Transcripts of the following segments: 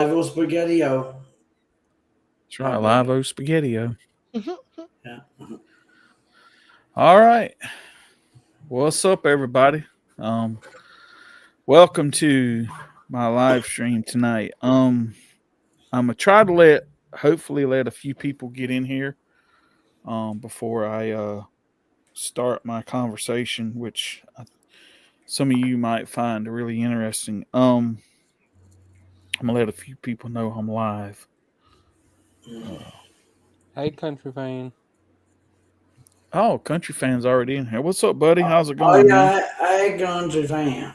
Live Spaghetti-O. That's right, Live O Spaghetti-O. Yeah. All right. What's up, everybody? Um, Welcome to my live stream tonight. I'm gonna try to hopefully let a few people get in here before I start my conversation, which some of you might find really interesting. I'm gonna let a few people know I'm live. Uh, Hey, country fan. oh, country fans already in here. What's up, buddy? How's it Oh going, man? yeah, I ain't going to fan.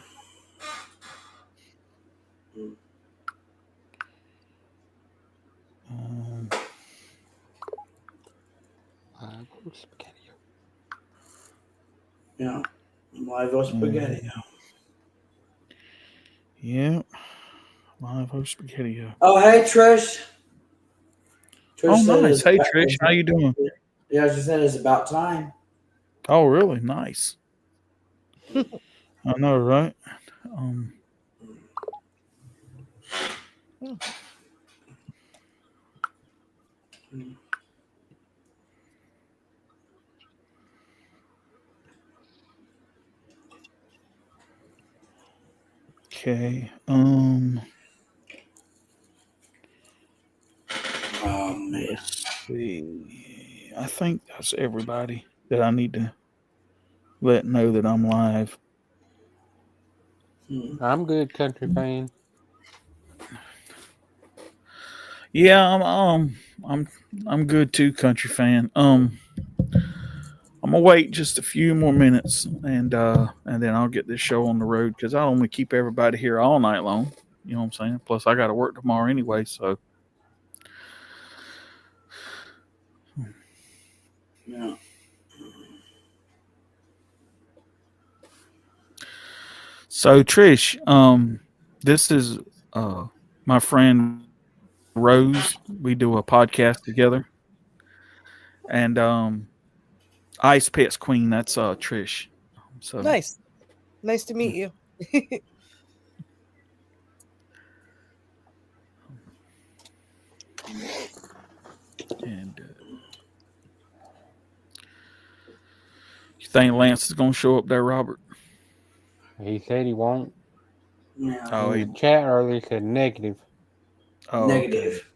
Um, Live spaghetti. Yeah. Live Spaghetti. um, yeah, Live O Spaghetti-O. Oh hey Trish. Oh, Trish said nice. Hey, Trish, how you doing? yeah, she said it's about time. Oh, really? Nice. I know, right? Um, okay. Oh man. Let's see. I think that's everybody that I need to let know that I'm live. I'm good, country fan. Yeah, I'm I'm good too, country fan. I'm gonna wait just a few more minutes and then I'll get this show on the road because I don't want to keep everybody here all night long. You know what I'm saying? Plus, I got to work tomorrow anyway. Yeah. So Trish, this is uh my friend Rose. We do a podcast together, and Ice Pets Queen. That's Trish. So Nice. Nice to meet you. and you think Lance is gonna show up there, Robert? He said he won't. Yeah. Oh, In the chat earlier, said negative. Okay. Negative.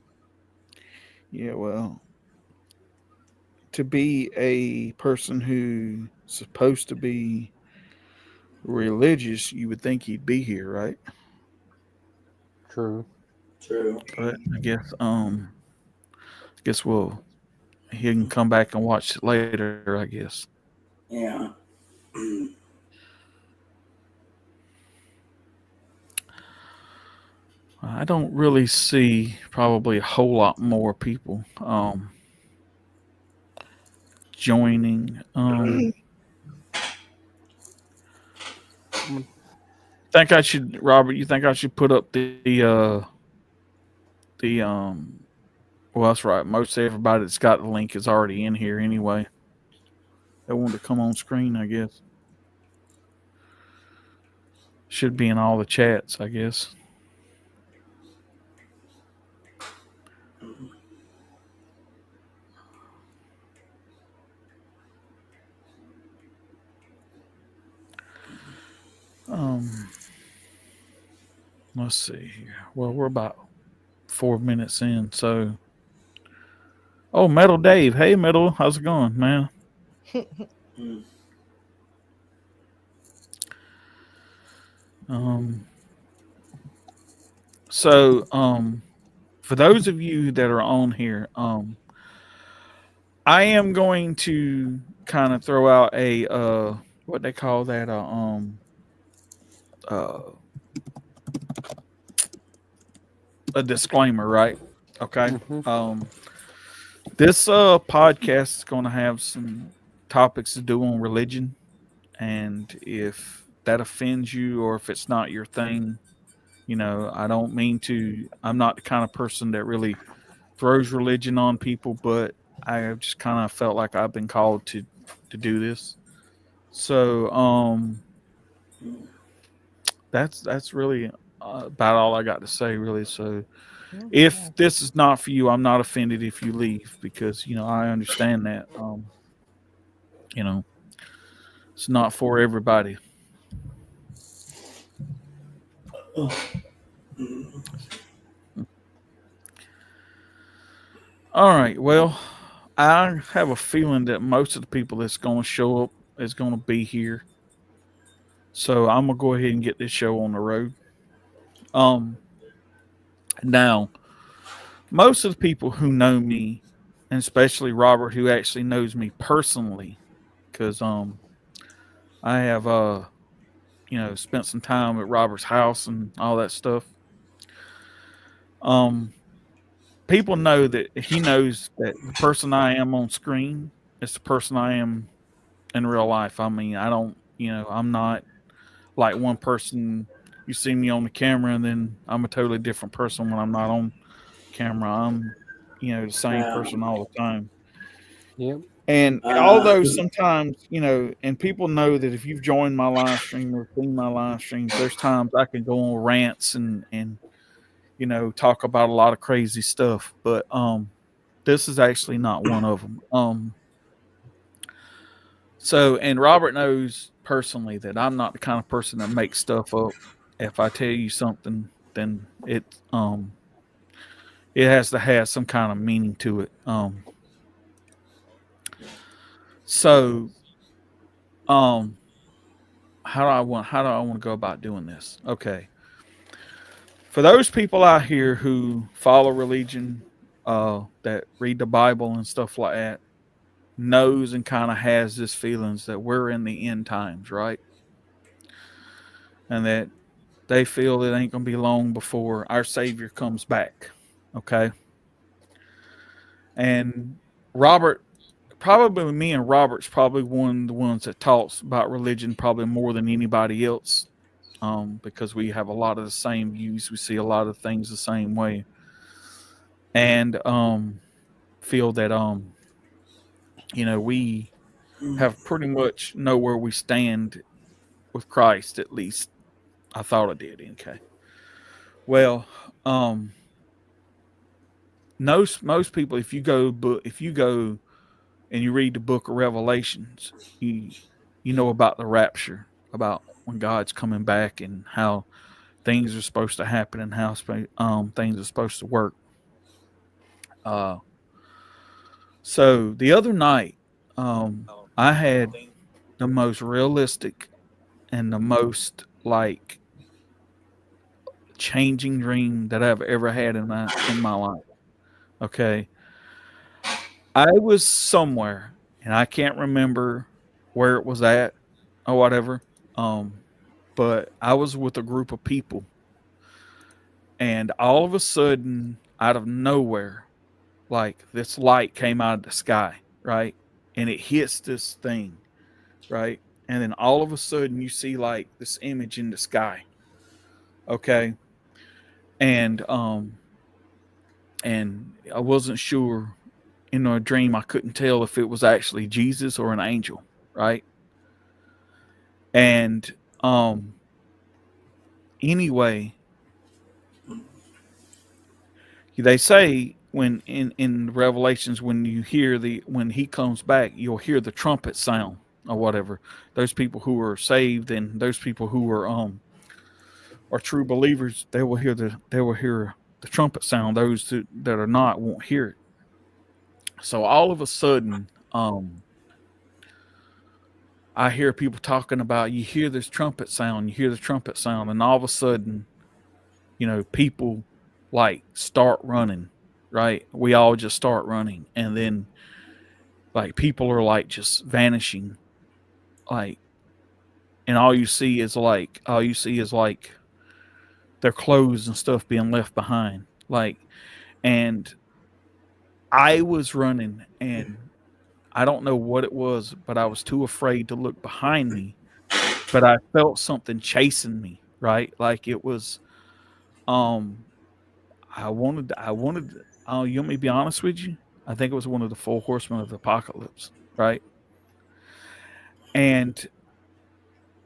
Yeah, well, to be a person who's supposed to be religious, you would think he'd be here, right? True. True. But I guess he can come back and watch it later, I guess. Yeah. I don't really see probably a whole lot more people joining. Think I should, Robert? You think I should put up the Well, that's right. Most everybody that's got the link is already in here anyway. They want to come on screen, I guess. Should be in all the chats, I guess. Um, let's see here. Well, we're about 4 minutes in, so. Oh, Metal Dave. Hey, Metal. How's it going, man? Um, so, for those of you that are on here, I am going to kind of throw out what they call that, uh, a disclaimer, right? Okay. Mm-hmm. This podcast is going to have some topics to do on religion, and if that offends you or if it's not your thing, I don't mean to. I'm not the kind of person that really throws religion on people, but I just kind of felt like I've been called to do this. So that's really about all I got to say, really. So If this is not for you, I'm not offended if you leave, because I understand that. You know, it's not for everybody. All right. Well, I have a feeling that most of the people that's going to show up is going to be here. So I'm gonna go ahead and get this show on the road. Now, most of the people who know me, and especially Robert, who actually knows me personally, because I have spent some time at Robert's house and all that stuff. People know that he knows that the person I am on screen is the person I am in real life. I mean, I don't, I'm not like one person. You see me on the camera, and then I'm a totally different person when I'm not on camera. I'm, the same person all the time. Yep. And although sometimes, and people know that if you've joined my live stream or seen my live streams, there's times I can go on rants and talk about a lot of crazy stuff. But this is actually not one of them. So, and Robert knows personally that I'm not the kind of person that makes stuff up. If I tell you something, then it has to have some kind of meaning to it. So, how do I want to go about doing this? Okay. For those people out here who follow religion, that read the Bible and stuff like that, knows and kind of has this feelings that we're in the end times, right? And that they feel it ain't going to be long before our Savior comes back. Okay. And Robert, probably me and Robert's probably one of the ones that talks about religion probably more than anybody else, because we have a lot of the same views. We see a lot of things the same way, and feel that we have pretty much know where we stand with Christ. At least I thought I did. Okay. Well, most people, if you go and you read the book of Revelations, you know about the rapture, about when God's coming back and how things are supposed to happen and how things are supposed to work. So the other night, I had the most realistic and the most like changing dream that I've ever had in my life. Okay. I was somewhere and I can't remember where it was at or whatever. But I was with a group of people, and all of a sudden, out of nowhere, like this light came out of the sky, right? And it hits this thing, right? And then all of a sudden you see like this image in the sky. Okay. And I wasn't sure in a dream. I couldn't tell if it was actually Jesus or an angel, right? And anyway, they say when in Revelations, when he comes back, you'll hear the trumpet sound or whatever. Those people who are saved and those people who are true believers, they will hear the trumpet sound. Those that are not won't hear it. So all of a sudden, I hear people talking about, you hear this trumpet sound, and all of a sudden, people like start running, right? We all just start running, and then like people are like just vanishing, like, and all you see is like their clothes and stuff being left behind, like, and I was running, and I don't know what it was, but I was too afraid to look behind me. But I felt something chasing me, right? Like it was, I wanted, you want me to be honest with you? I think it was one of the 4 horsemen of the apocalypse, right? And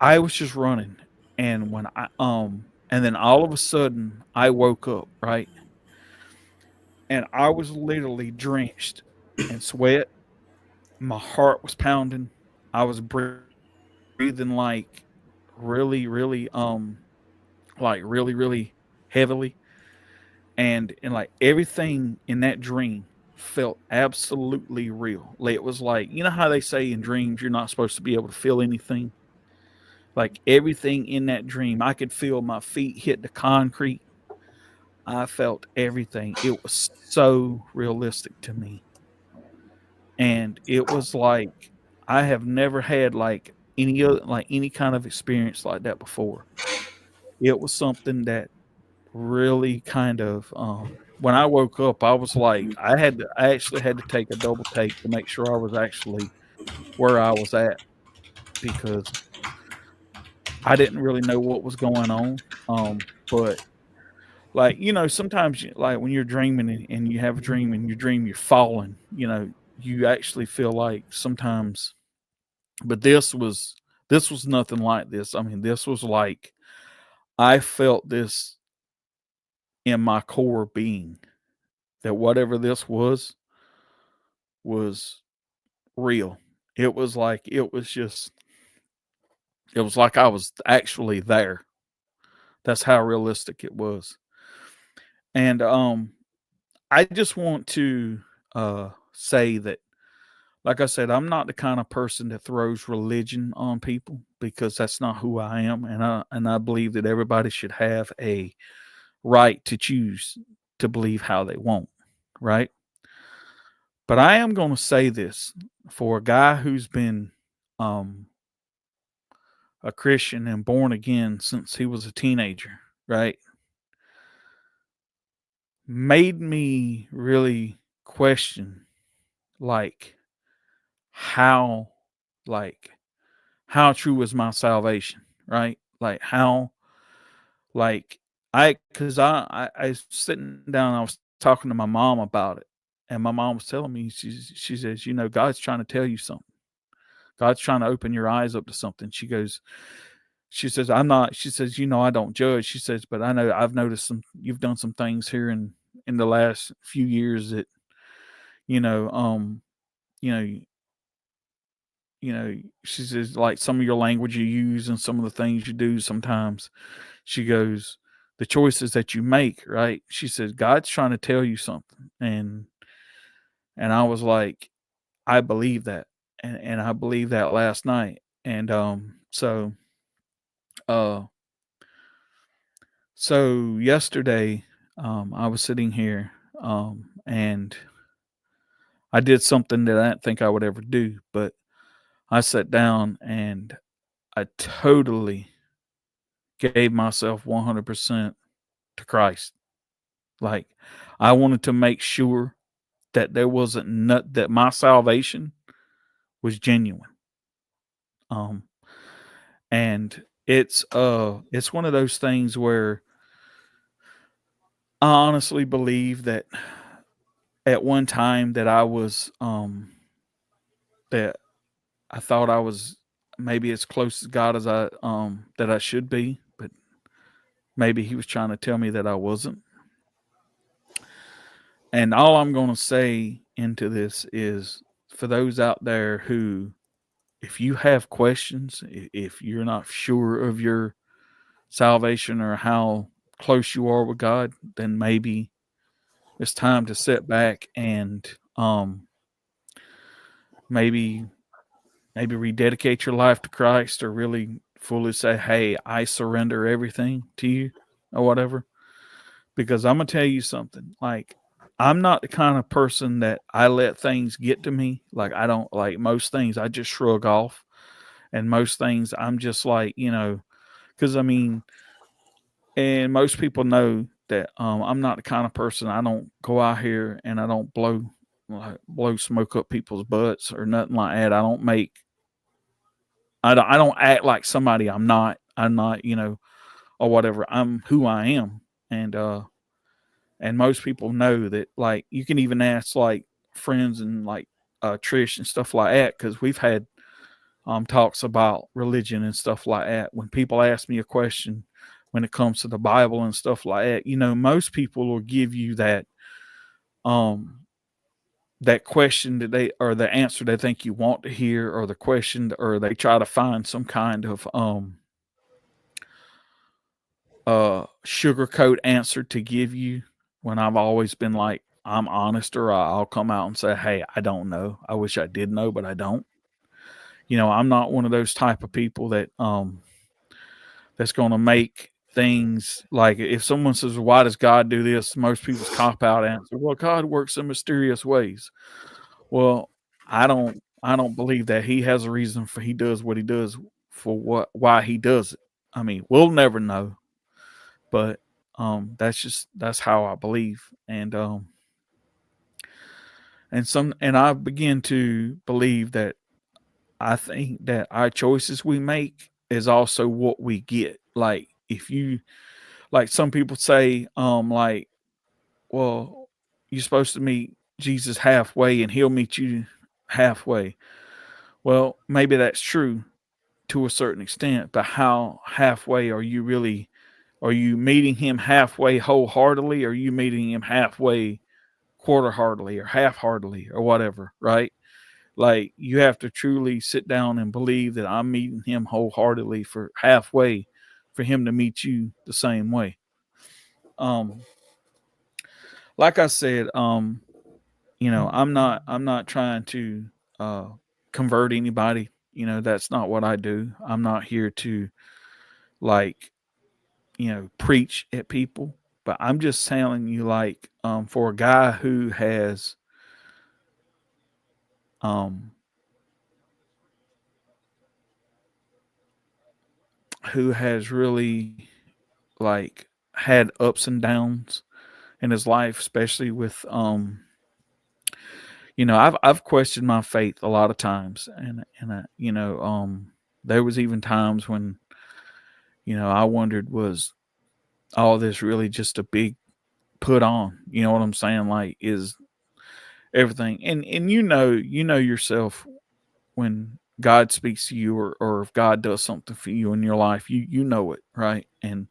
I was just running. And when and then all of a sudden I woke up, right? and I was literally drenched in sweat. My heart was pounding. I was breathing really, really, really heavily, and like everything in that dream felt absolutely real. Like, it was like, you know how they say in dreams you're not supposed to be able to feel anything. Like everything in that dream, I could feel my feet hit the concrete. I felt everything. It was so realistic to me. And it was like I have never had like any other like any kind of experience like that before. It was something that really kind of when I woke up, I was like I actually had to take a double take to make sure I was actually where I was at, because I didn't really know what was going on. But like, sometimes like when you're dreaming and you have a dream and you dream you're falling, you actually feel like sometimes, but this was nothing like this. I mean, this was like I felt this in my core being, that whatever this was real. It was like I was actually there. That's how realistic it was. And I just want to say that, like I said, I'm not the kind of person that throws religion on people, because that's not who I am, and I believe that everybody should have a right to choose to believe how they want, right? But I am going to say this for a guy who's been um, a Christian and born again since he was a teenager, right? Made me really question, like, how, like, how true is my salvation, right? Like, how, like, because I was sitting down, I was talking to my mom about it, and my mom was telling me, she says, God's trying to tell you something. God's trying to open your eyes up to something. She says, I'm not, she says, I don't judge. She says, but I know I've noticed you've done some things here in the last few years that, you know, um, you know, she says, like, some of your language you use and some of the things you do sometimes. She goes, the choices that you make, right? She says, God's trying to tell you something. And I was like, I believe that. And I believed that last night. And uh so yesterday, I was sitting here, and I did something that I didn't think I would ever do, but I sat down and I totally gave myself 100% to Christ. Like, I wanted to make sure that there wasn't that my salvation was genuine. Um, and it's one of those things where I honestly believe that at one time that that I thought I was maybe as close to God as that I should be, but maybe he was trying to tell me that I wasn't. And all I'm going to say into this is, for those out there who, if you have questions, if you're not sure of your salvation or how close you are with God, then maybe it's time to sit back and maybe rededicate your life to Christ, or really fully say, hey, I surrender everything to you, or whatever. Because I'm going to tell you something. Like, I'm not the kind of person that I let things get to me. Like, I don't, like, most things I just shrug off. And most things I'm just like, because I mean, and most people know that I'm not the kind of person, I don't go out here and I don't blow smoke up people's butts or nothing like that. I don't act like somebody I'm not, or whatever. I'm who I am. And most people know that. Like, you can even ask like friends and like Trish and stuff like that, because we've had talks about religion and stuff like that. When people ask me a question when it comes to the Bible and stuff like that, most people will give you that that question that they, or the answer they think you want to hear, or the question, or they try to find some kind of sugarcoat answer to give you, when I've always been like, I'm honest, or I'll come out and say, hey, I don't know. I wish I did know, but I don't. I'm not one of those type of people that that's going to make things like, if someone says, why does God do this? Most people's cop out answer, well, God works in mysterious ways. Well, I don't believe that he has a reason for he does what he does, for why he does it. I mean, we'll never know, but that's how I believe. And I begin to believe that, I think that our choices we make is also what we get. Like, if you, like, some people say, like, well, you're supposed to meet Jesus halfway and he'll meet you halfway. Well, maybe that's true to a certain extent, but how halfway are you really? Are you meeting him halfway wholeheartedly? Or are you meeting him halfway quarter heartedly, or half heartedly, or whatever, right? Like, you have to truly sit down and believe that I'm meeting him wholeheartedly for halfway, for him to meet you the same way. Like I said, I'm not trying to convert anybody. That's not what I do. I'm not here to, like, preach at people, but I'm just telling you, like, for a guy um who has really, like, had ups and downs in his life, especially with I've questioned my faith a lot of times, and there was even times when I wondered, was all this really just a big put on? You know what I'm saying? Like, is everything, and yourself, when God speaks to you, or if God does something for you in your life, you know it, right? And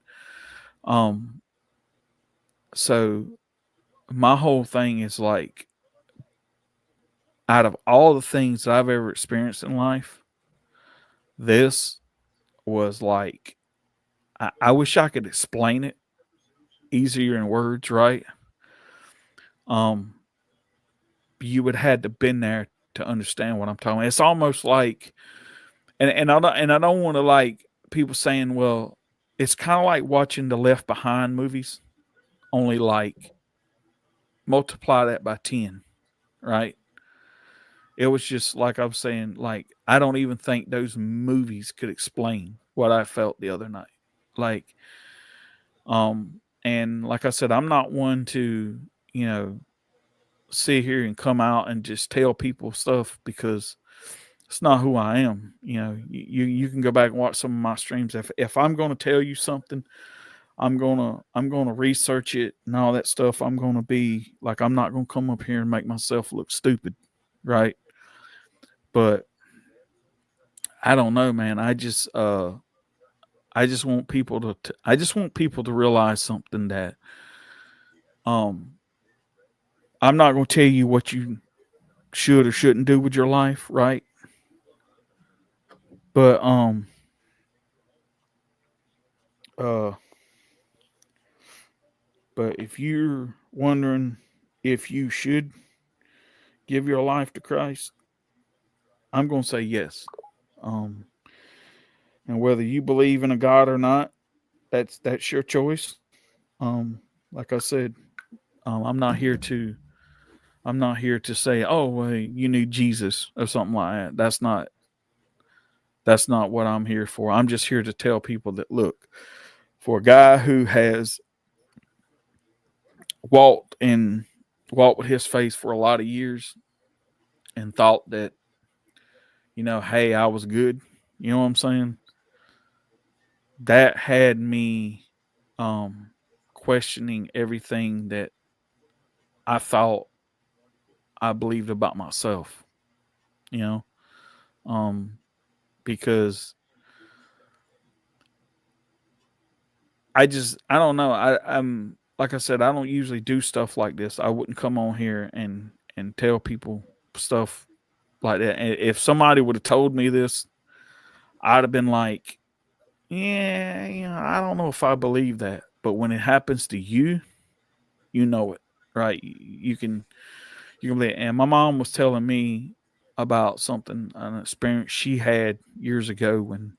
um so my whole thing is, like, out of all the things that I've ever experienced in life, this was like, I wish I could explain it easier in words, right? Um, you would had to been there to understand what I'm talking about. It's almost like, and I don't want to, like, people saying, well, it's kind of like watching the Left Behind movies, only, like, multiply that by 10, right? It was just like I was saying, like, I don't even think those movies could explain what I felt the other night. Like, and like I said, I'm not one to, you know, sit here and come out and just tell people stuff, because it's not who I am. You can go back and watch some of my streams. If I'm going to tell you something, I'm gonna research it and all that stuff. I'm gonna be like, I'm not gonna come up here and make myself look stupid, right? But I don't know, man. I just want people I just want people to realize something, that um I'm not going to tell you what you should or shouldn't do with your life, right? But uh but if you're wondering if you should give your life to Christ, I'm going to say yes. Um and whether you believe in a God or not, that's your choice. Like I said, I'm not here to say, oh, well, you need Jesus or something like that. That's not what I'm here for. I'm just here to tell people that, look, for a guy who has walked with his face for a lot of years, and thought that, hey, I was good. You know what I'm saying? That had me questioning everything that I thought I believed about myself, you know? Because I don't know. I'm like I said, I don't usually do stuff like this. I wouldn't come on here and tell people stuff like that. And if somebody would have told me this, I'd have been like, yeah, I don't know if I believe that. But when it happens to you, you know it, right? You can believe it. And my mom was telling me about something, an experience she had years ago when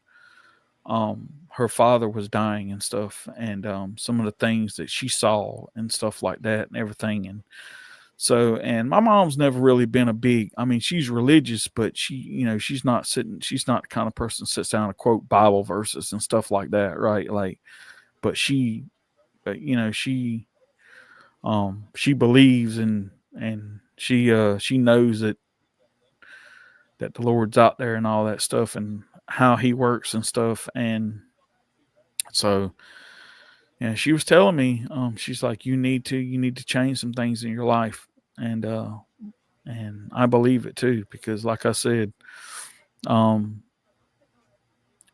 her father was dying and stuff, and some of the things that she saw and stuff like that and everything. And so, and my mom's never really been a big, I mean, she's religious, but she's not the kind of person that sits down and quote Bible verses and stuff like that, right? Like, but she believes and she knows that the Lord's out there and all that stuff and how he works and stuff. And so, yeah, she was telling me, she's like, you need to change some things in your life. And I believe it too, because like I said, and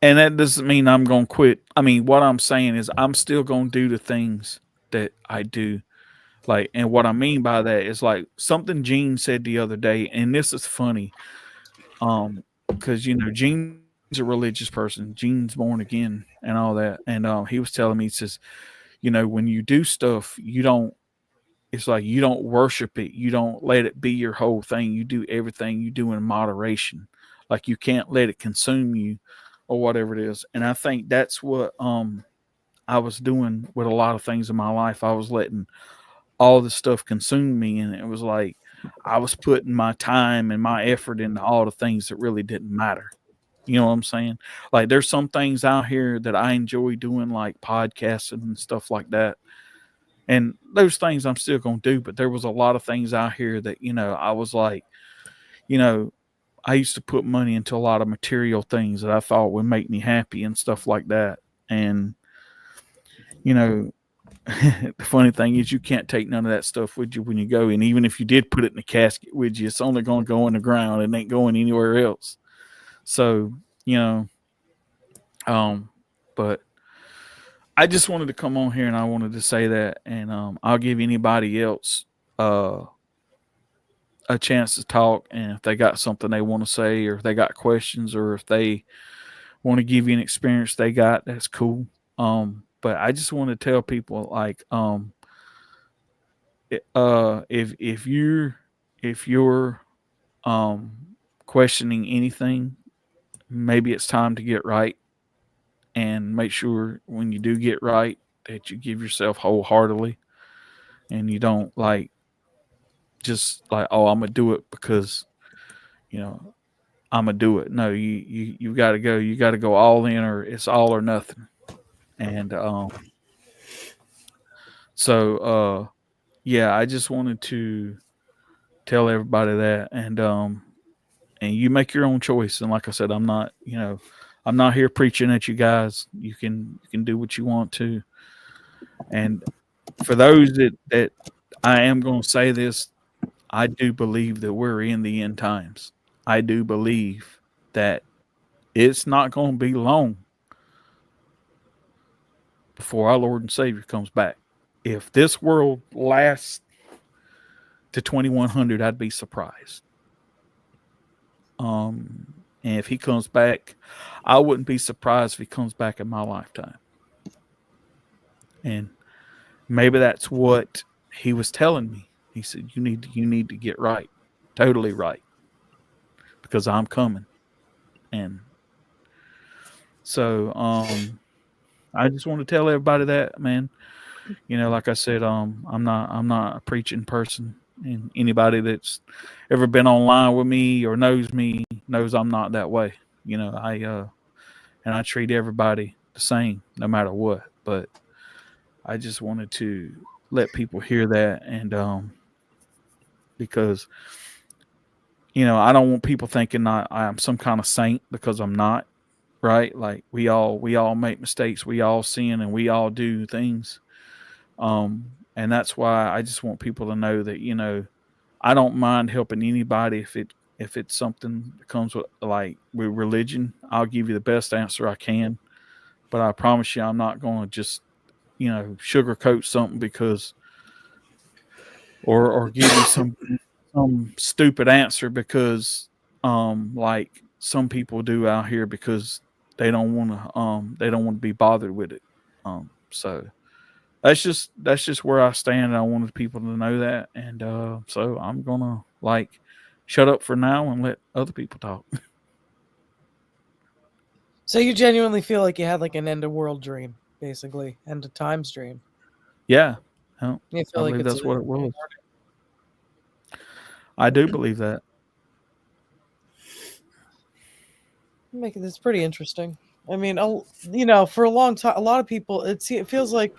that doesn't mean I'm going to quit. I mean, what I'm saying is I'm still going to do the things that I do. Like, and what I mean by that is like something Gene said the other day, and this is funny. Because Gene's a religious person. Gene's born again and all that. And he was telling me, he says, when you do stuff, it's like you don't worship it. You don't let it be your whole thing. You do everything you do in moderation. Like you can't let it consume you or whatever it is. And I think that's what I was doing with a lot of things in my life. I was letting all this stuff consume me, and it was like I was putting my time and my effort into all the things that really didn't matter. You know what I'm saying? Like there's some things out here that I enjoy doing, like podcasting and stuff like that. And those things I'm still going to do, but there was a lot of things out here that, I was like, I used to put money into a lot of material things that I thought would make me happy and stuff like that. And, the funny thing is you can't take none of that stuff with you when you go. And even if you did put it in a casket with you, it's only going to go in the ground. It ain't going anywhere else. So, but I just wanted to come on here and I wanted to say that. And I'll give anybody else a chance to talk. And if they got something they want to say, or if they got questions, or if they want to give you an experience they got, that's cool. But I just want to tell people, like, if you're questioning anything, maybe it's time to get right, and make sure when you do get right that you give yourself wholeheartedly, and you don't just like, oh, I'm gonna do it because I'm gonna do it. No, you got to go. You got to go all in, or it's all or nothing. And yeah, I just wanted to tell everybody that, and you make your own choice. And like I said, I'm not here preaching at you guys. You can do what you want to. And for those that I am going to say this, I do believe that we're in the end times. I do believe that it's not going to be long before our Lord and Savior comes back. If this world lasts to 2100, I'd be surprised. And if he comes back, I wouldn't be surprised if he comes back in my lifetime. And maybe that's what he was telling me. He said, you need to get right, totally right, because I'm coming. And so, I just want to tell everybody that, man. Like I said, I'm not a preaching person, and anybody that's ever been online with me or knows me knows I'm not that way. I treat everybody the same no matter what. But I just wanted to let people hear that, and because I don't want people thinking I'm some kind of saint, because I'm not. Right? Like we all make mistakes, we all sin, and we all do things. And that's why I just want people to know that, I don't mind helping anybody if it's something that comes with religion. I'll give you the best answer I can, but I promise you I'm not going to just sugarcoat something because, or give you some stupid answer because, like some people do out here because they don't want to be bothered with it. So that's just where I stand. I wanted people to know that, and so I'm gonna like shut up for now and let other people talk. So you genuinely feel like you had like an end of world dream, basically, end of times dream. Yeah, well, You I feel like believe it's that's what it was. I do believe that. making this pretty interesting. I mean, for a long time, a lot of people, it feels like,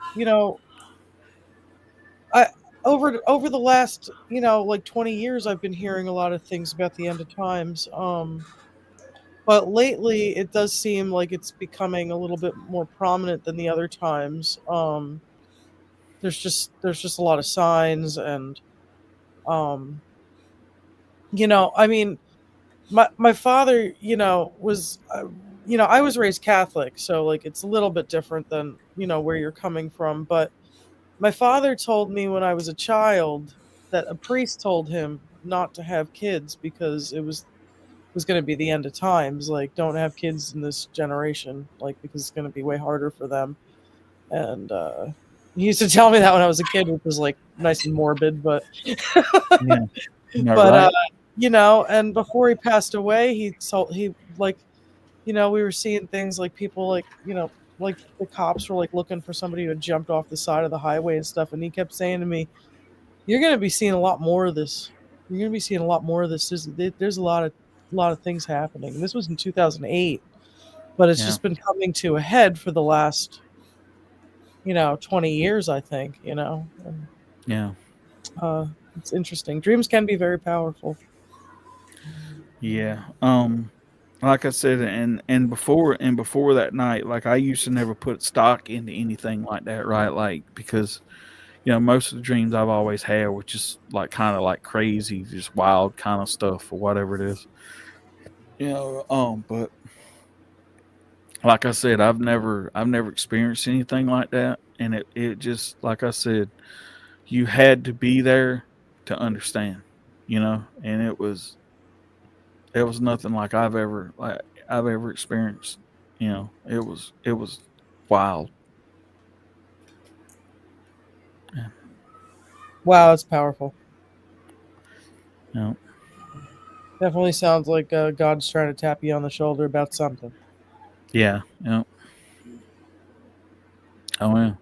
I over the last, like 20 years, I've been hearing a lot of things about the end of times. But lately, it does seem like it's becoming a little bit more prominent than the other times. There's just a lot of signs, and um, I mean, my father, was, I was raised Catholic, so like it's a little bit different than where you're coming from. But my father told me when I was a child that a priest told him not to have kids because it was going to be the end of times. Like, don't have kids in this generation, like because it's going to be way harder for them. And he used to tell me that when I was a kid, which was like nice and morbid, but Yeah, but right. and before he passed away, he like, we were seeing things like people like, like the cops were like looking for somebody who had jumped off the side of the highway and stuff, and he kept saying to me, "You're going to be seeing a lot more of this. You're going to be seeing a lot more of this. There's a lot of things happening." And this was in 2008, but it's Yeah, just been coming to a head for the last 20 years, I think. And, yeah, uh, it's interesting. Dreams can be very powerful. yeah. Like I said, and before that night, like I used to never put stock into anything like that, right? Like because most of the dreams I've always had were just like kind of like crazy, just wild kind of stuff or whatever it is. But like I said, I've never experienced anything like that, and it just like I said, you had to be there to understand, and it was nothing like I've ever experienced. It was wild. Yeah. Wow, it's powerful. You know, Definitely sounds like God's trying to tap you on the shoulder about something. yeah, oh yeah.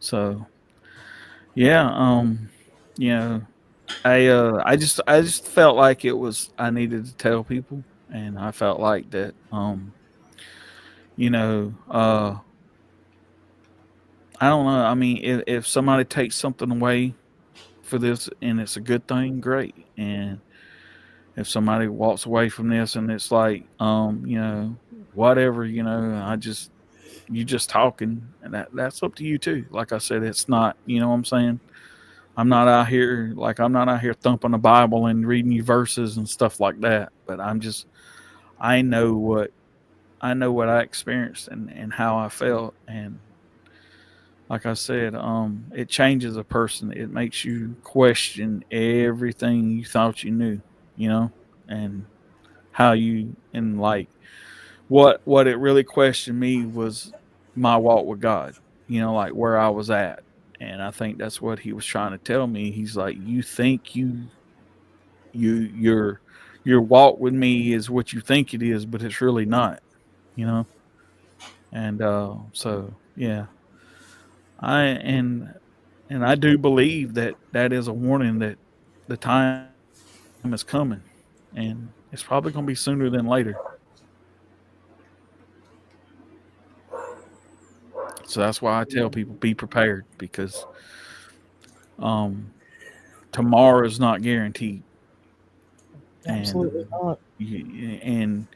So yeah, you know, I just felt like it was I needed to tell people, and I felt like that, you know, uh, I don't know. I mean, if somebody takes something away for this and it's a good thing, great. And if somebody walks away from this and it's like, whatever, you just talking, and that's up to you too. Like I said, it's not, what I'm saying. I'm not out here thumping the Bible and reading you verses and stuff like that. But I know what I experienced and how I felt, and like I said, it changes a person. It makes you question everything you thought you knew, you know, and how you and like what it really questioned me was my walk with God, like where I was at. And I think that's what he was trying to tell me. He's like, you think your walk with me is what you think it is, but it's really not, you know. And so yeah, I and I do believe that that is a warning that the time is coming, and it's probably going to be sooner than later. So that's why I tell people be prepared because um, tomorrow is not guaranteed, and Absolutely not. and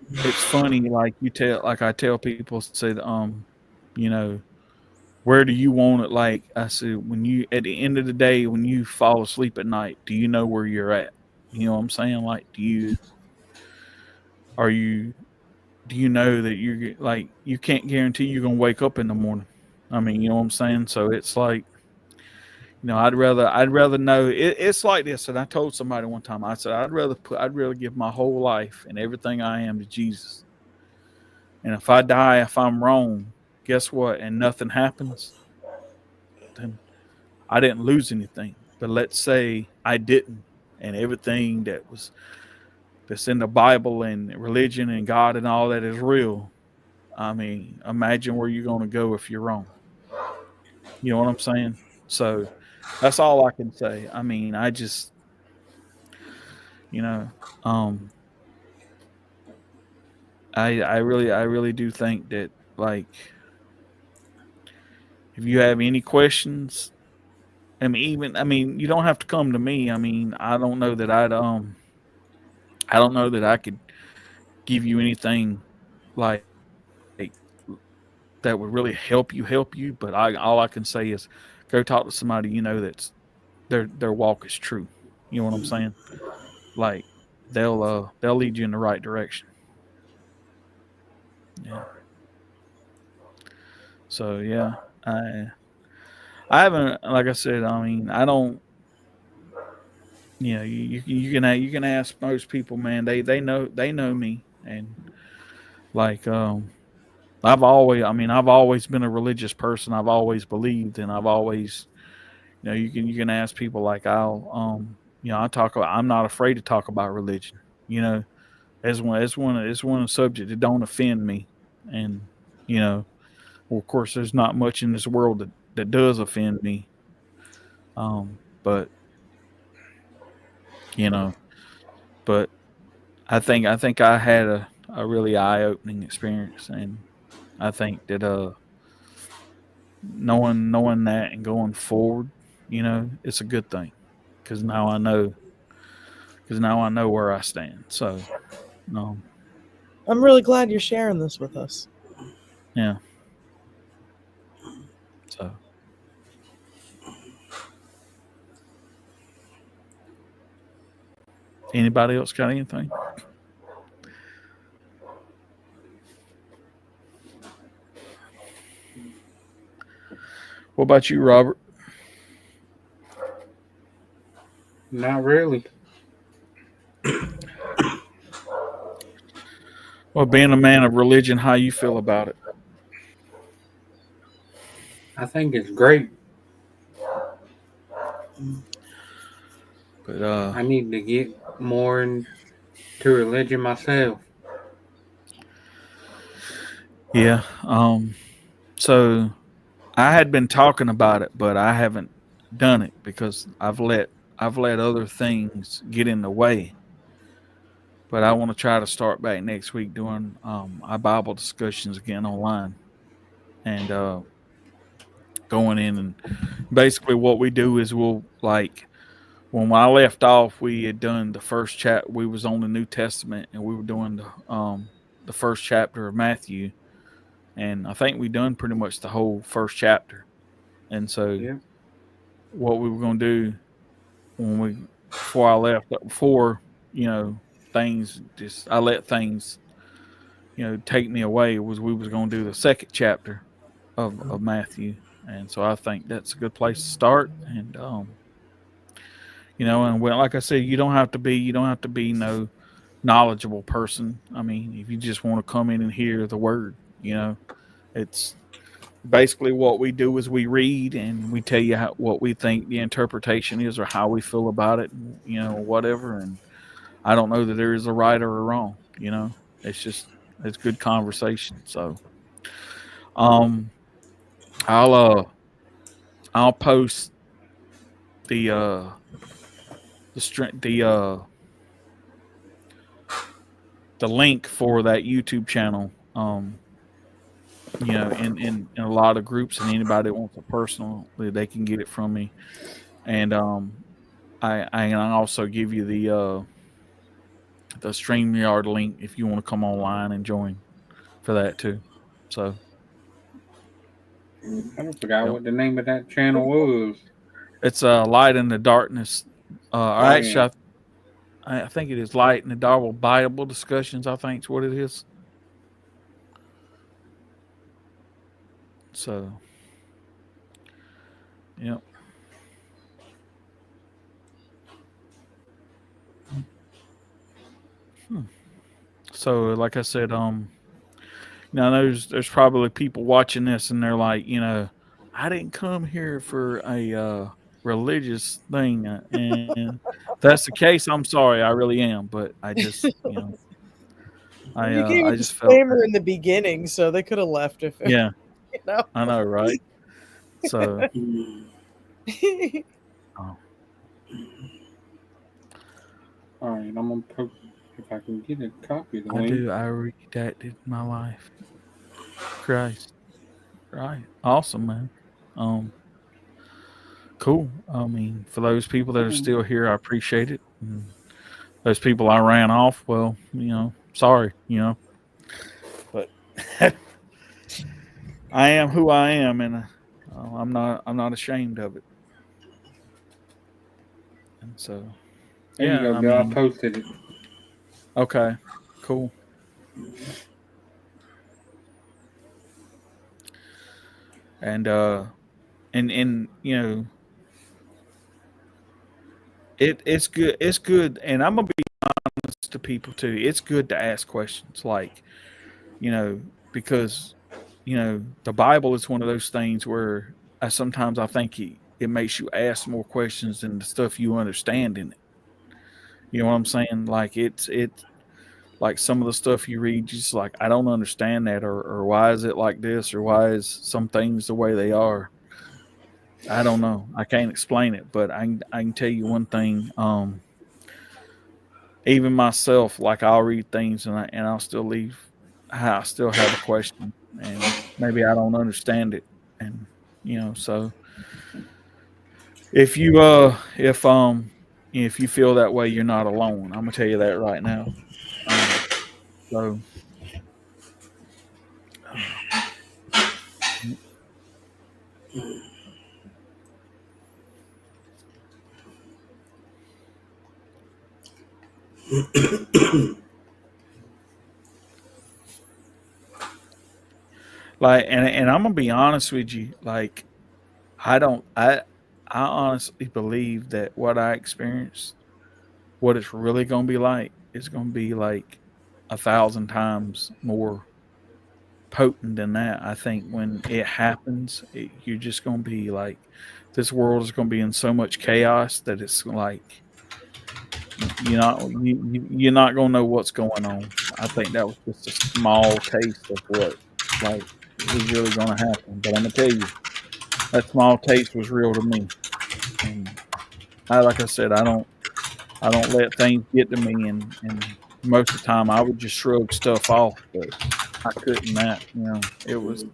it's funny like I tell people say you know where do you want it? Like I said, when you at the end of the day when you fall asleep at night, do you know where you're at? You know what I'm saying? Like, are you do you know that you're like, you can't guarantee you're gonna wake up in the morning. I mean, you know what I'm saying? So it's like, I'd rather know it's like this. And I told somebody one time, I said, I'd rather give my whole life and everything I am to Jesus. And if I die, if I'm wrong, guess what? And nothing happens, then I didn't lose anything. But let's say I didn't, and everything that's in the Bible and religion and God and all that is real. I mean, imagine where you're going to go if you're wrong. You know what I'm saying? So that's all I can say. I mean, I just, I really do think that, like, if you have any questions, I mean, you don't have to come to me. I mean, I don't know that I could give you anything like that would really help you. But all I can say is go talk to somebody that's their walk is true. You know what I'm saying? Like they'll lead you in the right direction. Yeah. So yeah, I haven't, like I said, I mean, I don't. You can ask most people, man. They know me, and like I've always been a religious person. I've always believed, and I've always, you can ask people, like I'm not afraid to talk about religion. As one subject that don't offend me, and well, of course, there's not much in this world that does offend me. But but I think I had a really eye-opening experience, and I think that knowing that and going forward, it's a good thing, because now I know where I stand. So I'm really glad you're sharing this with us. Yeah. So anybody else got anything? What about you, Robert? Not really. Well, being a man of religion, how you feel about it? I think it's great. But I need to get more into religion myself. Yeah. So I had been talking about it, but I haven't done it because I've let other things get in the way. But I want to try to start back next week doing our Bible discussions again online, and going in, and basically what we do is we'll, like, when I left off, we had done the first chapter. We was on the New Testament, and we were doing the first chapter of Matthew, and I think we done pretty much the whole first chapter. And so, what we were going to do before I left, things just, I let things, take me away, was we was going to do the second chapter of Matthew. And so I think that's a good place to start. And, and like I said, you don't have to be no knowledgeable person. I mean, if you just want to come in and hear the word, it's basically what we do is we read and we tell you what we think the interpretation is, or how we feel about it, whatever. And I don't know that there is a right or a wrong, it's good conversation. So, I'll post the link for that YouTube channel, in a lot of groups, and anybody that wants it personal, they can get it from me. And I also give you the StreamYard link if you want to come online and join for that too. So I forgot what the name of that channel was. it's Light in the Darkness. Actually, I think it is Light in the Dark Bible Discussions. I think is what it is. So, yep. So, like I said, now there's probably people watching this and they're like, I didn't come here for a religious thing, and if that's the case, I'm sorry, I really am, but I just, You gave a I just felt, disclaimer in the beginning, so they could have left if yeah, you know. I know, right? So, Mm. oh, All right, I'm gonna post if I can get a copy of the I link. do, I redacted my life. Christ, right? Awesome, man. Cool. I mean, for those people that are still here, I appreciate it. And those people I ran off, well, sorry, but I am who I am, and I'm not ashamed of it. And so, There you go, Bill. I posted it. Okay, cool. And it's good. It's good, and I'm gonna be honest to people too. It's good to ask questions, like, because the Bible is one of those things where sometimes I think it makes you ask more questions than the stuff you understand in it. You know what I'm saying? Like it's like some of the stuff you read, just like, I don't understand that, or why is it like this, or why is some things the way they are. I don't know. I can't explain it, but I can tell you one thing. Even myself, like, I'll read things and I'll still leave. I still have a question, and maybe I don't understand it, and so if you if you feel that way, you're not alone. I'm gonna tell you that right now. So. Like, and I'm gonna be honest with you, like, I honestly believe that what I experienced, what it's really gonna be like, is gonna be like 1,000 times more potent than that. I think when it happens, you're just gonna be like, this world is gonna be in so much chaos that it's like you're not gonna know what's going on. I think that was just a small taste of what, like, is really gonna happen. But I'm gonna tell you, that small taste was real to me. And like I said, I don't let things get to me, and most of the time I would just shrug stuff off, but I couldn't. That it was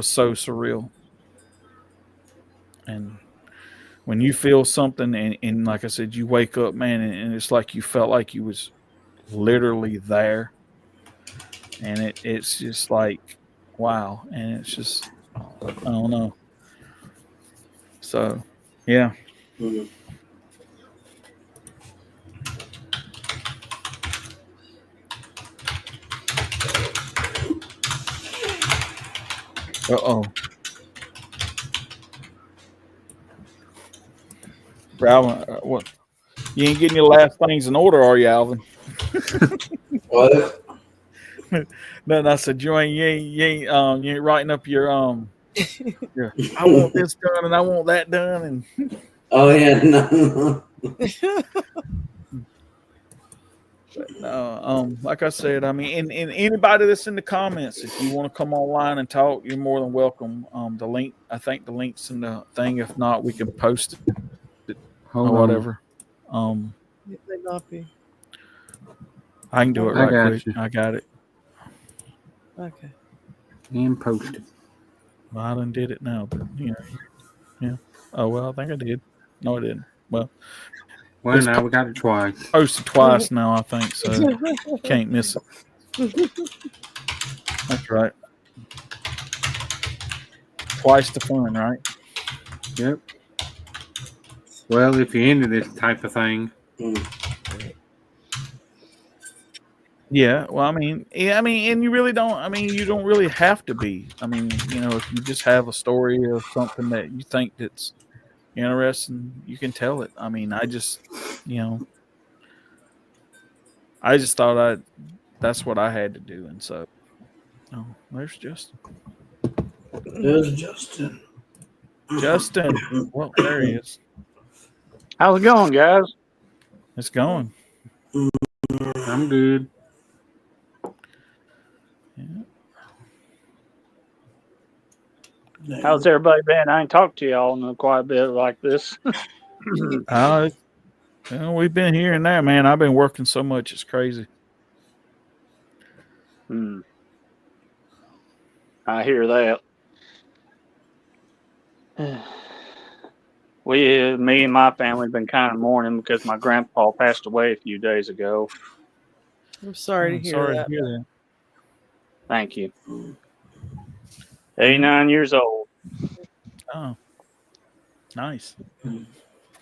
so surreal. And when you feel something, and like I said, you wake up, man, and it's like you felt like you was literally there, and it's just like, wow. And it's just, I don't know. So, yeah. Mm. Uh-oh. Alvin, what? You ain't getting your last things in order, are you, Alvin? What? Then I said, you ain't writing up your I want this done and I want that done, and Oh yeah, no. like I said, I mean, and anybody that's in the comments, if you want to come online and talk, you're more than welcome. The link, I think the link's in the thing. If not, we can post it or whatever. It may not be. I can do it right quick. I got it. Okay. And posted. Well, I done did it now, but yeah. Oh well, I think I did. No, I didn't. Well, now we got it twice. Posted twice now, I think, so can't miss it. That's right. Twice the fun, right? Yep. Well, if you're into this type of thing. Mm. Yeah, well, and you really don't. I mean, you don't really have to be. I mean, if you just have a story of something that you think that's interesting, you can tell it. I mean, I just thought that's what I had to do, and so, oh, there's Justin. There's Justin. Justin, well, there he is. How's it going, guys? It's going. I'm good. How's everybody been? I ain't talked to y'all in quite a bit like this. We've been here and there, man. I've been working so much, it's crazy. I hear that. Me and my family have been kind of mourning because my grandpa passed away a few days ago. I'm sorry to hear that. Thank you. 89 years old. Oh, nice.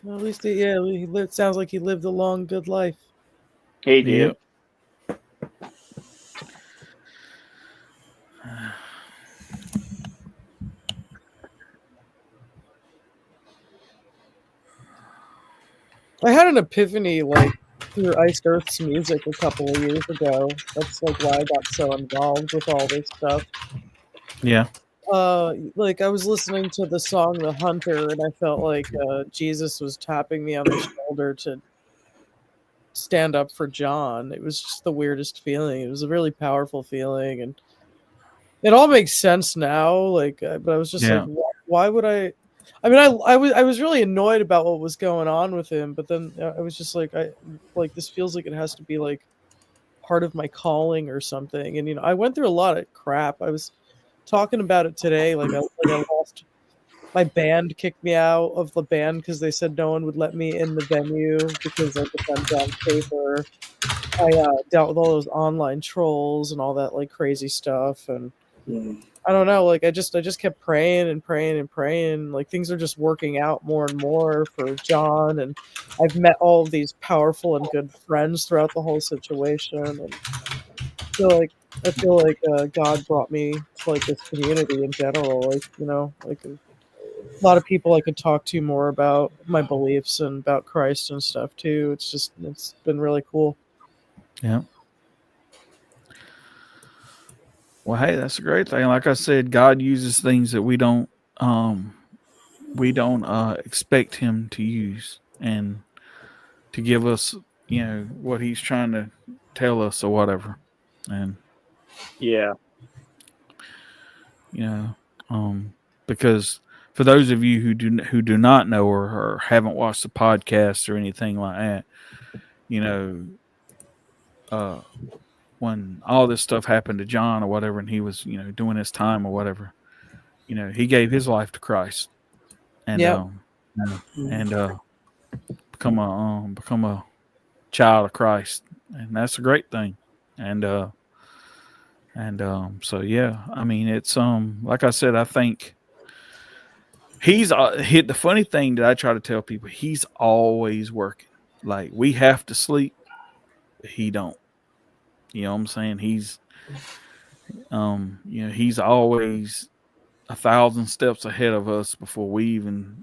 Well, at least he lived. Sounds like he lived a long, good life. He did. Yep. I had an epiphany through Iced Earth's music a couple of years ago. That's why I got so involved with all this stuff. Yeah. I was listening to the song "The Hunter" and I felt like Jesus was tapping me on the shoulder to stand up for John. It was just the weirdest feeling. It was a really powerful feeling, and it all makes sense now. But I was just why would I? I mean, I was really annoyed about what was going on with him, but then I was just this feels like it has to be part of my calling or something. And I went through a lot of crap. I was talking about it today. I lost my band, kicked me out of the band because they said no one would let me in the venue because I defend John Schaefer. I dealt with all those online trolls and all that crazy stuff, and I don't know. I just kept praying and praying and praying. Things are just working out more and more for John, and I've met all of these powerful and good friends throughout the whole situation. And I feel like God brought me to this community in general. A lot of people I could talk to more about my beliefs and about Christ and stuff too. It's been really cool. Yeah. Well, hey, that's a great thing. Like I said, God uses things that we don't expect Him to use, and to give us, what He's trying to tell us or whatever. And because for those of you who do not know or haven't watched the podcast or anything like that, when all this stuff happened to John or whatever, and he was, doing his time or whatever, he gave his life to Christ, and become a child of Christ, and that's a great thing. So yeah, I mean, it's like I said, I think he's hit. The funny thing that I try to tell people, he's always working. We have to sleep, but he don't. You know what I'm saying? He's, he's always 1,000 steps ahead of us before we even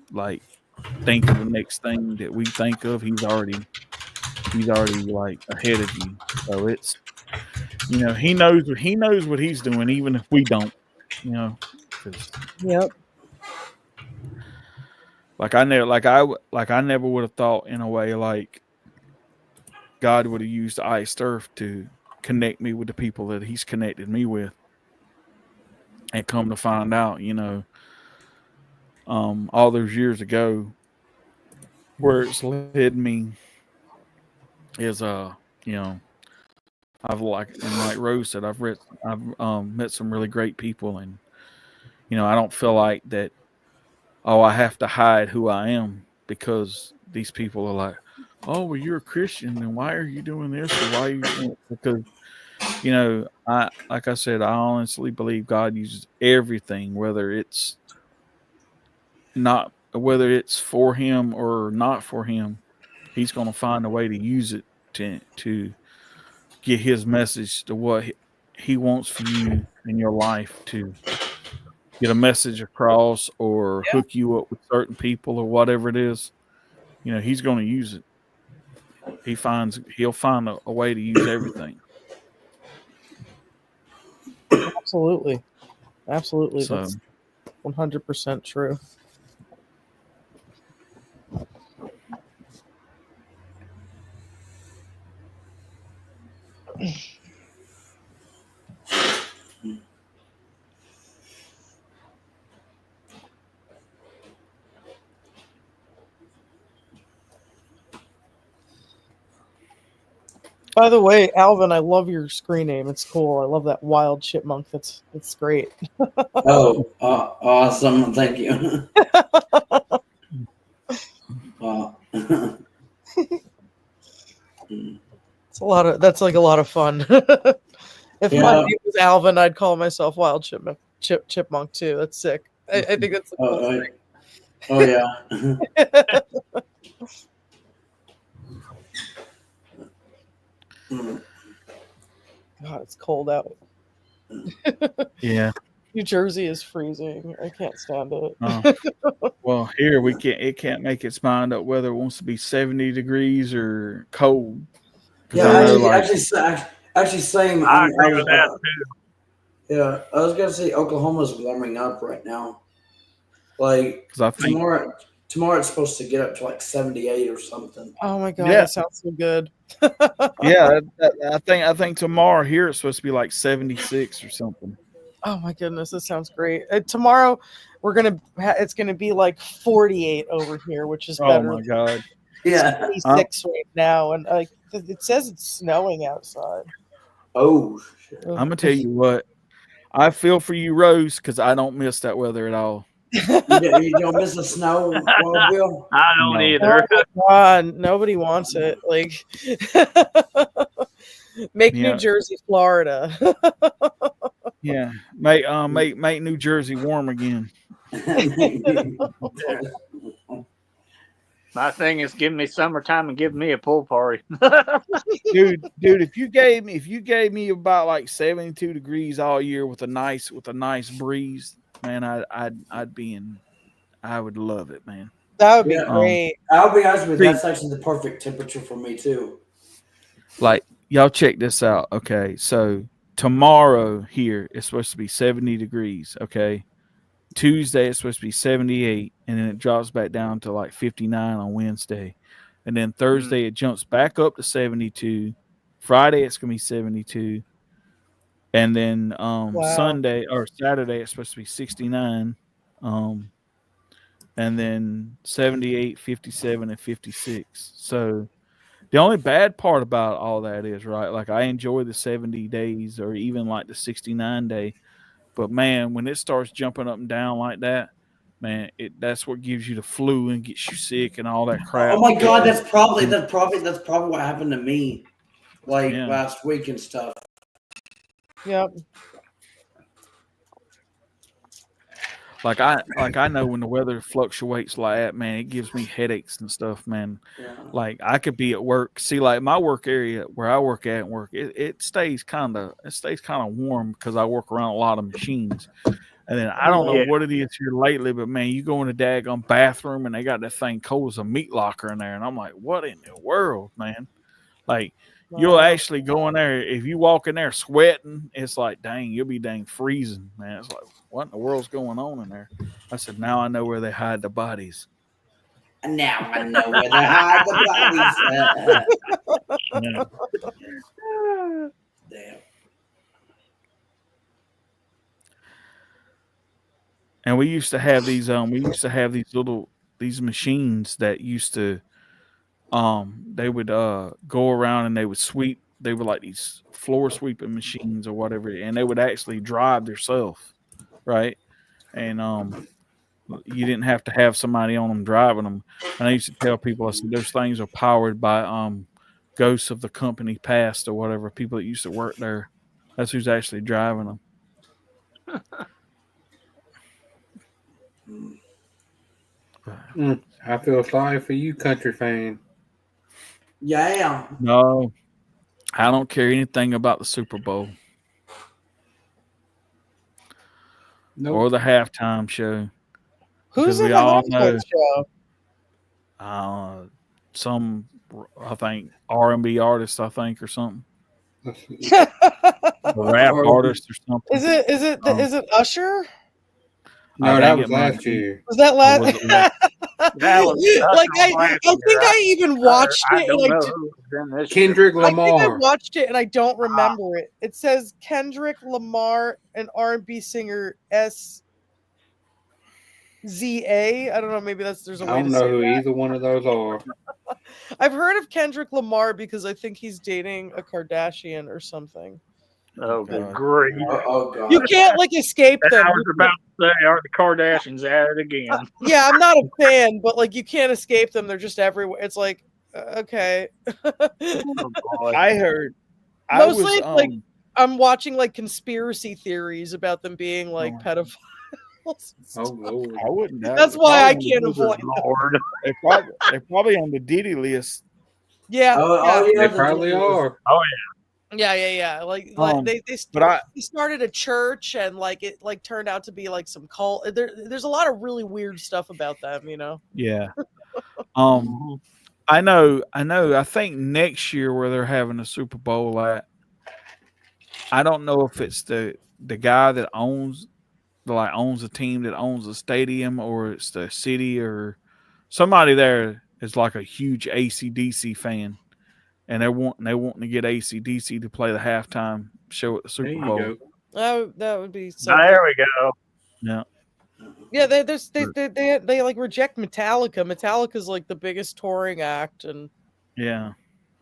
think of the next thing that we think of. He's already ahead of you. So it's, he knows what he's doing, even if we don't. Yep. I never would have thought in a way God would have used Iced Earth to connect me with the people that He's connected me with, and come to find out, all those years ago, where it's led me is I've like Rose said, I've met some really great people, and I don't feel like that. Oh, I have to hide who I am because these people are like, oh, well, you're a Christian, then why are you doing this? Or why are you doing it? Because, like I said, I honestly believe God uses everything, whether it's for Him or not for Him. He's going to find a way to use it to get his message to what he wants for you in your life to get a message across or hook you up with certain people or whatever it is, he's going to use it. He'll find a way to use everything. Absolutely. Absolutely. So, That's 100% true. By the way, Alvin, I love your screen name. It's cool. I love that wild chipmunk. That's great. Oh, awesome! Thank you. That's like a lot of fun. If my name was Alvin, I'd call myself Wild Chipmunk too. That's sick. I think that's the coolest thing. Oh yeah. God, it's cold out. yeah. New Jersey is freezing. I can't stand it. Well, here it can't make its mind up whether it wants to be 70 degrees or cold. Yeah, actually, same. I agree with that too. Yeah, I was gonna say Oklahoma's warming up right now. Like tomorrow it's supposed to get up to like 78 or something. Oh my god, that sounds so good. Yeah, I think tomorrow here it's supposed to be like 76 or something. Oh my goodness, this sounds great. Tomorrow it's gonna be like 48 over here, which is better. Oh my god. Yeah, 26 right now, and it says it's snowing outside. Oh shit. I'm gonna tell you what, I feel for you, Rose, because I don't miss that weather at all. You don't miss the snow, Will? I don't either. Oh my god, nobody wants it. Like, make New Jersey, Florida. Yeah, make New Jersey warm again. My thing is give me summertime and give me a pool party. dude, if you gave me about like 72 degrees all year with a nice breeze, man, I would love it, man. That would be great. I'll be honest with you, that's actually the perfect temperature for me too. Like, y'all check this out. Okay, so tomorrow here it's supposed to be 70 degrees. Okay, Tuesday it's supposed to be 78, and then it drops back down to like 59 on Wednesday, and then Thursday it jumps back up to 72. Friday it's gonna be 72, and then Sunday or Saturday it's supposed to be 69, and then 78, 57, and 56. So the only bad part about all that is, right, like I enjoy the 70 days or even like the 69 day. But man, when it starts jumping up and down like that, man, that's what gives you the flu and gets you sick and all that crap. Oh my god, that's probably what happened to me, like last week and stuff. Yep. Like I know when the weather fluctuates like that, man, it gives me headaches and stuff, man. Yeah. Like I could be at work. See, like my work area where I work at and work, it stays kind of warm because I work around a lot of machines. And then I don't know what it is here lately, but man, you go in the daggone bathroom and they got that thing cold as a meat locker in there, and I'm like, what in the world, man? Like you'll actually go in there if you walk in there sweating. It's like, dang, you'll be dang freezing, man. It's like, what in the world's going on in there? I said, now I know where they hide the bodies. Now I know where they hide the bodies. Damn. And we used to have these these machines that used to they would go around and they would sweep. They were like these floor sweeping machines or whatever, and they would actually drive themselves, right? And you didn't have to have somebody on them driving them. And I used to tell people, I said, those things are powered by ghosts of the company past or whatever, people that used to work there. That's who's actually driving them. I feel sorry for you, country fan. Yeah. No, I don't care anything about the Super Bowl or the halftime show. Who's in we the all halftime know show? Some, I think, R&B artist, I think, or something. A rap artist or something. Is it Usher? No, that was last year. Was that last? That was like I last think year. I even watched I it. don't And know I, who's been this year. Kendrick I think I Lamar. watched it and I don't remember it. It says Kendrick Lamar and R&B singer SZA. I don't know. Maybe there's a way I to don't say know who that. either one of those are. I've heard of Kendrick Lamar because I think he's dating a Kardashian or something. Oh, good grief. Oh God. You can't like escape And them. I was about to say, are the Kardashians at it again? Yeah, I'm not a fan, but like you can't escape them. They're just everywhere. It's like okay. Oh, boy. I heard. Mostly, I was, like, I'm watching like conspiracy theories about them being like pedophiles. Oh Lord. I wouldn't doubt That's it. why I Probably- can't avoid them. Lord. They're probably on the Diddy list. Yeah, They probably are. yeah. Like they started a church and like it like turned out to be like some cult. There's a lot of really weird stuff about them, you know. Yeah. I know. I think next year where they're having a Super Bowl at, I don't know if it's the guy that owns the team that owns the stadium, or it's the city, or somebody there is like a huge AC/DC fan, and they're wanting to get AC/DC to play the halftime show at the Super Bowl. That would be so. There we go. Yeah. Yeah, they like reject Metallica. Metallica's like the biggest touring act, and Yeah.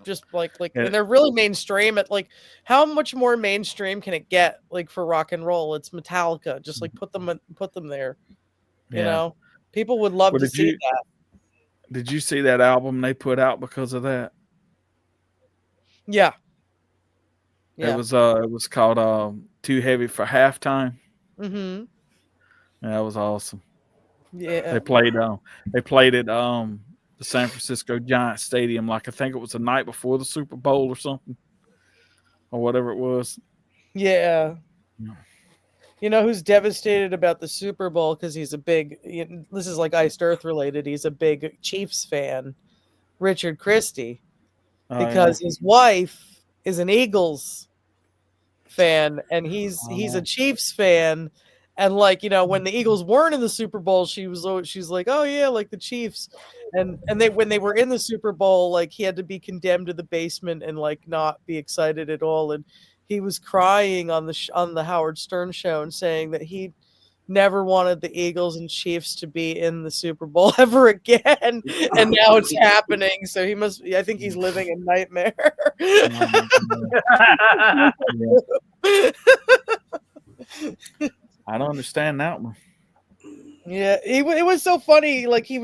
just like and they're really mainstream. At like, how much more mainstream can it get? Like for rock and roll, it's Metallica. Just like put them there. You know, people would love to see that. Did you see that album they put out because of that? Yeah. It was called Too Heavy for Halftime. Mm-hmm. That was awesome. Yeah. They played at the San Francisco Giants Stadium, like I think it was the night before the Super Bowl or something, or whatever it was. Yeah. You know who's devastated about the Super Bowl because he's a big. This is like Iced Earth related. He's a big Chiefs fan, Richard Christie, because his wife is an Eagles fan and he's a Chiefs fan. And like, you know, when the Eagles weren't in the Super Bowl, she's like, oh yeah, like the Chiefs. And when they were in the Super Bowl, like he had to be condemned to the basement and like not be excited at all. And he was crying on the Howard Stern show and saying that he never wanted the Eagles and Chiefs to be in the Super Bowl ever again. And now it's happening. So I think he's living a nightmare. I don't understand that one. Yeah, it was so funny. Like he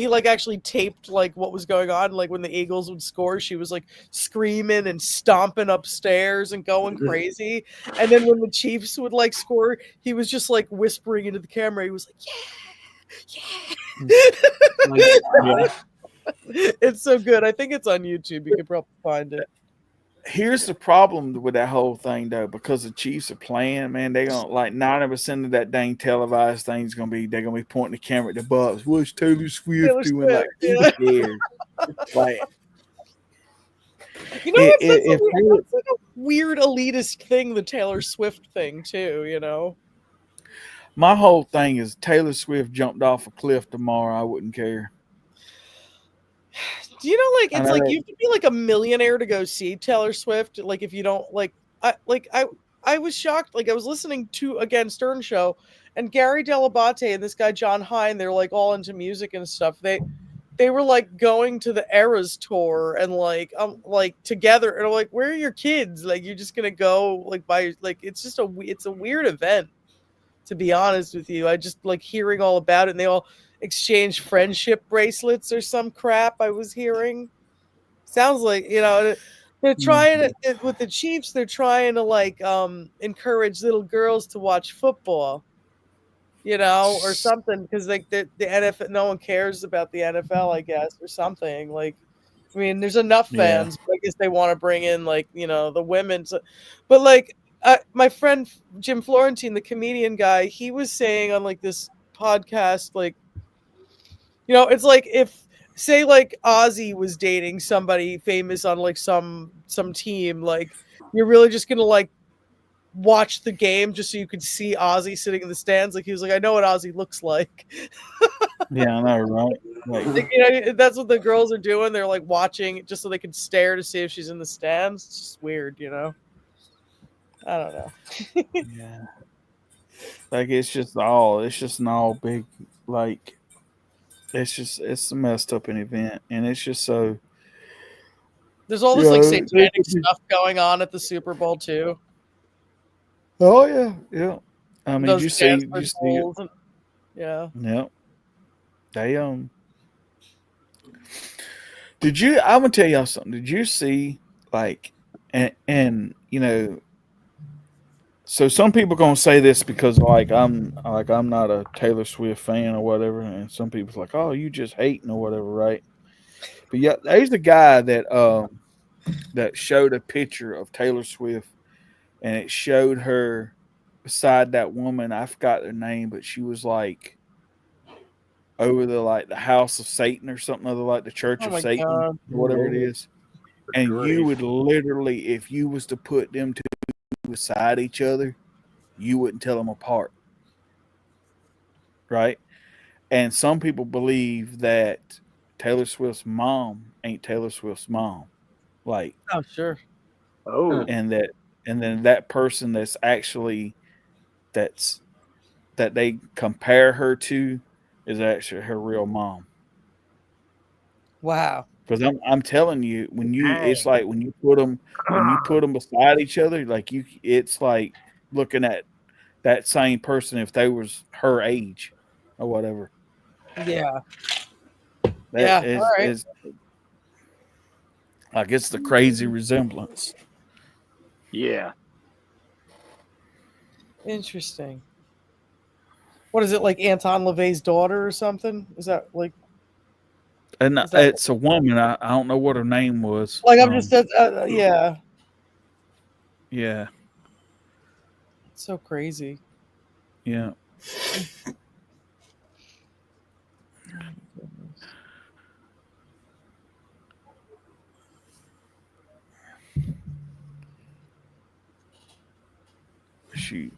like actually taped like what was going on. Like when the Eagles would score, she was like screaming and stomping upstairs and going crazy. And then when the Chiefs would like score, he was just like whispering into the camera. He was like, yeah. It's so good. I think it's on YouTube. You could probably find it. Here's the problem with that whole thing, though, because the Chiefs are playing, man. They're gonna like 90% of that dang televised thing's gonna be they're gonna be pointing the camera at the Bucks. What's Taylor Swift doing? Like, who cares? Like, you know, it's like a weird elitist thing, the Taylor Swift thing too. You know, my whole thing is Taylor Swift jumped off a cliff tomorrow, I wouldn't care. Do you know, like it's like you have to be like a millionaire to go see Taylor Swift. Like if you don't I was shocked. Like I was listening to Stern show, and Gary Delabate and this guy John Hine, they're like all into music and stuff. They were like going to the Eras tour and like together, and I'm like, where are your kids? Like you're just gonna go like by like it's a weird event, to be honest with you. I just like hearing all about it, and they all exchange friendship bracelets or some crap I was hearing. Sounds like, you know, they're trying to, with the Chiefs, they're trying to like encourage little girls to watch football, you know, or something, because like the NFL, no one cares about the NFL, I guess, or something. Like I mean, there's enough Yeah. fans. But I guess they want to bring in like the women. But like my friend Jim Florentine, the comedian guy, he was saying on like this podcast, like it's like if say like Ozzy was dating somebody famous on like some team, like you're really just gonna like watch the game just so you could see Ozzy sitting in the stands. Like he was like, I know what Ozzy looks like. Yeah, I know, right? Like, That's what the girls are doing. They're like watching just so they can stare to see if she's in the stands. It's just weird, I don't know. yeah. Like it's just an all big, like it's a messed up an event, and it's just so. There's all this like satanic stuff going on at the Super Bowl too. Oh yeah, yeah. I mean, Those you see it. Yeah. Yep. They Did you? I'm gonna tell y'all something. Did you see like, and so some people gonna say this because I'm not a Taylor Swift fan or whatever, and some people's like, oh, you just hating or whatever, right? But yeah, there's the guy that showed a picture of Taylor Swift, and it showed her beside that woman. I forgot their name, but she was like over the house of Satan or something other, like the Church of Satan, God. or whatever it is. And you would literally, if you was to put them two beside each other, you wouldn't tell them apart, right? And some people believe that Taylor Swift's mom ain't Taylor Swift's mom, like, oh sure, and then that person that's actually that they compare her to is actually her real mom. Wow. Because I'm telling you, it's like when you put them beside each other, like it's like looking at that same person if they was her age or whatever. Yeah. That all right. is like it's the crazy resemblance. Yeah. Interesting. What is it, like Anton LaVey's daughter or something? Is that like? And it's a woman. I don't know what her name was. Like I'm just yeah. Yeah. It's so crazy. Yeah. Shoot.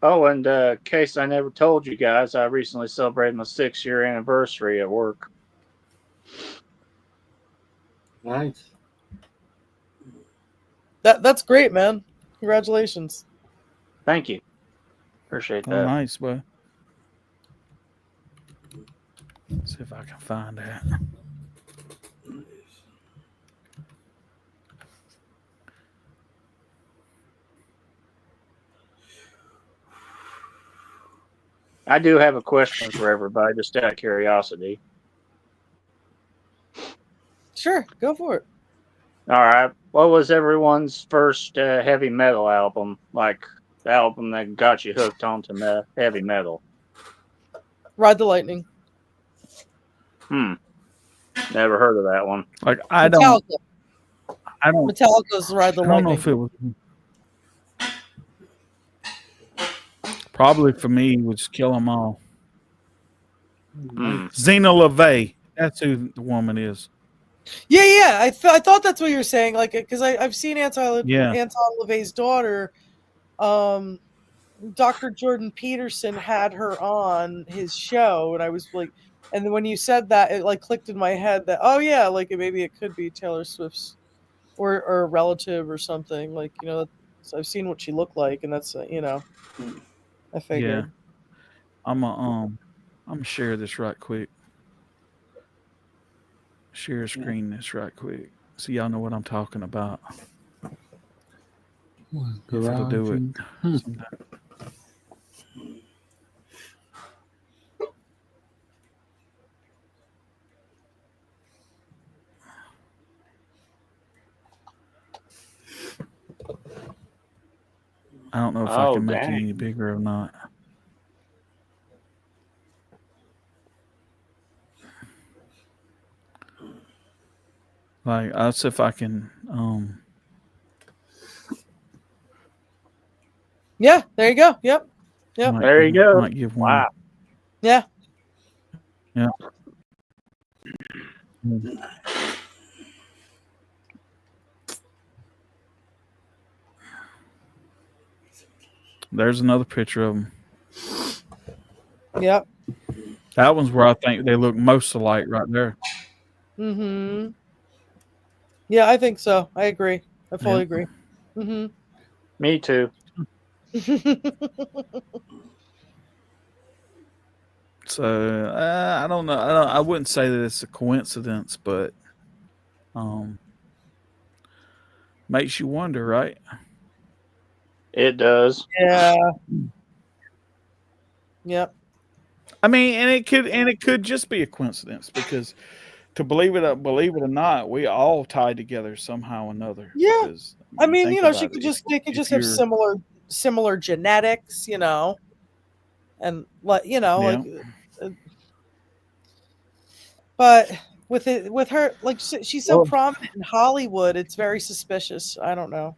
Oh, and in case I never told you guys, I recently celebrated my 6-year anniversary at work. Nice. That's great, man. Congratulations. Thank you. Appreciate that. Oh, nice, boy. Let's see if I can find that. I do have a question for everybody, just out of curiosity. Sure, go for it. All right. What was everyone's first heavy metal album? Like the album that got you hooked onto heavy metal? Ride the Lightning. Never heard of that one. Like Metallica. I don't. Metallica's Ride the I don't Lightning. know if it was. Probably for me was Kill 'Em All. Zena LaVey. That's who the woman is. Yeah. I thought that's what you were saying. Like, because I've seen Anton LaVey's daughter. Dr. Jordan Peterson had her on his show, and I was like, and then when you said that, it like clicked in my head that like maybe it could be Taylor Swift's or a relative or something. Like so I've seen what she looked like, and that's I figured. Yeah. I'm gonna share this right quick. Share screen this right quick, so y'all know what I'm talking about. If it'll do it. I don't know if I Oh, can make it dang. any bigger or not. Like, I'll see if I can. Yeah, there you go. Yep. Yep. Might There you give- go. Might give one. Wow. Yeah. Yeah. There's another picture of them. Yep. That one's where I think they look most alike, right there. Mm-hmm. Yeah, I think so. I agree. I fully Yeah. agree. Mm-hmm. Me too. So I don't know. I wouldn't say that it's a coincidence, but makes you wonder, right? It does. Yeah. Yep. I mean, and it could just be a coincidence because to believe it or not, we all tied together somehow or another. Yeah. Because, I mean, think you know, about they it. could If just have you're- similar genetics, you know, and like, you know, Yeah. like, but with her, like, she's so Well- prominent in Hollywood, it's very suspicious. I don't know.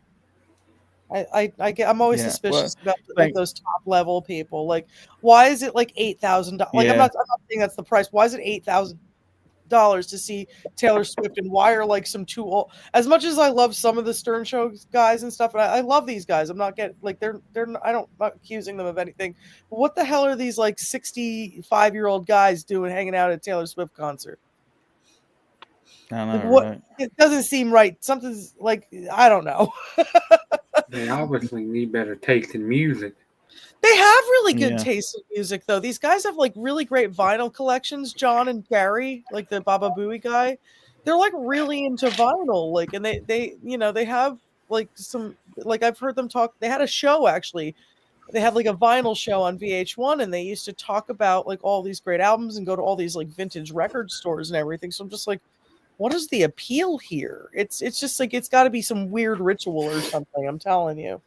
I'm always Yeah, suspicious well, about like those top level people. Like, why is it like $8,000? Like, Yeah. I'm not saying that's the price. Why is it $8,000 to see Taylor Swift? And why are like some too old? As much as I love some of the Stern Show guys and stuff, and I love these guys. I'm not getting like they're I'm not accusing them of anything. But what the hell are these like 65-year-old guys doing hanging out at Taylor Swift concert? I know, Like, what? right? It doesn't seem right. Something's like, I don't know. They obviously need better taste in music. They have really good Yeah. taste in music, though. These guys have like really great vinyl collections. John and Gary, like the Baba Booey guy, they're like really into vinyl. Like, and they you know they have like some like I've heard them talk. They had a show actually. They had like a vinyl show on VH1, and they used to talk about like all these great albums and go to all these like vintage record stores and everything. So I'm just like, what is the appeal here? It's just like it's got to be some weird ritual or something. I'm telling you.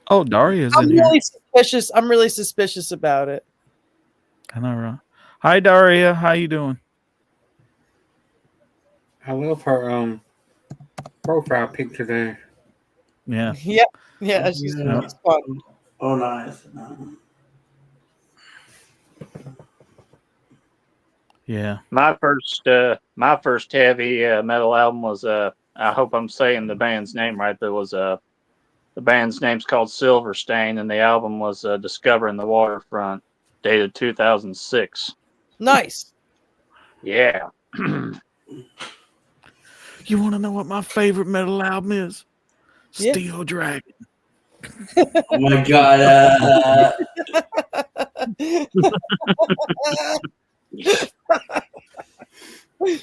Oh, Daria's I'm in here. really suspicious. I'm really suspicious about it. I know, right? Hi, Daria. How you doing? I love her profile picture there. Yeah. Yeah, she's Yeah. fun. Oh, nice. Yeah. My first heavy metal album was I hope I'm saying the band's name right. There was the band's name's called Silverstein, and the album was Discovering the Waterfront, dated 2006. Nice. Yeah. You want to know what my favorite metal album is? Yeah. Steel Dragon. Oh my god.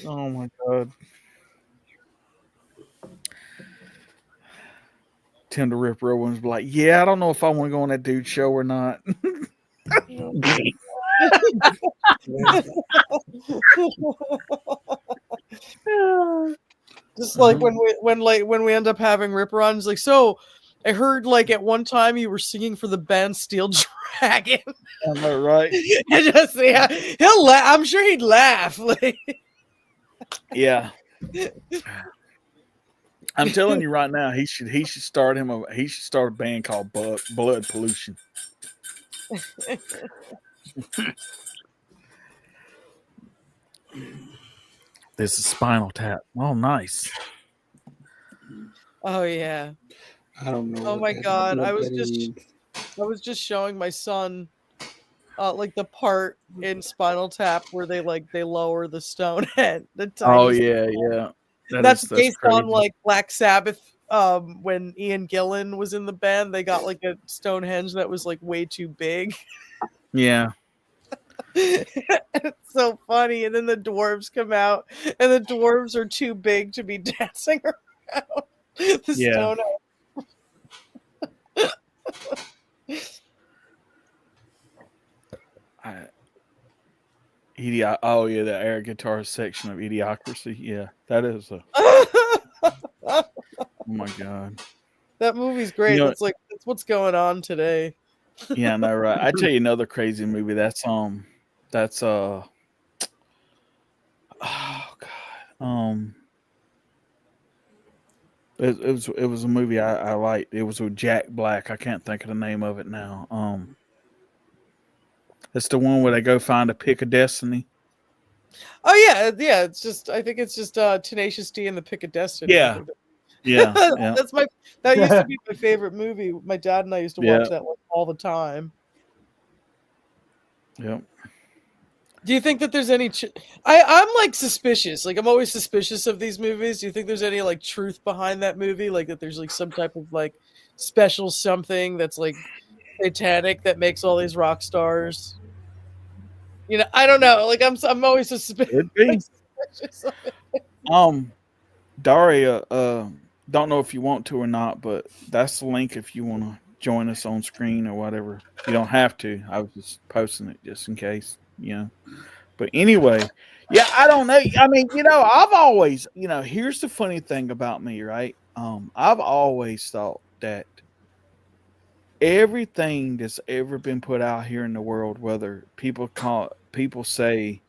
Oh my god. Tend to rip real ones be like, yeah, I don't know if I want to go on that dude's show or not. Just like when we end up having rip runs, like, so I heard like at one time you were singing for the band Steel Dragon. I know, right? I just, yeah, he'll laugh. I'm sure he'd laugh. Like, Yeah. I'm telling you right now, he should start a band called Blood Pollution. This is Spinal Tap. Oh, nice. oh yeah. I don't know. Oh what my that- God, what I was that just- is. I was just showing my son like the part in Spinal Tap where they lower the stone head. The Oh tiny yeah. That's based on crazy. like Black Sabbath. When Ian Gillan was in the band, they got like a Stonehenge that was like way too big. Yeah. It's so funny. And then the dwarves come out, and the dwarves are too big to be dancing around the Yeah. Stonehenge. Oh yeah, the air guitar section of Idiocracy. Yeah, that is a. Oh my god, that movie's great. That's what's going on today. Yeah, no, right. I tell you another crazy movie. That's oh god, it was a movie I liked. It was with Jack Black. I can't think of the name of it now. It's the one where they go find a pick of destiny. Oh yeah. I think it's just Tenacious D and the Pick of Destiny. Yeah. Yeah. That used to be my favorite movie. My dad and I used to watch that one all the time. Yep. Do you think that there's any? I'm like suspicious. Like I'm always suspicious of these movies. Do you think there's any like truth behind that movie? Like that there's like some type of like special something that's like satanic that makes all these rock stars. You know, I don't know. Like I'm always suspicious. Daria, don't know if you want to or not, but that's the link if you want to join us on screen or whatever. You don't have to. I was just posting it just in case, you know. But anyway, yeah, I don't know. I mean, you know, I've always, you know, here's the funny thing about me, right? I've always thought that everything that's ever been put out here in the world, whether people say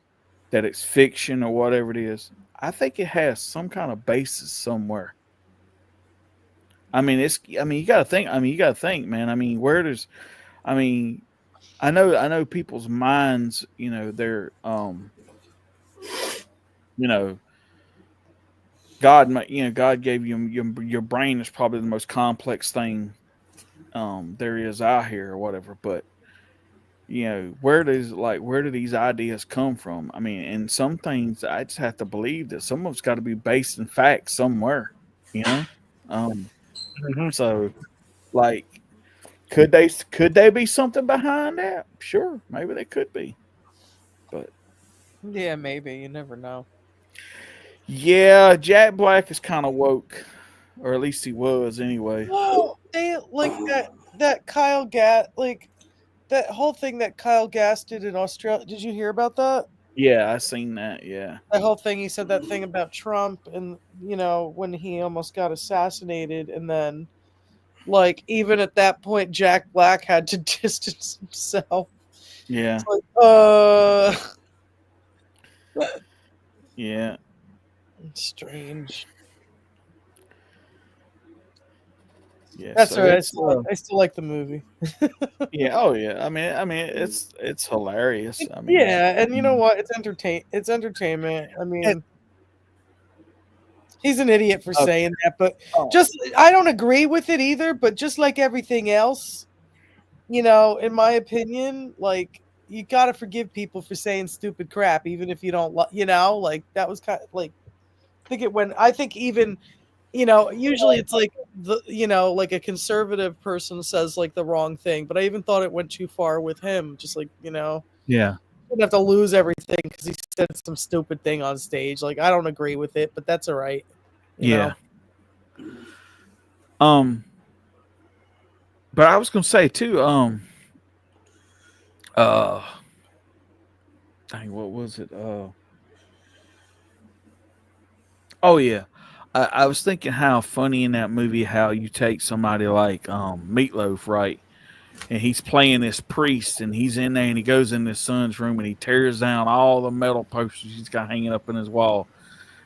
that it's fiction or whatever it is, I think it has some kind of basis somewhere. I mean, you gotta think, man. I mean, I know people's minds, you know, they're, you know, God gave you your brain is probably the most complex thing there is out here or whatever. But you know, where do these ideas come from? I mean, and some things I just have to believe that some of it's got to be based in fact somewhere, you know. So, like, could they be something behind that? Sure, maybe they could be, but yeah, maybe you never know. Yeah, Jack Black is kind of woke, or at least he was anyway. Well, they like that Kyle Gass, like that whole thing that Kyle Gass did in Australia. Did you hear about that? Yeah, I seen that. Yeah, that whole thing. He said that thing about Trump, and you know when he almost got assassinated, and then like even at that point, Jack Black had to distance himself. Yeah. It's like, yeah. Strange. Yeah, that's so right. I still like the movie. Yeah. Oh, yeah. I mean, it's hilarious. I mean, yeah, and you know what? It's entertainment. I mean, he's an idiot for saying that, but I don't agree with it either. But just like everything else, you know, in my opinion, like you got to forgive people for saying stupid crap, even if you don't, you know, like that was kind of like. I think even, you know, usually it's like you know, like a conservative person says like the wrong thing, but I even thought it went too far with him. Just like, you know, yeah, didn't have to lose everything because he said some stupid thing on stage. Like, I don't agree with it, but that's all right. You know? But I was gonna say too, dang, what was it? Oh yeah, I was thinking how funny in that movie how you take somebody like Meatloaf, right? And he's playing this priest, and he's in there, and he goes in his son's room, and he tears down all the metal posters he's got hanging up in his wall.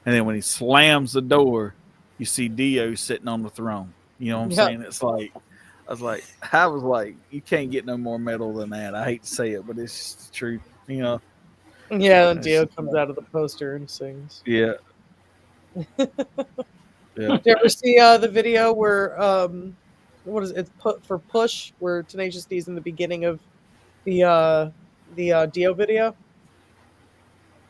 And then when he slams the door, you see Dio sitting on the throne. You know what I'm saying? It's like, I was like, you can't get no more metal than that. I hate to say it, but it's just the truth, you know. Yeah, and Dio comes out of the poster and sings. Yeah. Did you ever see the video where what is it? It's for Push, where Tenacious D's in the beginning of the Dio video?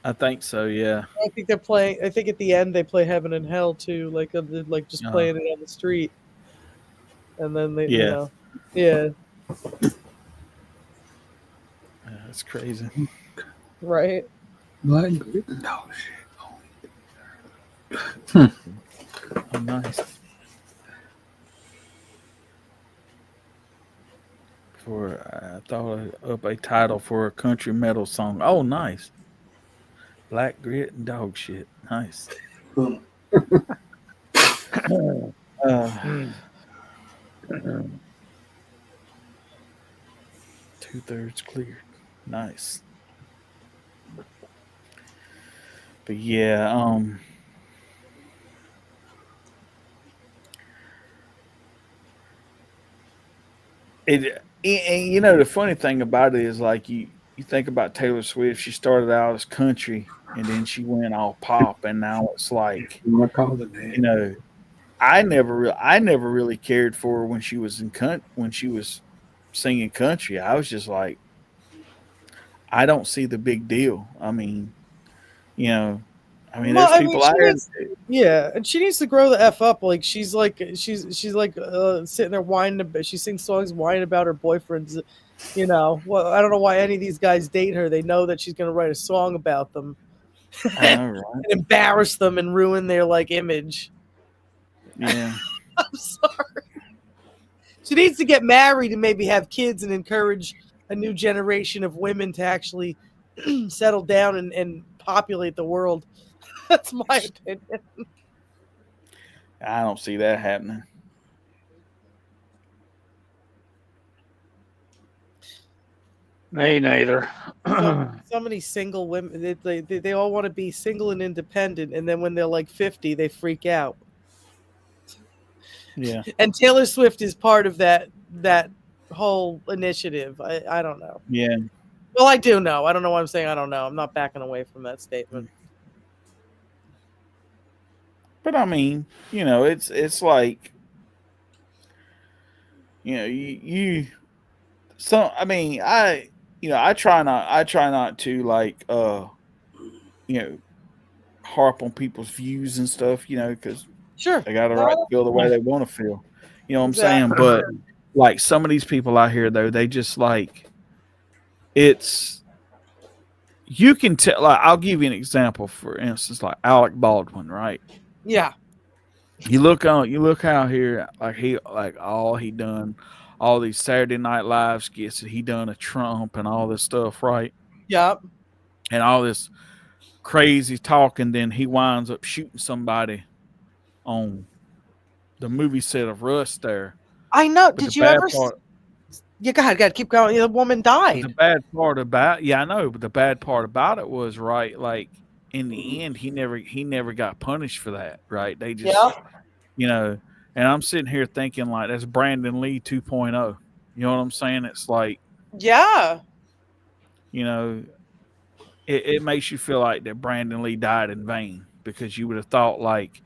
I think so. Yeah. I think they're playing. I think at the end they play Heaven and Hell too, like just playing it on the street, and then they, you know, yeah. That's crazy. Right. What? No shit. Oh, nice. thought up a title for a country metal song. Oh, nice. Black grit and dog shit. Nice. 2/3 cleared. Nice. But yeah, and you know the funny thing about it is like you think about Taylor Swift. She started out as country, and then she went all pop, and now it's like You want to call the name? you know, I never really cared for her when she was when she was singing country. I was just like, I don't see the big deal. I mean, Well, there's people out there. Yeah, and she needs to grow the f up. Like she's like sitting there whining. She sings songs whining about her boyfriends. Well, I don't know why any of these guys date her. They know that she's going to write a song about them, I know, right? and embarrass them and ruin their like image. Yeah. I'm sorry. She needs to get married and maybe have kids and encourage a new generation of women to actually settle down and populate the world. That's my opinion. I don't see that happening. Me neither. So many single women, they all want to be single and independent, and then when they're like 50, they freak out. Yeah. And Taylor Swift is part of that whole initiative. I don't know. Yeah. Well, I do know. I don't know why I'm saying I don't know. I'm not backing away from that statement. But I mean, it's like, I try not to like, harp on people's views and stuff, because Sure, they got a right to feel the way they want to feel. You know what I'm saying? Exactly. But like some of these people out here, though, they just like, you can tell. Like, I'll give you an example. For instance, like Alec Baldwin, right? Yeah. You look out here, he done all these Saturday Night Live skits, and he done a Trump and all this stuff, right? Yep. And all this crazy talking. Then he winds up shooting somebody on the movie set of Rust there. I know. But Did the you bad ever? part- You go ahead. Keep going. The woman died. The bad part about I know, but the bad part about it was right. Like in the end, he never got punished for that. Right? They just And I'm sitting here thinking like that's Brandon Lee 2.0. You know what I'm saying? It's like Yeah. It makes you feel like that Brandon Lee died in vain because you would have thought like,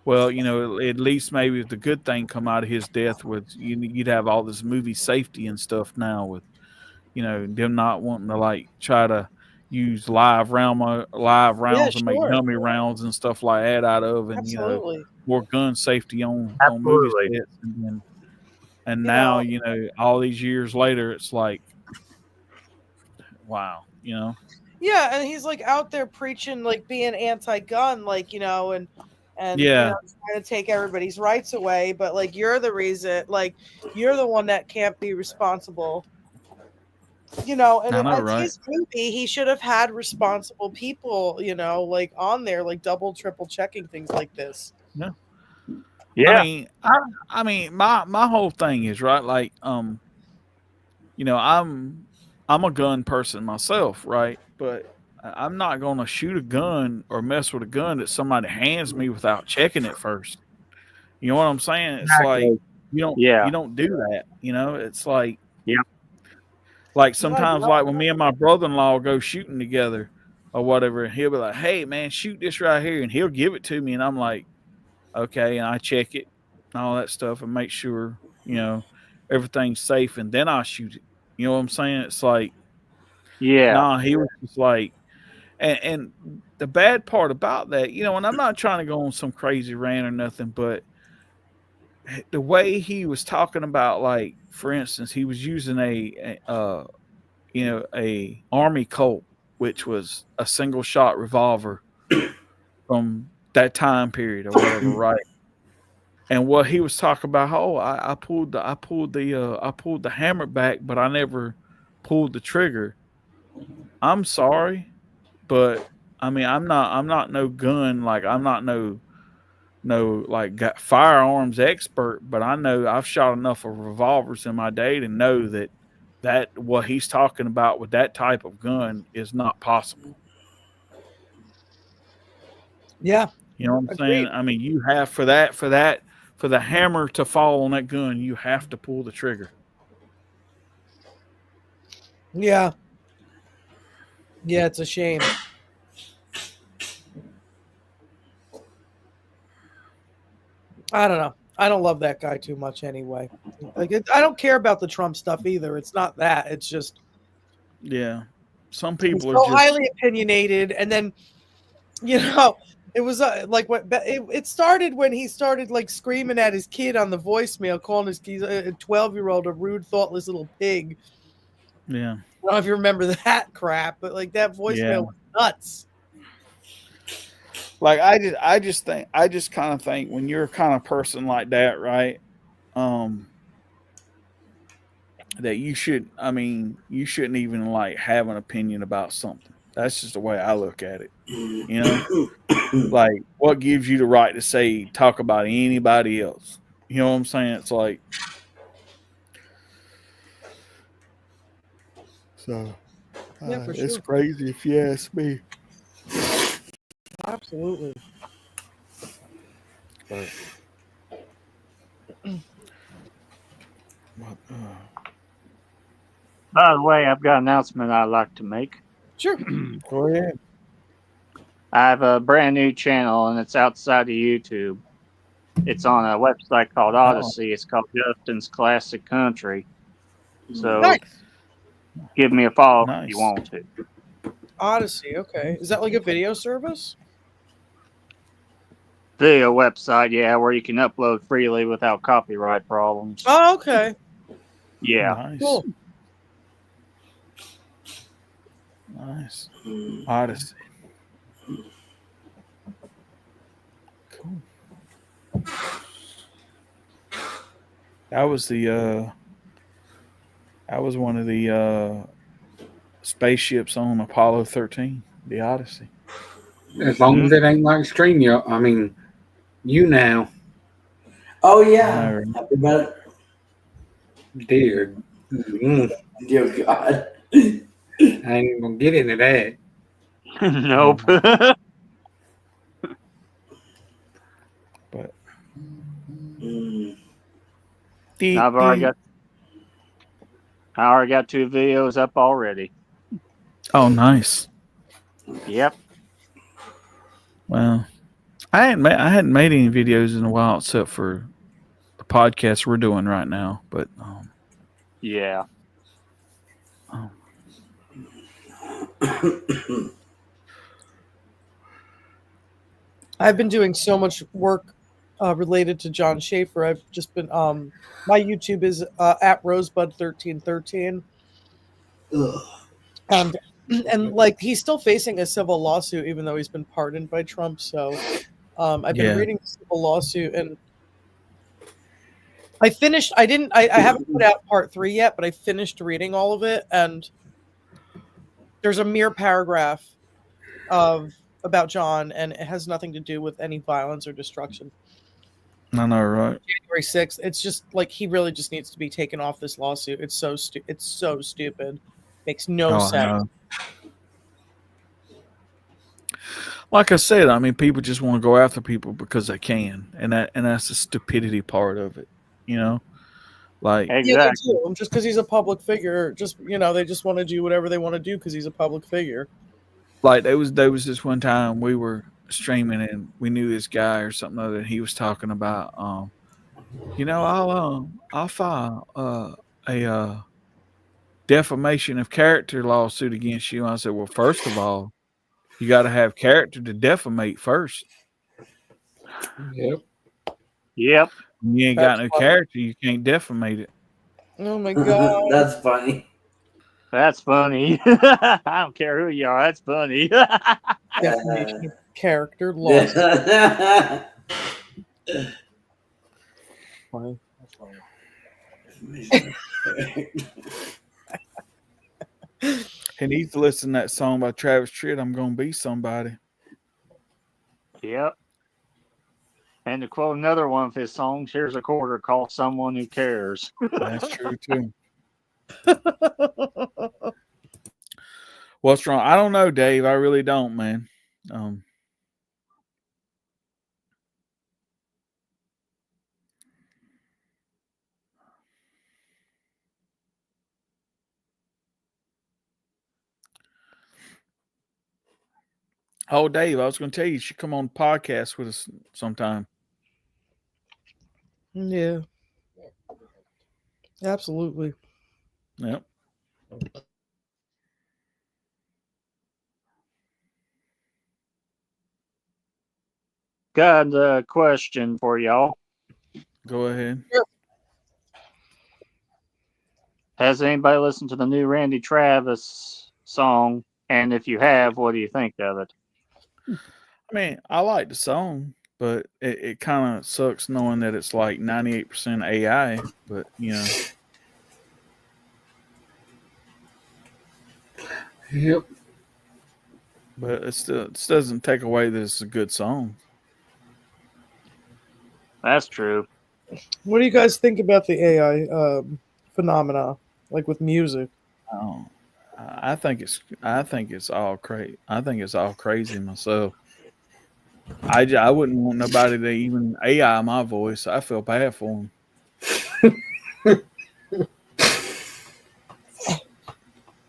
well, at least maybe if the good thing come out of his death was you'd have all this movie safety and stuff now with, them not wanting to like try to use live rounds and make dummy rounds and stuff like that out of, and Absolutely. more gun safety on movie sets, and now all these years later, it's like, wow, Yeah, and he's like out there preaching like being anti-gun, like and Yeah. trying to take everybody's rights away, but like you're the reason, like you're the one that can't be responsible. And his movie, he should have had responsible people, like on there, like double, triple checking things like this. Yeah. I mean, my whole thing is right. Like, I'm a gun person myself, right? But I'm not going to shoot a gun or mess with a gun that somebody hands me without checking it first. You know what I'm saying? It's like you don't do that. It's like like sometimes like when me and my brother-in-law go shooting together or whatever, and he'll be like, "Hey man, shoot this right here," and he'll give it to me, and I'm like, "Okay," and I check it and all that stuff and make sure everything's safe, and then I shoot it. You know what I'm saying? It's like, nah, he was just like, and the bad part about that, and I'm not trying to go on some crazy rant or nothing, but the way he was talking about, like, for instance, he was using a Army Colt, which was a single shot revolver from that time period or whatever, right? And what he was talking about, I pulled the hammer back, but I never pulled the trigger, I'm sorry, but I mean, I'm not no gun, like I'm not no like got firearms expert, but I know I've shot enough of revolvers in my day to know that what he's talking about with that type of gun is not possible. Yeah. You know what I'm Agreed. saying? I mean, you have for the hammer to fall on that gun, you have to pull the trigger. Yeah. Yeah, it's a shame. I don't know. I don't love that guy too much anyway. Like, I don't care about the Trump stuff either. It's not that. It's just, Yeah. Some he's people so are just highly opinionated. And then, you know, it was like what it started when he started like screaming at his kid on the voicemail, calling his kid a 12-year-old a rude, thoughtless little pig. yeah. I don't know if you remember that crap, but like that voicemail was nuts. Like I just kind of think when you're a kind of person like that, right? That you shouldn't even like have an opinion about something. That's just the way I look at it. You know, like what gives you the right to talk about anybody else? You know what I'm saying? It's like, so Yeah, for it's sure. crazy if you ask me. Absolutely. But, By the way, I've got an announcement I'd like to make. Sure. go ahead. I have a brand new channel, and it's outside of YouTube. It's on a website called Odyssey. It's called Justin's Classic Country. So Nice. give me a follow if you want to. Odyssey, okay. Is that like a video service? Video website, yeah, where you can upload freely without copyright problems. Oh, okay. Yeah. Nice. Cool. Nice. Odyssey. Cool. That was one of the spaceships on Apollo 13, the Odyssey. As long as it ain't like StreamYard. I mean, you now. Oh yeah. Happy about it. Dear. Dear God. I ain't even gonna get into that. Nope. But I already got 2 videos up already. oh, nice. Yep. Well, I hadn't made any videos in a while except for the podcast we're doing right now. But yeah. I've been doing so much work related to John Schaefer. I've just been my YouTube is at Rosebud1313. And like he's still facing a civil lawsuit even though he's been pardoned by Trump. So I've been reading the civil lawsuit, and I haven't put out part 3 yet, but I finished reading all of it, and there's a mere paragraph about John, and it has nothing to do with any violence or destruction. I know, right? January 6th. It's just like he really just needs to be taken off this lawsuit. It's so stupid. Makes no sense. Like I said, I mean, people just want to go after people because they can, and that's the stupidity part of it, you know. Like exactly. Yeah, just because he's a public figure, just they just want to do whatever they want to do because he's a public figure. Like there was this one time we were streaming and we knew this guy or something other, and he was talking about, I'll file a defamation of character lawsuit against you. And I said, well, first of all, you got to have character to defamate first. Yep. Yep. When you ain't got no character, you can't defamate it. Oh my God. That's funny. That's funny. I don't care who you are. That's funny. Defamation of character lawsuit. Funny. He needs to listen to that song by Travis Tritt, I'm Gonna Be Somebody. Yep. And to quote another one of his songs, here's a quarter called Someone Who Cares. That's true too. What's wrong? I don't know, Dave. I really don't, man. Oh, Dave, I was going to tell you should come on the podcast with us sometime. Yeah. Absolutely. Yep. Got a question for y'all. Go ahead. Has anybody listened to the new Randy Travis song? And if you have, what do you think of it? I mean, I like the song, but it kind of sucks knowing that it's like 98% AI, but Yep. But it doesn't take away that it's a good song. That's true. What do you guys think about the AI phenomena, like with music? Oh, I think it's all crazy. I think it's all crazy myself. I wouldn't want nobody to even AI my voice. I feel bad for them.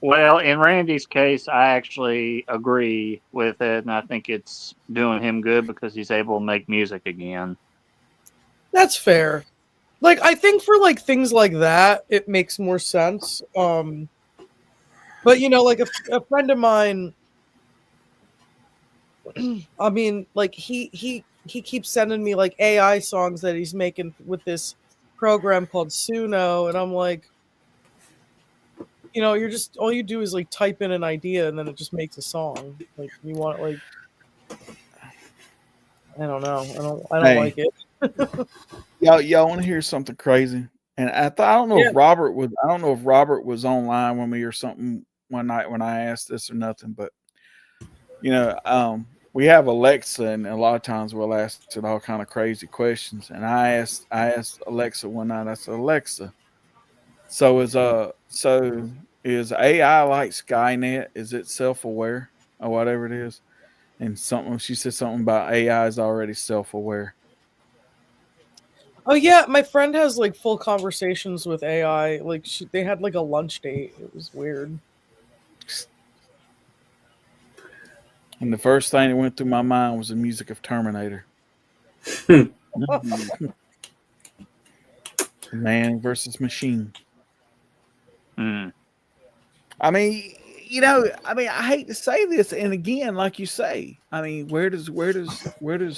Well, in Randy's case, I actually agree with it, and I think it's doing him good because he's able to make music again. That's fair. Like, I think for like things like that, it makes more sense. But like a friend of mine, I mean, like he keeps sending me like AI songs that he's making with this program called Suno, and I'm like, you're just all you do is like type in an idea and then it just makes a song. Like you want like, I don't know, I don't like it. Y'all want to hear something crazy? And I don't know if Robert was online with me or something one night when I asked this or nothing, but we have Alexa, and a lot of times we'll ask it all kind of crazy questions. And I asked Alexa one night. I said, Alexa, so is AI like Skynet? Is it self-aware or whatever it is? And she said something about AI is already self-aware. Oh yeah, my friend has like full conversations with AI. Like they had like a lunch date. It was weird. And the first thing that went through my mind was the music of Terminator. Man versus machine. Mm. I mean, I hate to say this, and again, like you say, I mean, where does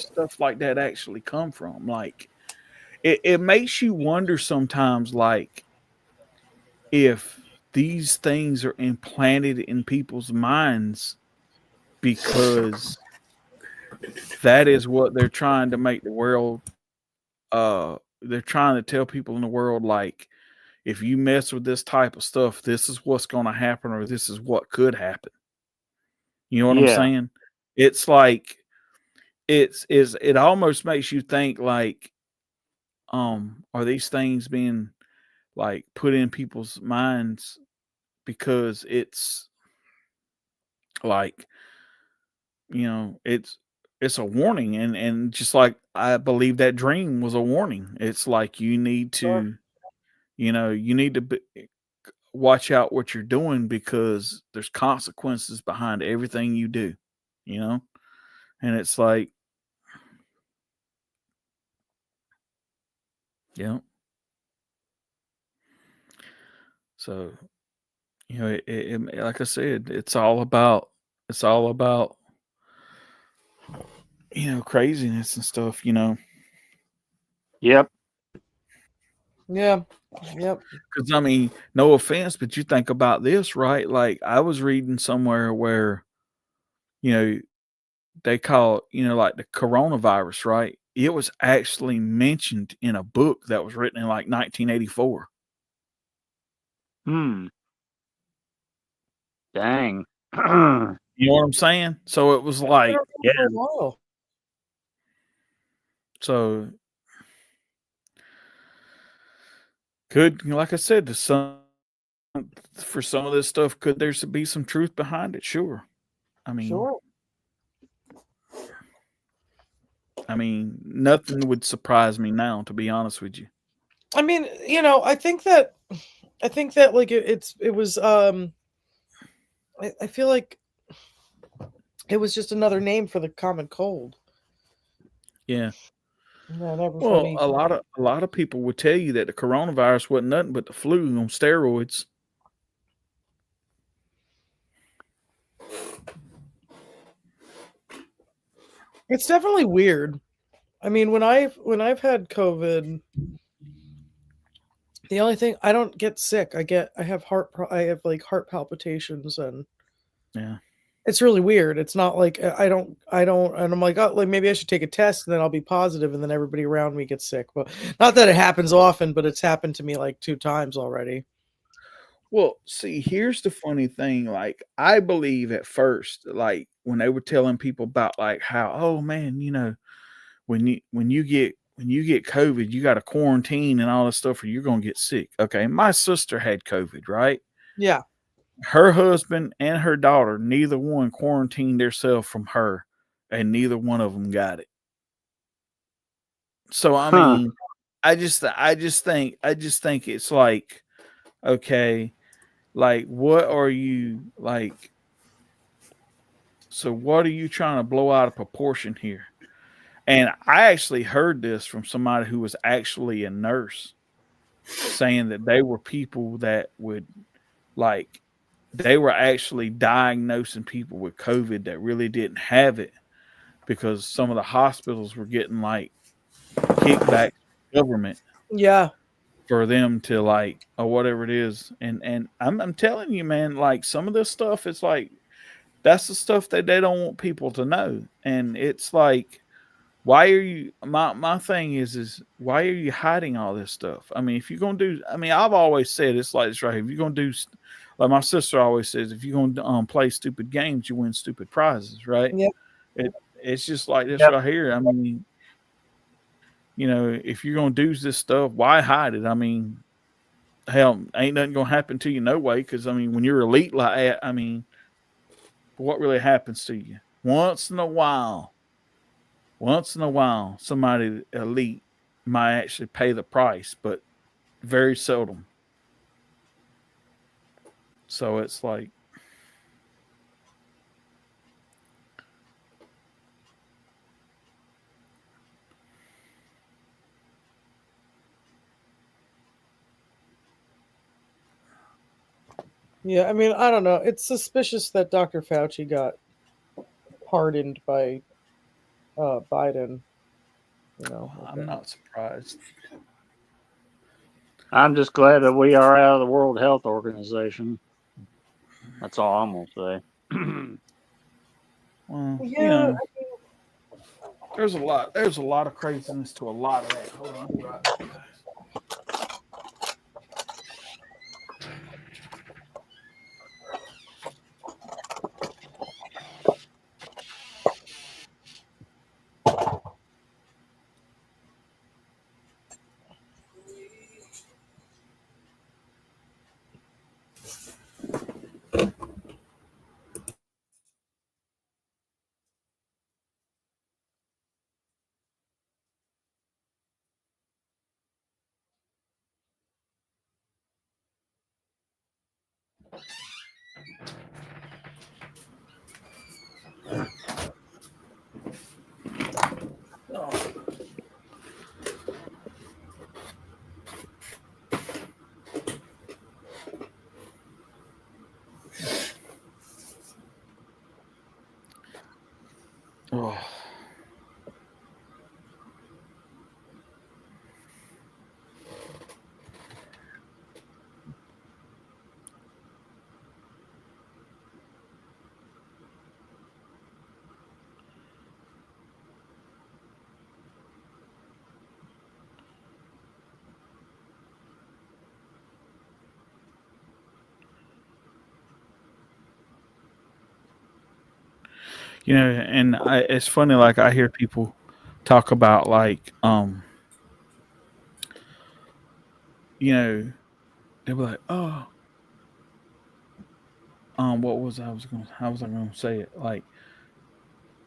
stuff like that actually come from? Like, it makes you wonder sometimes, like, if these things are implanted in people's minds because that is what they're trying to make the world. They're trying to tell people in the world, like, if you mess with this type of stuff, this is what's going to happen, or this is what could happen. You know what I'm saying? It's like it almost makes you think like, are these things being like put in people's minds because it's like, it's a warning, and just like I believe that dream was a warning. It's like you need to, watch out what you're doing because there's consequences behind everything you do, and it's like, yeah. So, like I said, it's all about craziness and stuff, Yep. Yeah. Yep. Because I mean, no offense, but you think about this, right? Like I was reading somewhere where, they call like the coronavirus, right? It was actually mentioned in a book that was written in like 1984. Dang. You know what I'm saying? So it was like, Yeah. For a while. so could, like I said, for some of this stuff, could there be some truth behind it? Sure. I mean, Sure. nothing would surprise me now, to be honest with you. I mean, I think that like it was I feel like it was just another name for the common cold. Yeah. Yeah, Well, a lot of people would tell you that the coronavirus wasn't nothing but the flu on steroids. It's definitely weird. I mean, when I've had COVID, the only thing, I don't get sick. I have like heart palpitations, and Yeah. it's really weird. It's not like I don't, and I'm like, oh, like maybe I should take a test and then I'll be positive, and then everybody around me gets sick. But not that it happens often, but it's happened to me like 2 times already. Well, see, here's the funny thing. Like, I believe at first, like when they were telling people about like how, oh man, when you get COVID, you got to quarantine and all this stuff, or you're gonna get sick. Okay, my sister had COVID, right? Yeah. Her husband and her daughter, neither one quarantined themselves from her, and neither one of them got it. So I mean, I just think it's like, okay, like what are you like? So what are you trying to blow out of proportion here? And I actually heard this from somebody who was actually a nurse, saying that they were people that would like they were actually diagnosing people with COVID that really didn't have it, because some of the hospitals were getting like kickback from the government Yeah. for them to like, or whatever it is. And I'm telling you, man, like some of this stuff, it's like that's the stuff that they don't want people to know. And it's like, why are you my thing is why are you hiding all this stuff? I mean, if you're gonna do, I mean, I've always said it's like this right here. If you're gonna do, like my sister always says, if you're gonna play stupid games, you win stupid prizes, right? Yeah. It's just like this Yep. right here. I mean, if you're gonna do this stuff, why hide it? I mean, hell, ain't nothing gonna happen to you no way. Because I mean, when you're elite like that, I mean, what really happens to you? Once in a while, somebody elite might actually pay the price, but very seldom. So it's like, Yeah, I mean, I don't know. It's suspicious that Dr. Fauci got pardoned by Biden. I'm not surprised. I'm just glad that we are out of the World Health Organization. That's all I'm gonna say. Well, Yeah. there's a lot of craziness to a lot of that. Hold on, right. Oh. You know, and it's funny. Like I hear people talk about like you know, they'll be like, oh, what was I was going? How was I going to say it? Like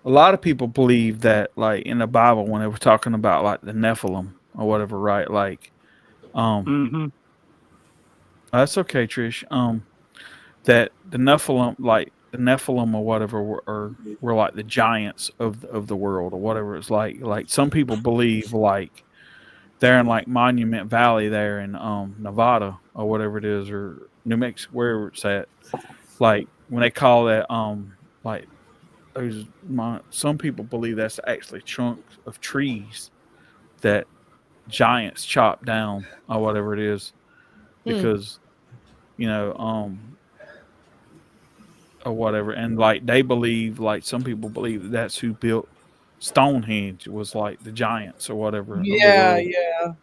a lot of people believe that, like in the Bible, when they were talking about like the Nephilim or whatever, right? Like, Mm-hmm. that's okay, Trish. That the Nephilim, like the Nephilim or whatever, were like the giants of the world or whatever. It's like some people believe like they're in like Monument Valley there in Nevada or whatever it is, or New Mexico, wherever it's at. Like when they call that like those some people believe that's actually trunks of trees that giants chop down or whatever it is, because you know or whatever, and like they believe, like some people believe that's who built Stonehenge, was like the giants or whatever of the Yeah, world. yeah.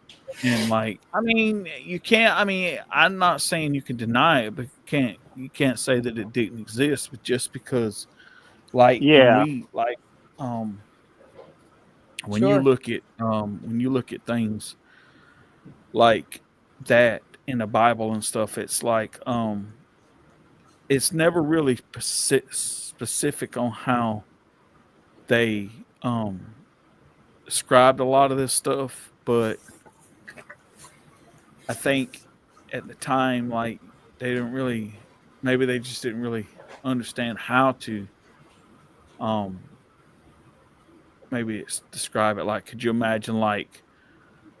And like, I mean, you can't. I mean, I'm not saying you can deny it, but you can't say that it didn't exist. But just because, like, Yeah. when Sure. you look at things like that in the Bible and stuff, it's like it's never really specific on how they described a lot of this stuff, but I think at the time, like they didn't really, maybe they just didn't really understand how to, maybe describe it. Like, could you imagine like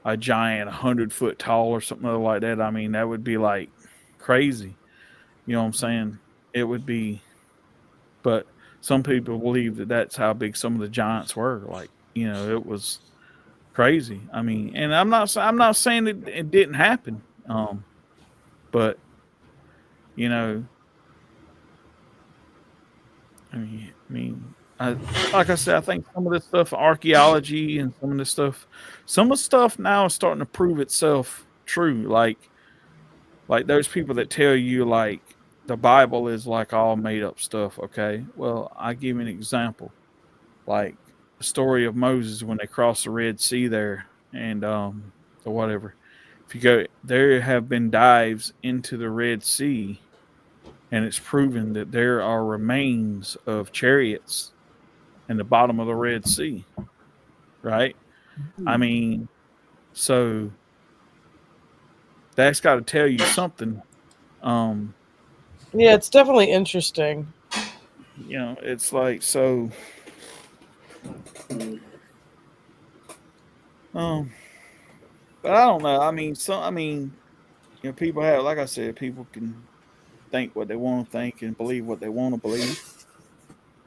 a giant 100-foot tall or something like that? I mean, that would be like crazy. You know what I'm saying? It would be, but some people believe that that's how big some of the giants were. Like, you know, it was crazy. I mean, and I'm not saying it didn't happen. But you know, like I said, I think some of this stuff, archaeology, and some of the stuff now is starting to prove itself true. Like there's people that tell you like the Bible is like all made up stuff. Okay, well, I give you an example, like the story of Moses when they crossed the Red Sea there, and or whatever. If you go, there have been dives into the Red Sea, and it's proven that there are remains of chariots in the bottom of the Red Sea, right? I mean, so that's got to tell you something. Yeah, it's definitely interesting. You know, it's like, so but I don't know. I mean, you know, people have, like I said, people can think what they want to think and believe what they want to believe.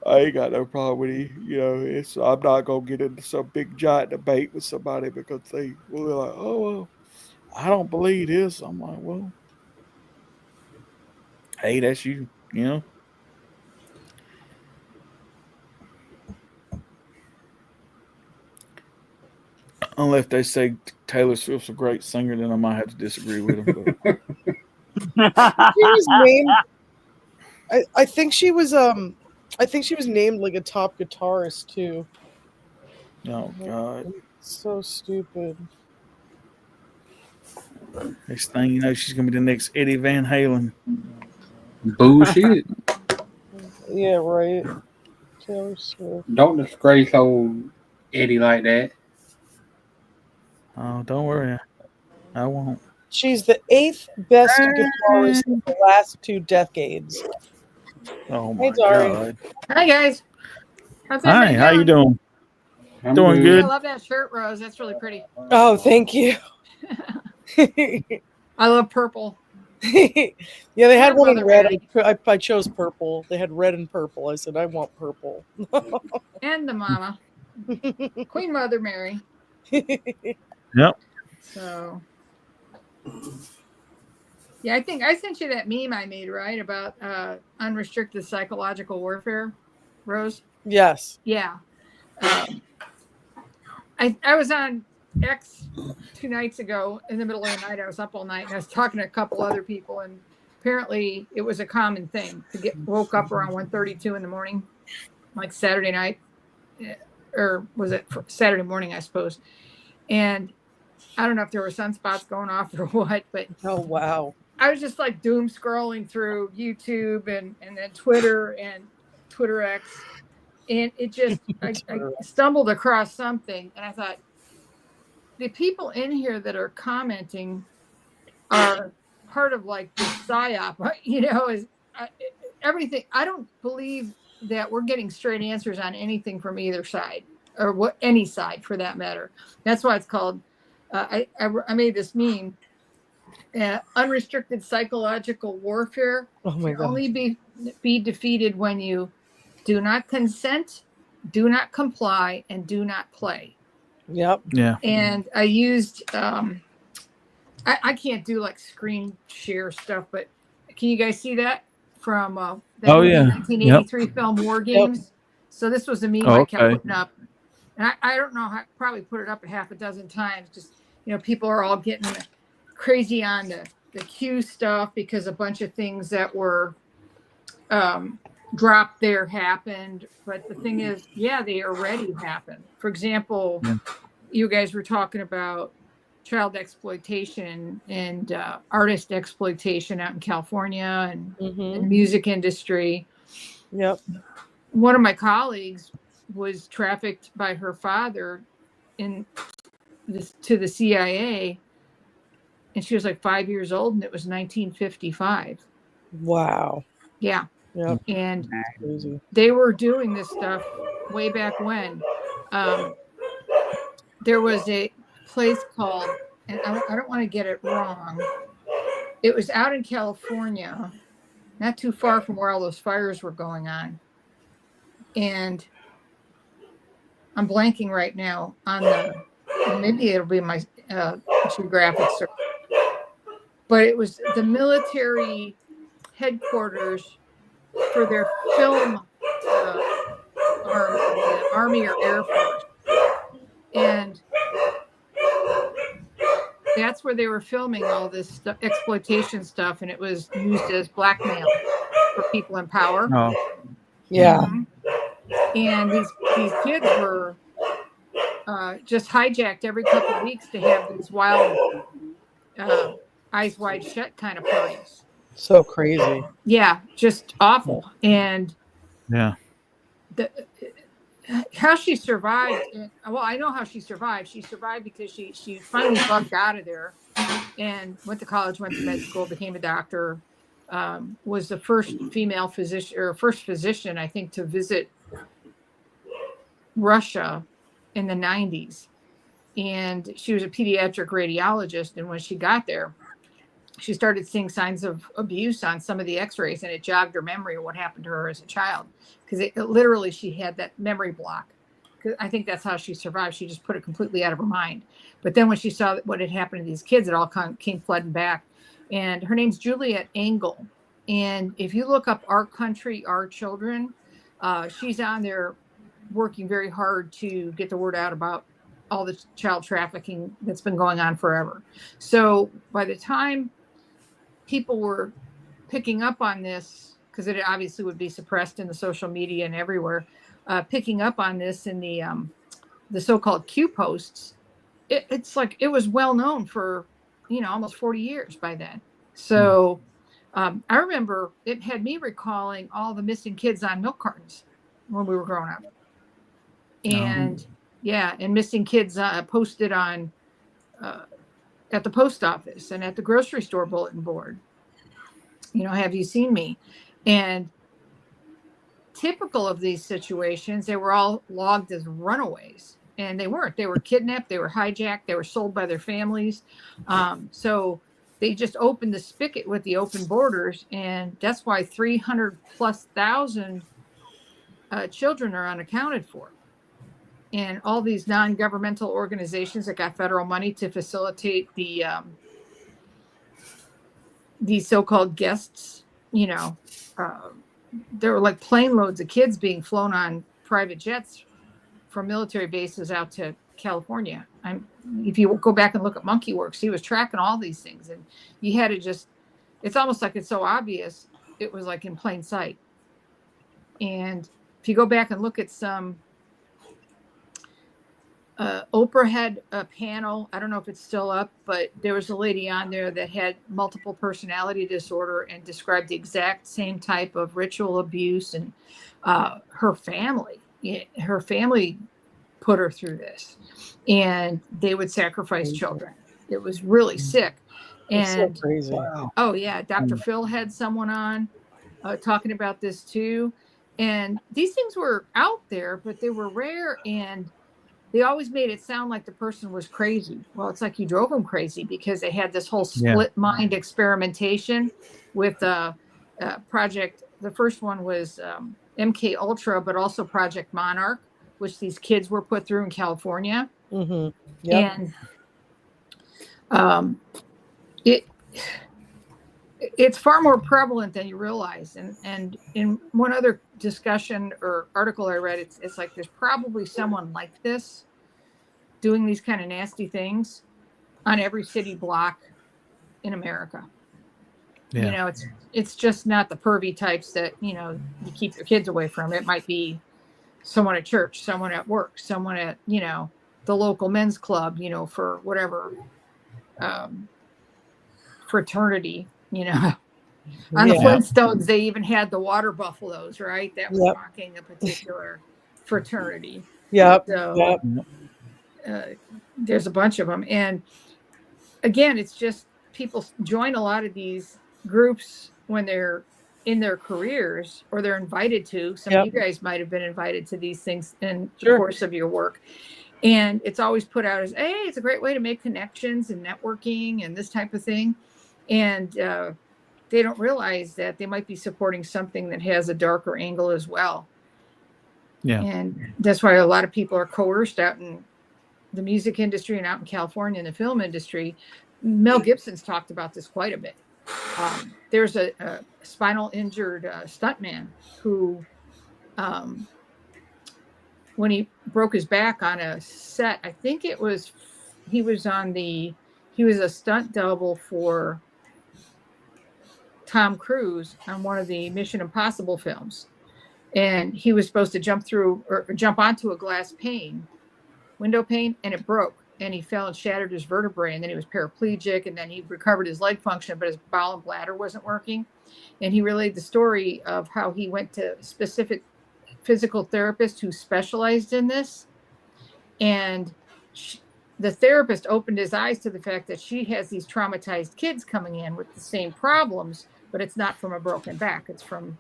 I ain't got no problem with it. You know, I'm not gonna get into some big giant debate with somebody because they will be like, oh, well, I don't believe this. I'm like, well, hey, that's you. You know. Unless they say Taylor Swift's a great singer, then I might have to disagree with them. But. She was named. I think she was named like a top guitarist too. Oh God! So stupid. Next thing you know, she's gonna be the next Eddie Van Halen. Bullshit. Yeah, right. Taylor Swift. Don't disgrace old Eddie like that. Oh, don't worry, I won't. She's the 8th best guitarist in the last 2 decades. Oh my Hey, Dari. God! Hi guys. How's Hi, everybody how you doing? I'm Doing I good. love that shirt, Rose. That's really pretty. Oh, thank you. I love purple. Yeah, they had one in Mother red. Mary. I chose purple. They had red and purple. I said, I want purple. And the mama. Queen Mother Mary. Yep. So yeah, I think I sent you that meme I made, right? About unrestricted psychological warfare, Rose. Yes. Yeah. I was on X 2 nights ago in the middle of the night. I was up all night and I was talking to a couple other people, and apparently it was a common thing to get woke up around 1:32 in the morning. like Saturday night, or was it Saturday morning, I suppose. And I don't know if there were sunspots going off or what, but Oh wow. I was just like doom scrolling through YouTube and then Twitter and Twitter X. And it just, I stumbled across something and I thought, the people in here that are commenting are part of like the psyop, is everything. I don't believe that we're getting straight answers on anything from either side, or any side for that matter. That's why it's called, I made this meme, unrestricted psychological warfare. Oh my can only be defeated when you do not consent, do not comply, and do not play. Yep. Yeah. And I used, I can't do like screen share stuff, but can you guys see that from that 1983 film War Games? Yep. So this was a meme I kept putting up. And I don't know, I probably put it up a half a dozen times. Just, people are all getting crazy on the Q stuff because a bunch of things that were dropped there happened. But the thing is, they already happened. For example, you guys were talking about child exploitation and artist exploitation out in California and the music industry. Yep. One of my colleagues was trafficked by her father to the CIA, and she was like 5 years old, and it was 1955. Wow. Yeah. Yep. And crazy. They were doing this stuff way back when. There was a place called, and I don't want to get it wrong, it was out in California, not too far from where all those fires were going on. And I'm blanking right now on maybe it'll be my geographic search. But it was the military headquarters for their film Army or Air Force. And that's where they were filming all this exploitation stuff, and it was used as blackmail for people in power. Oh. Yeah. Mm-hmm. And these kids were just hijacked every couple of weeks to have these wild eyes wide shut kind of parties. So crazy. Yeah, just awful. And how she survived, I know how she survived. She survived because she finally bugged out of there and went to college, went to med school, became a doctor, was the first female physician, or first physician, I think, to visit Russia in the 90s. And she was a pediatric radiologist. And when she got there, she started seeing signs of abuse on some of the x-rays, and it jogged her memory of what happened to her as a child. Because it literally, she had that memory block. Because I think that's how she survived. She just put it completely out of her mind. But then when she saw what had happened to these kids, it all came flooding back. And her name's Juliet Engel. And if you look up Our Country, Our Children, she's on there working very hard to get the word out about all the child trafficking that's been going on forever. So by the time people were picking up on this, because it obviously would be suppressed in the social media and everywhere, picking up on this in the so-called Q posts, it's like it was well known for almost 40 years by then. So I remember it had me recalling all the missing kids on milk cartons when we were growing up. And and missing kids posted on at the post office and at the grocery store bulletin board. Have you seen me? And typical of these situations, they were all logged as runaways, and they weren't. They were kidnapped, they were hijacked, they were sold by their families. So they just opened the spigot with the open borders, and that's why 300,000+ children are unaccounted for. And all these non-governmental organizations that got federal money to facilitate these so-called guests, there were like plane loads of kids being flown on private jets from military bases out to California. If you go back and look at Monkey Works, he was tracking all these things, and you had to it's almost like it's so obvious, it was like in plain sight. And if you go back and look at some, Oprah had a panel. I don't know if it's still up, but there was a lady on there that had multiple personality disorder and described the exact same type of ritual abuse, and her family put her through this, and they would sacrifice children. It was really sick. And so crazy. Oh yeah, Dr. Phil had someone on talking about this too. And these things were out there, but they were rare, and they always made it sound like the person was crazy. Well, it's like you drove them crazy, because they had this whole split mind experimentation with project. The first one was MK Ultra, but also Project Monarch, which these kids were put through in California. Mm-hmm. Yep. And it's far more prevalent than you realize. And in one other discussion or article I read, it's like there's probably someone like this doing these kind of nasty things on every city block in America. Yeah. You know, it's just not the pervy types that, you know, you keep your kids away from. It might be someone at church, someone at work, someone at, you know, the local men's club, you know, for whatever fraternity, you know. On the Flintstones, they even had the water buffaloes, right? That was mocking a particular fraternity. Yep. So, there's a bunch of them. And again, it's just people join a lot of these groups when they're in their careers, or they're invited to. Some of you guys might have been invited to these things in the course of your work. And it's always put out as, hey, it's a great way to make connections and networking and this type of thing. And they don't realize that they might be supporting something that has a darker angle as well. Yeah. And that's why a lot of people are coerced out in the music industry and out in California in the film industry. Mel Gibson's talked about this quite a bit. There's a spinal injured stuntman who, when he broke his back on a set, I think he was a stunt double for Tom Cruise on one of the Mission Impossible films. And he was supposed to jump onto a glass window pane, and it broke. And he fell and shattered his vertebrae, and then he was paraplegic, and then he recovered his leg function, but his bowel and bladder wasn't working. And he relayed the story of how he went to a specific physical therapist who specialized in this. And the therapist opened his eyes to the fact that she has these traumatized kids coming in with the same problems, but it's not from a broken back. It's from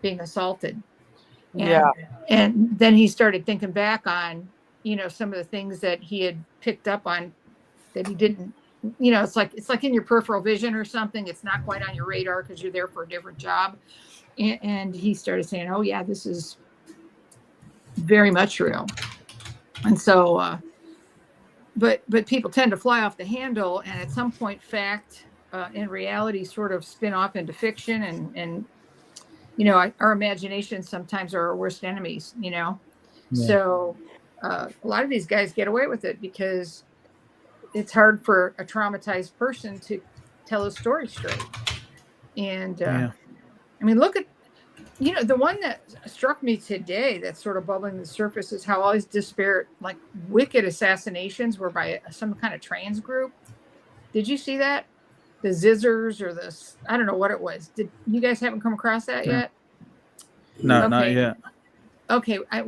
being assaulted. And then he started thinking back on, you know, some of the things that he had picked up on that he didn't, you know, it's like in your peripheral vision or something. It's not quite on your radar because you're there for a different job. And he started saying, oh yeah, this is very much real. And so, but people tend to fly off the handle, and at some point fact and reality sort of spin off into fiction, and you know, our imagination sometimes are our worst enemies, you know. So a lot of these guys get away with it because it's hard for a traumatized person to tell a story straight. And I mean, look at, you know, the one that struck me today that's sort of bubbling to the surface is how all these disparate, like, wicked assassinations were by some kind of trans group. Did you see that? The Zizzers or I don't know what it was. Did you guys haven't come across that yet? No, not yet. Okay. I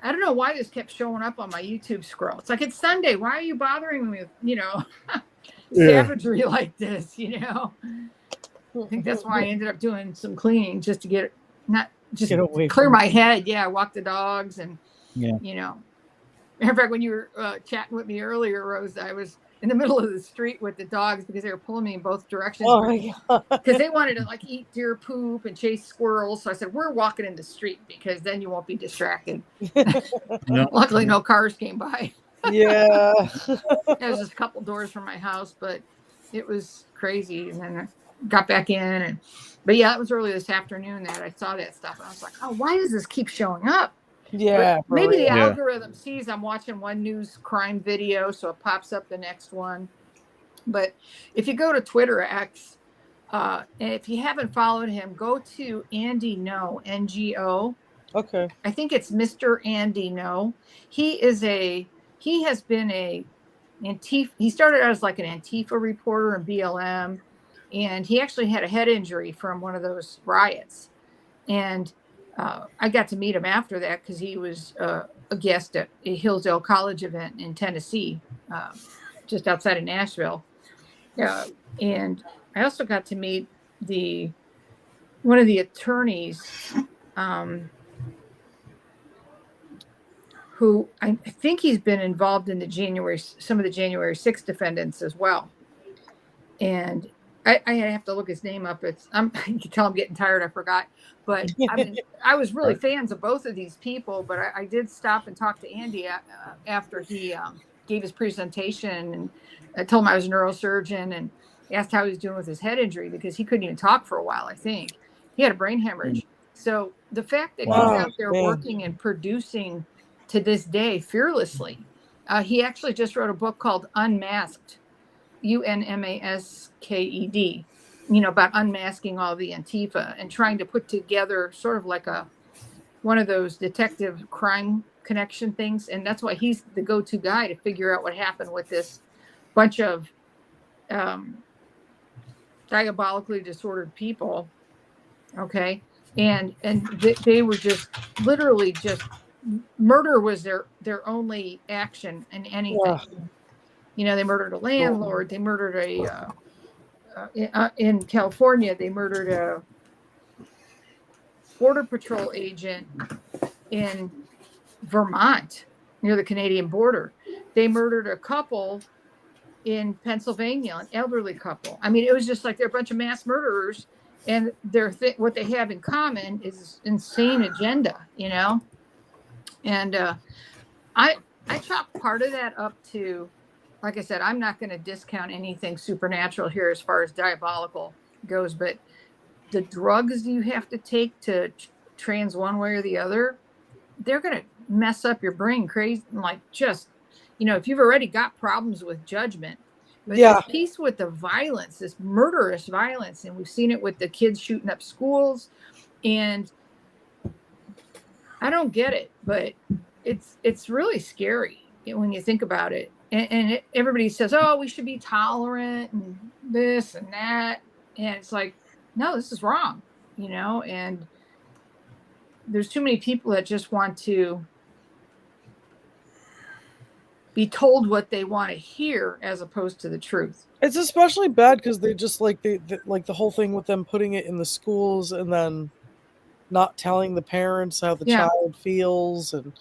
don't know why this kept showing up on my YouTube scroll. It's like, it's Sunday. Why are you bothering me with, you know, savagery like this, you know? I think that's why I ended up doing some cleaning, just to get clear my head. Yeah, walk the dogs, and you know. Matter of fact, when you were chatting with me earlier, Rose, I was in the middle of the street with the dogs because they were pulling me in both directions. Oh my God. Because they wanted to, like, eat deer poop and chase squirrels. So I said, we're walking in the street because then you won't be distracted. Luckily, no cars came by. Yeah. There was just a couple doors from my house, but it was crazy. And then I got back in, but yeah, it was early this afternoon that I saw that stuff, and I was like, oh, why does this keep showing up? Yeah, but maybe the algorithm sees I'm watching one news crime video, so it pops up the next one. But if you go to Twitter X, And if you haven't followed him, go to Andy No, NGO. Okay. I think it's Mr. Andy No. He has been a Antifa. He started out as like an Antifa reporter in BLM, and he actually had a head injury from one of those riots. And I got to meet him after that because he was a guest at a Hillsdale College event in Tennessee, just outside of Nashville. And I also got to meet one of the attorneys, who I think he's been involved in some of the January 6th defendants as well. And I have to look his name up. You can tell I'm getting tired. I forgot. But I mean, I was really fans of both of these people. But I did stop and talk to Andy after he gave his presentation, and I told him I was a neurosurgeon and asked how he was doing with his head injury because he couldn't even talk for a while. I think he had a brain hemorrhage. So the fact that he's out there working and producing to this day fearlessly, he actually just wrote a book called Unmasked, UNMASKED, about unmasking all the Antifa and trying to put together sort of like one of those detective crime connection things. And that's why he's the go-to guy to figure out what happened with this bunch of diabolically disordered people. Okay. And they were just literally just murder was their only action in anything. They murdered a landlord. They murdered in California, they murdered a border patrol agent in Vermont near the Canadian border. They murdered a couple in Pennsylvania, an elderly couple. I mean, it was just like they're a bunch of mass murderers, and what they have in common is insane agenda, And I chalk part of that up to, like I said, I'm not going to discount anything supernatural here as far as diabolical goes, but the drugs you have to take to trans one way or the other, they're going to mess up your brain crazy. Like just, if you've already got problems with judgment, but this piece with the violence, this murderous violence, and we've seen it with the kids shooting up schools, and I don't get it, but it's really scary when you think about it. And everybody says, oh, we should be tolerant and this and that. And it's like, no, this is wrong, and there's too many people that just want to be told what they want to hear as opposed to the truth. It's especially bad because they just like the whole thing with them putting it in the schools and then not telling the parents how the child feels. And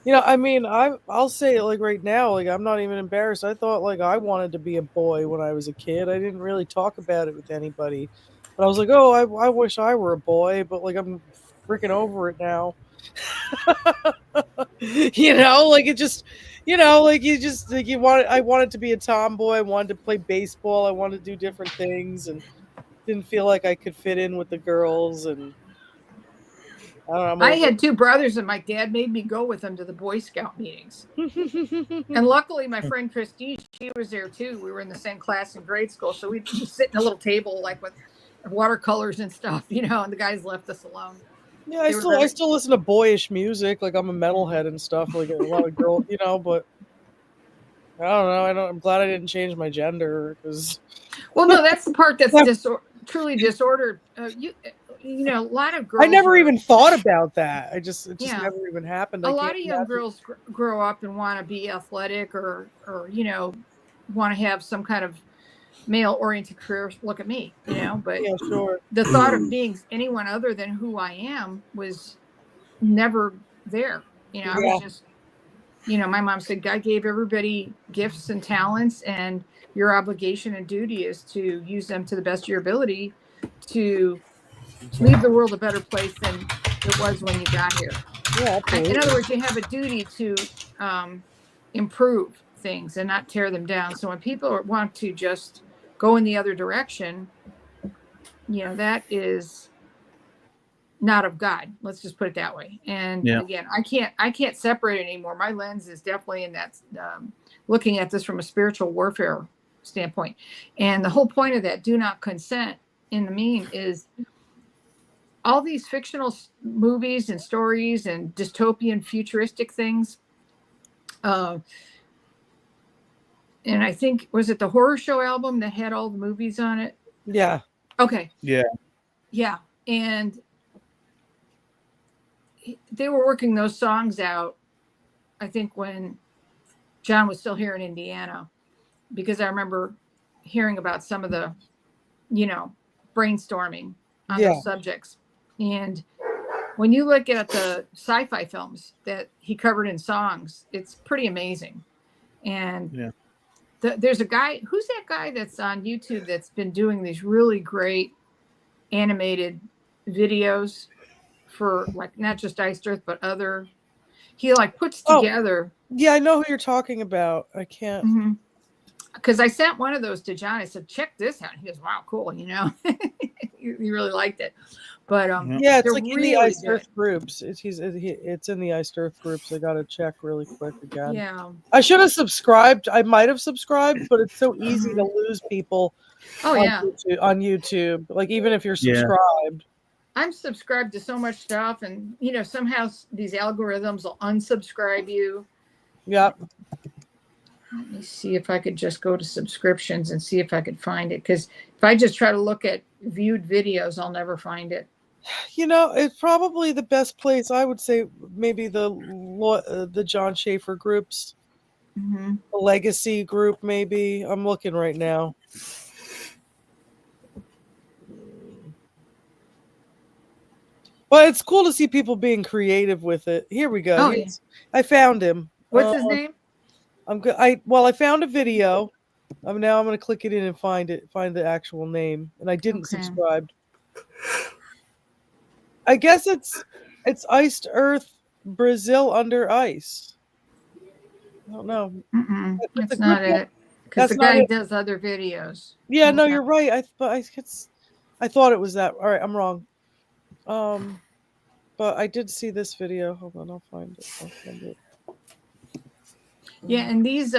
I mean, I'll say it like right now, like I'm not even embarrassed. I thought like I wanted to be a boy when I was a kid. I didn't really talk about it with anybody, but I was like, oh, I wish I were a boy, but like I'm freaking over it now. Like it just, like you just like I wanted to be a tomboy. I wanted to play baseball. I wanted to do different things, and didn't feel like I could fit in with the girls. And I don't know. I had two brothers, and my dad made me go with them to the Boy Scout meetings. And luckily, my friend Christine, she was there too. We were in the same class in grade school, so we'd just sit in a little table like with watercolors and stuff, and the guys left us alone. Yeah, I still listen to boyish music. Like I'm a metalhead and stuff. Like a lot of girls, but I don't know. I'm glad I didn't change my gender because. Well, no, that's the part that's truly disordered. A lot of girls. I never even thought about that. It just never even happened. A lot of young girls grow up and want to be athletic or want to have some kind of male-oriented career. Look at me, but the thought of being anyone other than who I am was never there. I was just, my mom said, God gave everybody gifts and talents, and your obligation and duty is to use them to the best of your ability to leave the world a better place than it was when you got here. Yeah, in other words, you have a duty to improve things and not tear them down. So when people want to just go in the other direction, that is not of God. Let's just put it that way. And again, I can't separate it anymore. My lens is definitely in that, looking at this from a spiritual warfare standpoint. And the whole point of that do not consent in the meme is all these fictional movies and stories and dystopian futuristic things. And I think, was it the Horror Show album that had all the movies on it? Yeah. Okay. Yeah. Yeah. And they were working those songs out, I think, when John was still here in Indiana, because I remember hearing about some of the, brainstorming on those subjects. And when you look at the sci-fi films that he covered in songs, it's pretty amazing. And there's a guy, who's that guy that's on YouTube that's been doing these really great animated videos for like not just Iced Earth, but other, he like puts together. Yeah, I know who you're talking about. I can't. Because I sent one of those to John. I said, check this out. He goes, wow, cool. He really liked it. But yeah, it's like really in the Iced Earth groups. It's in the Iced Earth groups. I got to check really quick again. Yeah. I should have subscribed. I might have subscribed, but it's so easy to lose people on YouTube. Like even if you're subscribed. I'm subscribed to so much stuff, and somehow these algorithms will unsubscribe you. Yep. Let me see if I could just go to subscriptions and see if I could find it. Because if I just try to look at viewed videos, I'll never find it. It's probably the best place. I would say maybe the John Schaefer groups, the Legacy group. Maybe I'm looking right now. Well, it's cool to see people being creative with it. Here we go. Oh, yeah. I found him. What's his name? I'm good. I found a video. Now I'm going to click it in and find the actual name. And I didn't subscribe. I guess it's Iced Earth Brazil Under Ice. I don't know. That's not it. Because the guy does other videos. Yeah, no, you're right. I thought it was that. All right, I'm wrong. But I did see this video. Hold on, I'll find it. Yeah, and these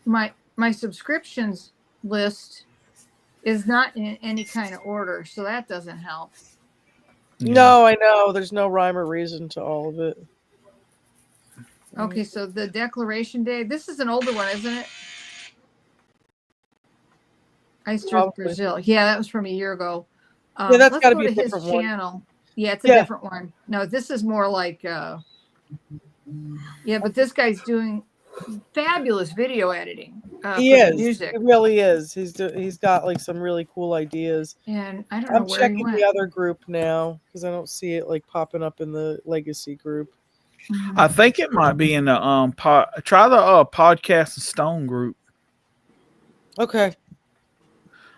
my subscriptions list is not in any kind of order, so that doesn't help. No, I know. There's no rhyme or reason to all of it. Okay, so the Declaration Day. This is an older one, isn't it? Iced Earth Brazil. Yeah, that was from a year ago. Yeah, that's got to be a different his one. channel. Yeah, it's a different one. No, this is more like but this guy's doing fabulous video editing. He is. Music. It really is. He's got like some really cool ideas. And I don't know where checking he went. the other group now because I don't see it like popping up in the Legacy group. I think it might be in the try the Podcast and Stone group. Okay.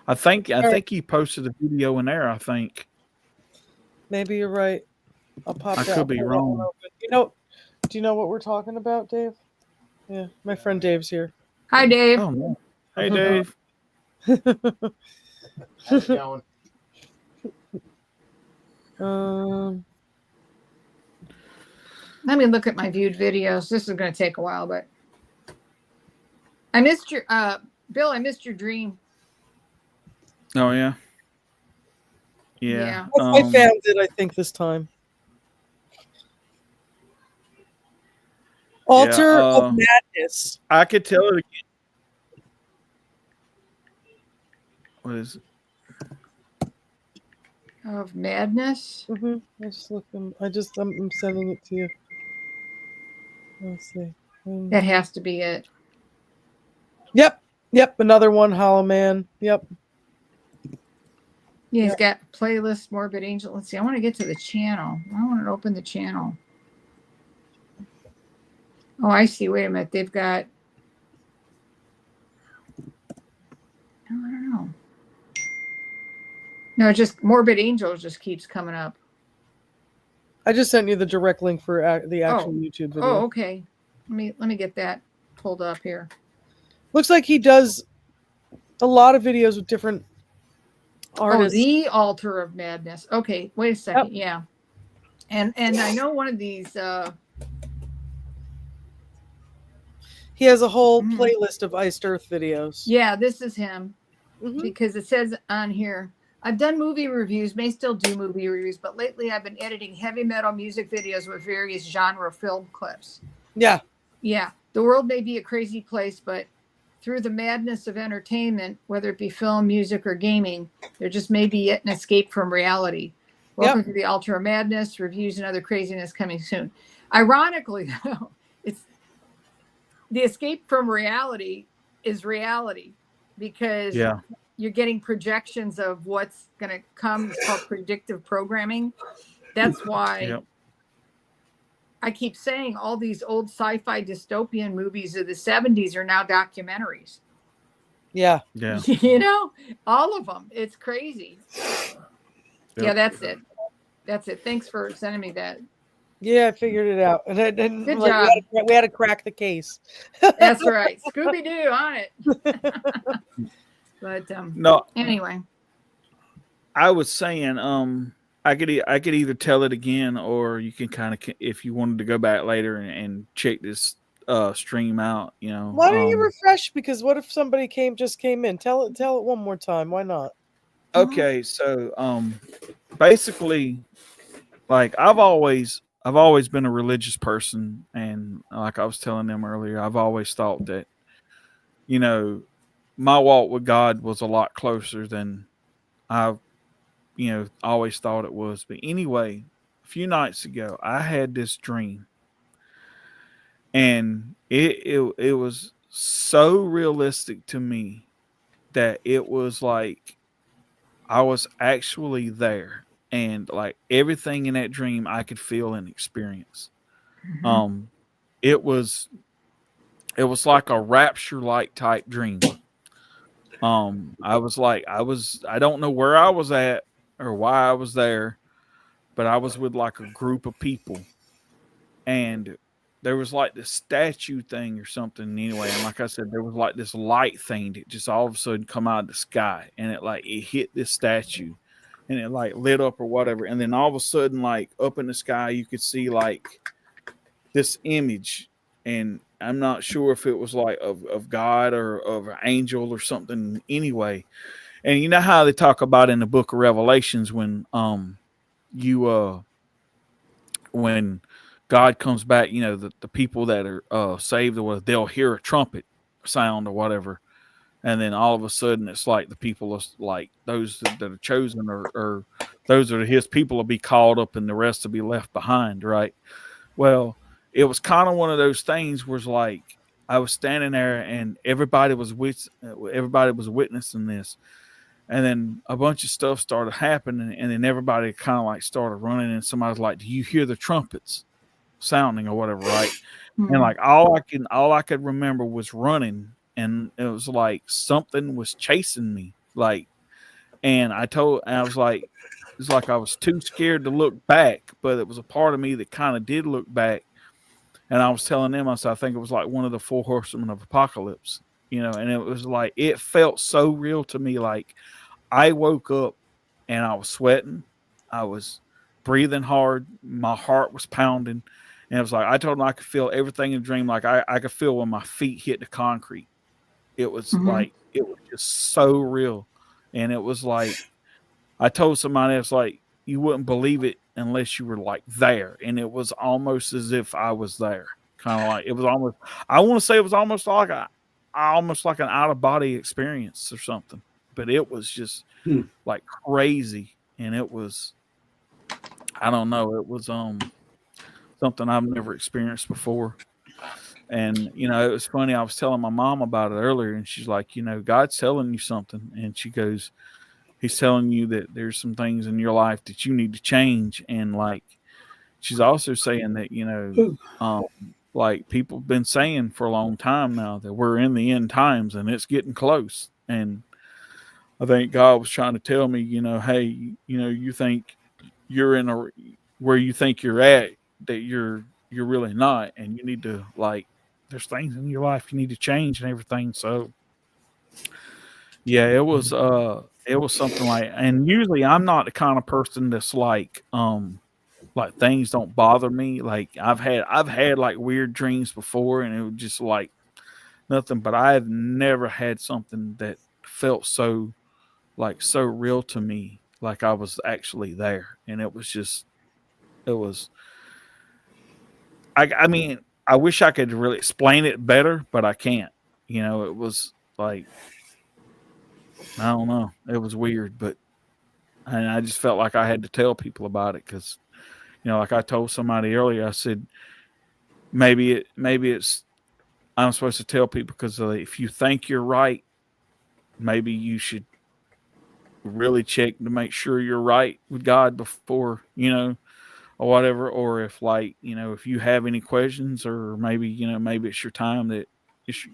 I think he posted a video in there. I think. Maybe you're right. I'll pop that. I could be wrong. Do you know what we're talking about, Dave? Yeah, my friend Dave's here. Hi, Dave. Oh, no. Hey, Dave. How's it going? Let me look at my viewed videos. This is going to take a while, but I missed your Bill. I missed your dream. Oh yeah. Yeah. I found it. I think this time. Altar of Madness. I could tell it again. What is it? Of Madness. I just looked them. I'm sending it to you. Let's see. That has to be it. Yep. Another one. Hollow Man. Yep. Yeah, he's got playlist Morbid Angel. Let's see. I want to get to the channel. I want to open the channel. Oh, I see. Wait a minute. They've got. I don't know. No, just Morbid Angel just keeps coming up. I just sent you the direct link for the actual YouTube video. Oh, okay. Let me get that pulled up here. Looks like he does a lot of videos with different artists. Oh, the Altar of Madness. Okay, wait a second. Yep. Yeah, and I know one of these. He has a whole playlist of Iced Earth videos. Yeah, this is him because it says on here I've done movie reviews, may still do movie reviews, but lately I've been editing heavy metal music videos with various genre film clips. Yeah. Yeah. The world may be a crazy place, but through the madness of entertainment, whether it be film, music, or gaming, there just may be yet an escape from reality. Welcome to the Ultra Madness, reviews and other craziness coming soon. Ironically, though, it's the escape from reality is reality, because you're getting projections of what's going to come. It's called predictive programming. That's why I keep saying all these old sci-fi dystopian movies of the 70s are now documentaries. Yeah. You know, all of them. It's crazy. Yeah, that's it. That's it. Thanks for sending me that. Yeah, I figured it out. And good job. We had to crack the case. That's right. Scooby-Doo on it. But no. Anyway. I was saying, I could either tell it again, or you can kind of, if you wanted to go back later and check this stream out, you know. Why don't you refresh? Because what if somebody just came in? Tell it one more time. Why not? Okay, so basically, like I've always been a religious person, and like I was telling them earlier, I've always thought that, you know, my walk with God was a lot closer than I've, you know, always thought it was. But anyway, a few nights ago, I had this dream, and it was so realistic to me that it was like I was actually there, and like everything in that dream I could feel and experience. Mm-hmm. It was like a rapture-like type dream. I don't know where I was at or why I was there, but I was with like a group of people, and there was like this statue thing or something anyway. And like I said, there was like this light thing that just all of a sudden come out of the sky, and it hit this statue, and it like lit up or whatever. And then all of a sudden, like up in the sky, you could see like this image, and I'm not sure if it was like of God or of an angel or something anyway. And you know how they talk about in the book of Revelations when when God comes back, you know, the people that are saved, or they'll hear a trumpet sound or whatever. And then all of a sudden it's like the people are like those that are chosen or those that are his people will be called up and the rest will be left behind. Right. Well, it was kind of one of those things where it's like I was standing there and everybody was witnessing this. And then a bunch of stuff started happening, and then everybody kind of like started running, and somebody was like, "Do you hear the trumpets sounding or whatever?" Right. Mm-hmm. And like all I could remember was running, and it was like something was chasing me. Like, and I was like, it's like I was too scared to look back, but it was a part of me that kind of did look back. And I was telling them, I said, I think it was like one of the 4 horsemen of apocalypse, you know, and it was like, it felt so real to me. Like I woke up and I was sweating. I was breathing hard. My heart was pounding. And it was like, I told them I could feel everything in the dream. Like I could feel when my feet hit the concrete. It was like, it was just so real. And it was like, I told somebody else, like, you wouldn't believe it unless you were like there. And it was almost as if I was there. Kind of like, it was almost, I want to say it was almost like an out of body experience or something, but it was just like crazy. And it was, I don't know. It was, something I've never experienced before. And, you know, it was funny. I was telling my mom about it earlier, and she's like, you know, God's telling you something. And she goes, he's telling you that there's some things in your life that you need to change. And like, she's also saying that, you know, like people have been saying for a long time now that we're in the end times and it's getting close. And I think God was trying to tell me, you know, hey, you know, you think you're where you think you're at, that you're really not. And you need to, like, there's things in your life you need to change and everything. So yeah, it was something like, and usually I'm not the kind of person that's like things don't bother me. Like I've had like weird dreams before, and it was just like nothing, but I've never had something that felt so like so real to me, like I was actually there. And it was I mean, I wish I could really explain it better, but I can't. It was like, I don't know. It was weird, but and I just felt like I had to tell people about it because, like I told somebody earlier, I said maybe it's I'm supposed to tell people because if you think you're right, maybe you should really check to make sure you're right with God before, or whatever. Or if if you have any questions, or maybe it's your time that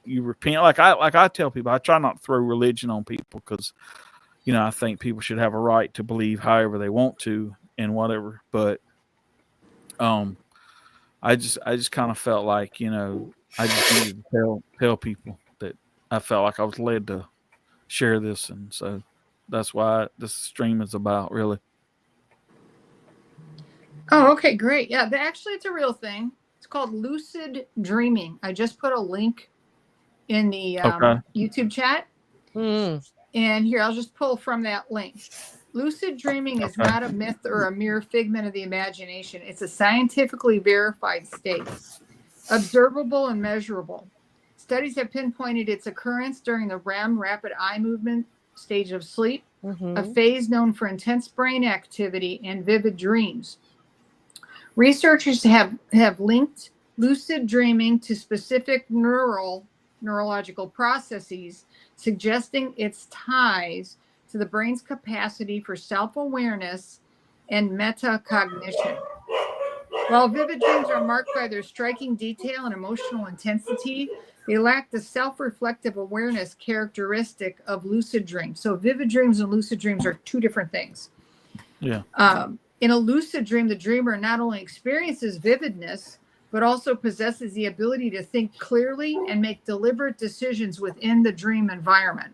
you repent. Like I tell people, I try not to throw religion on people because I think people should have a right to believe however they want to and whatever. But I just kind of felt like I just needed to tell people that I felt like I was led to share this, and so that's why this stream is about, really. Oh, okay, great. Yeah, actually, it's a real thing. It's called lucid dreaming. I just put a link in the YouTube chat. And here, I'll just pull from that link. Lucid dreaming is not a myth or a mere figment of the imagination. It's a scientifically verified state, observable and measurable. Studies have pinpointed its occurrence during the REM, rapid eye movement stage of sleep, a phase known for intense brain activity and vivid dreams. Researchers have linked lucid dreaming to specific neurological processes, suggesting its ties to the brain's capacity for self-awareness and metacognition. While vivid dreams are marked by their striking detail and emotional intensity, they lack the self-reflective awareness characteristic of lucid dreams. So vivid dreams and lucid dreams are two different things. Yeah. In a lucid dream, the dreamer not only experiences vividness, but also possesses the ability to think clearly and make deliberate decisions within the dream environment.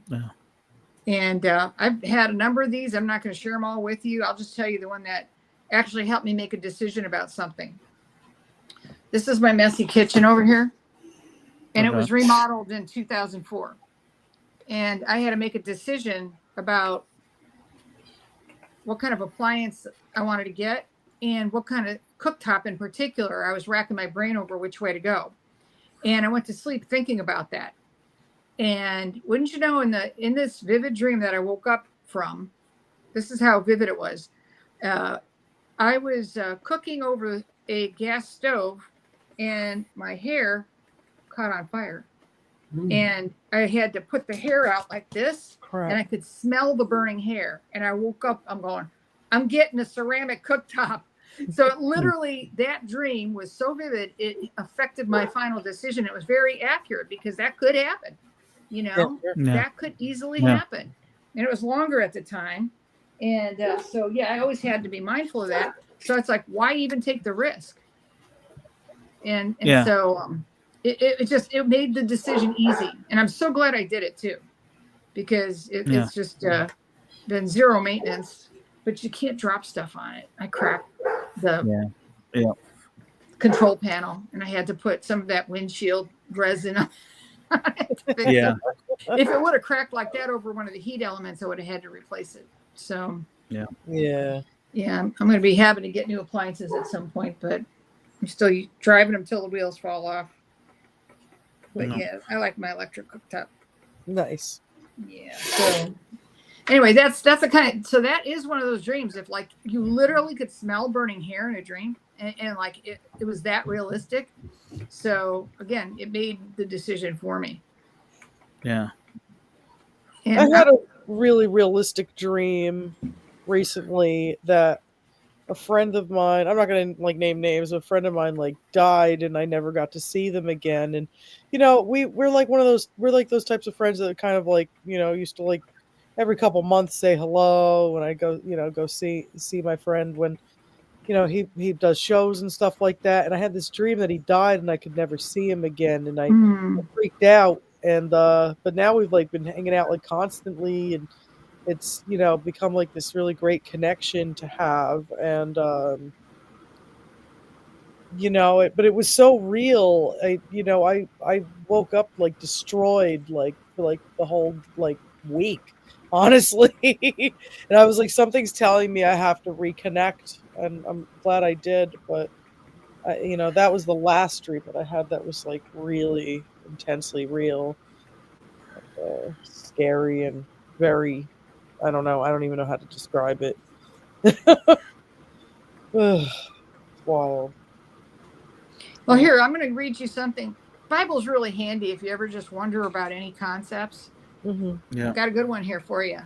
Yeah. And I've had a number of these. I'm not going to share them all with you. I'll just tell you the one that actually helped me make a decision about something. This is my messy kitchen over here. And it was remodeled in 2004. And I had to make a decision about what kind of appliance I wanted to get and what kind of cooktop in particular. I was racking my brain over which way to go. And I went to sleep thinking about that. And wouldn't you know, in this vivid dream that I woke up from, this is how vivid it was. I was cooking over a gas stove and my hair caught on fire. And I had to put the hair out like this. Crap. And I could smell the burning hair. And I woke up, I'm getting a ceramic cooktop. So it literally, that dream was so vivid, it affected my final decision. It was very accurate because that could happen. That could easily happen. And it was longer at the time. And so, I always had to be mindful of that. So it's like, why even take the risk? And so it made the decision easy. And I'm so glad I did it too, because it's just been zero maintenance, but you can't drop stuff on it. I cracked the control panel and I had to put some of that windshield resin on it. If it would have cracked like that over one of the heat elements, I would have had to replace it. So I'm going to be having to get new appliances at some point, but I'm still driving them till the wheels fall off. But I like my electric cooktop. Nice. Yeah. So anyway, that's the kind. So that is one of those dreams. If like you literally could smell burning hair in a dream, and like it was that realistic. So again, it made the decision for me. Yeah. And I had a really realistic dream recently that a friend of mine, I'm not going to like name names, a friend of mine like died and I never got to see them again. And, we're like we're like those types of friends that kind of like, used to like every couple months say hello when I go, go see my friend when, he does shows and stuff like that. And I had this dream that he died and I could never see him again. And I freaked out. And, but now we've like been hanging out like constantly and it's, become like this really great connection to have. And, but it was so real. I woke up like destroyed, like the whole, like week, honestly. And I was like, something's telling me I have to reconnect, and I'm glad I did. But that was the last dream that I had that was like really intensely real, scary, and very, I don't know. I don't even know how to describe it. It's wild. Well, here, I'm going to read you something. Bible's really handy if you ever just wonder about any concepts. Mm-hmm. Yeah. I've got a good one here for you.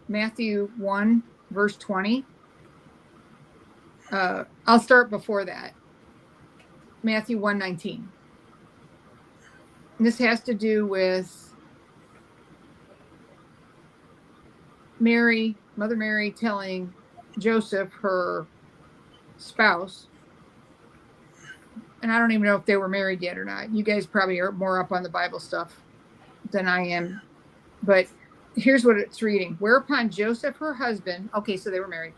Matthew 1, verse 20. I'll start before that. Matthew 1:19. This has to do with Mary, Mother Mary, telling Joseph, her spouse, and I don't even know if they were married yet or not. You guys probably are more up on the Bible stuff than I am. But here's what it's reading. Whereupon Joseph, her husband, okay, so they were married,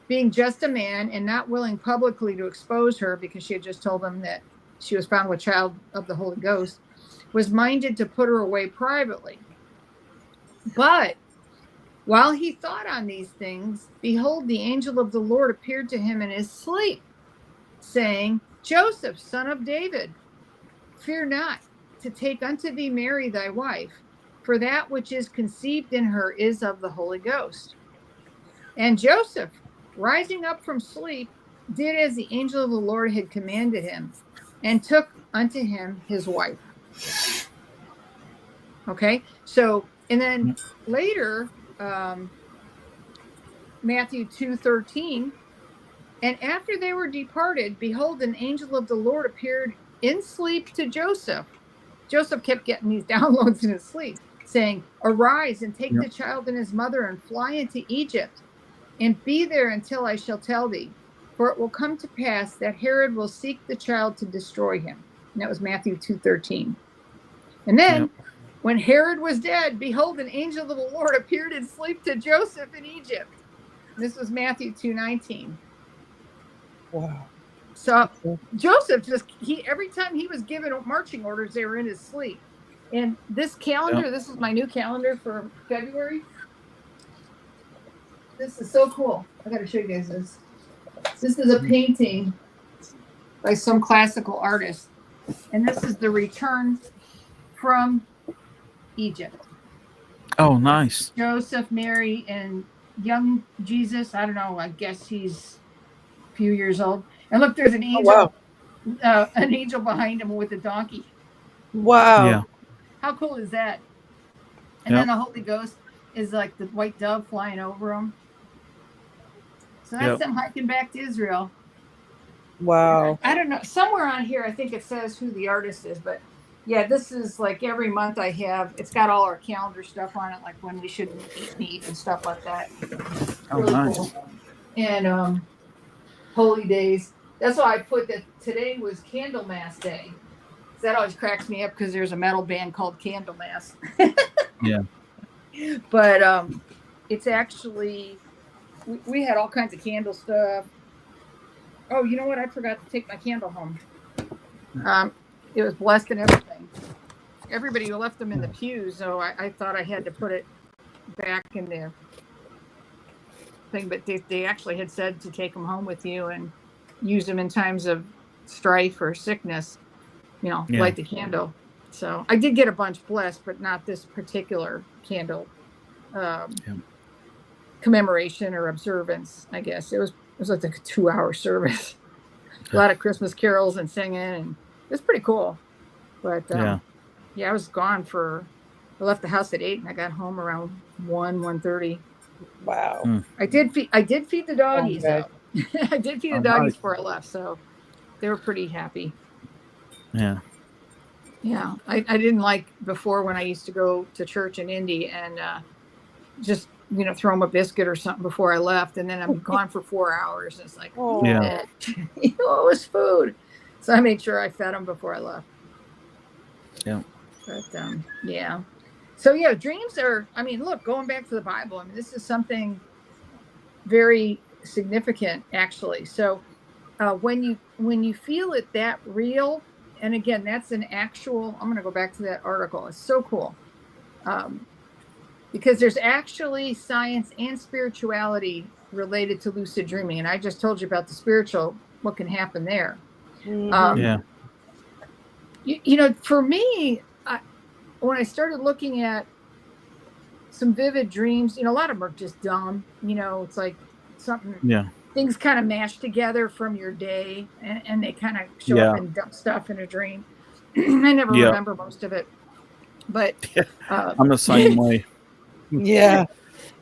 being just a man and not willing publicly to expose her because she had just told him that she was found with child of the Holy Ghost, was minded to put her away privately. But while he thought on these things, behold, the angel of the Lord appeared to him in his sleep, saying, Joseph, son of David, fear not to take unto thee Mary thy wife, for that which is conceived in her is of the Holy Ghost. And Joseph, rising up from sleep, did as the angel of the Lord had commanded him, and took unto him his wife. Okay, so, and then later, Matthew 2:13, and after they were departed, behold, an angel of the Lord appeared in sleep to Joseph. Joseph kept getting these downloads in his sleep, saying, arise and take the child and his mother and fly into Egypt, and be there until I shall tell thee. For it will come to pass that Herod will seek the child to destroy him. And that was Matthew 2:13. And then, when Herod was dead, behold, an angel of the Lord appeared in sleep to Joseph in Egypt. And this was Matthew 2:19. Wow. So Joseph every time he was given marching orders, they were in his sleep. And this calendar, this is my new calendar for February. This is so cool. I got to show you guys this. This is a painting by some classical artist. And this is the return from Egypt. Oh, nice. Joseph, Mary, and young Jesus. I don't know. I guess he's a few years old. And look, there's an angel. Oh, wow. An angel behind him with a donkey. Wow. Yeah. How cool is that? And then the Holy Ghost is like the white dove flying over him. So that's them hiking back to Israel. Wow. I don't know. Somewhere on here, I think it says who the artist is, but yeah, this is like every month I have, it's got all our calendar stuff on it, like when we should eat meat and stuff like that. Oh, really nice. Cool. And holy days. That's why I put that today was Candlemas Day. That always cracks me up because there's a metal band called Candlemas. Yeah. But it's actually, we had all kinds of candle stuff. Oh, you know what? I forgot to take my candle home. It was blessed and everything. Everybody left them in the pews, so I thought I had to put it back in the thing. But they actually had said to take them home with you and use them in times of strife or sickness. Light the candle. So I did get a bunch blessed, but not this particular candle commemoration or observance, I guess. It was like a 2-hour service. A lot of Christmas carols and singing, and it was pretty cool. But I was gone I left the house at 8 and I got home around 1:30. Wow. I did feed the doggies out. I did feed the doggies before I left, so they were pretty happy. Yeah. Yeah. I didn't like before when I used to go to church in Indy and just, throw them a biscuit or something before I left. And then I'm gone for 4 hours. And it's like, it was food. So I made sure I fed them before I left. Yeah. But So dreams are, look, going back to the Bible, this is something very significant actually. So when you feel it that real, and again, that's an actual, I'm going to go back to that article. It's so cool. because there's actually science and spirituality related to lucid dreaming. And I just told you about the spiritual, what can happen there. Mhm. You know, for me, when I started looking at some vivid dreams, you know, a lot of them are just dumb. You know, it's like something, things kind of mashed together from your day, and they kind of show up in dumb stuff in a dream. I never remember most of it, but I'm the same way. Yeah.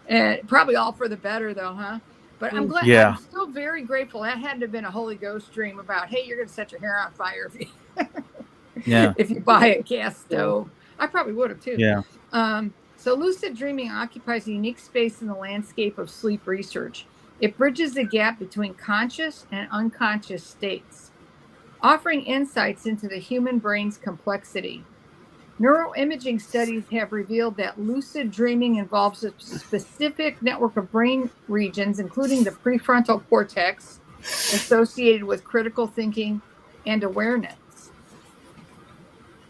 And probably all for the better, though, huh? But I'm glad. Yeah. I'm still very grateful. That had to have been a Holy Ghost dream about, hey, you're going to set your hair on fire if you, if you buy a gas stove. I probably would have too. Yeah. So lucid dreaming occupies a unique space in the landscape of sleep research. It bridges the gap between conscious and unconscious states, offering insights into the human brain's complexity. Neuroimaging studies have revealed that lucid dreaming involves a specific network of brain regions, including the prefrontal cortex, associated with critical thinking and awareness.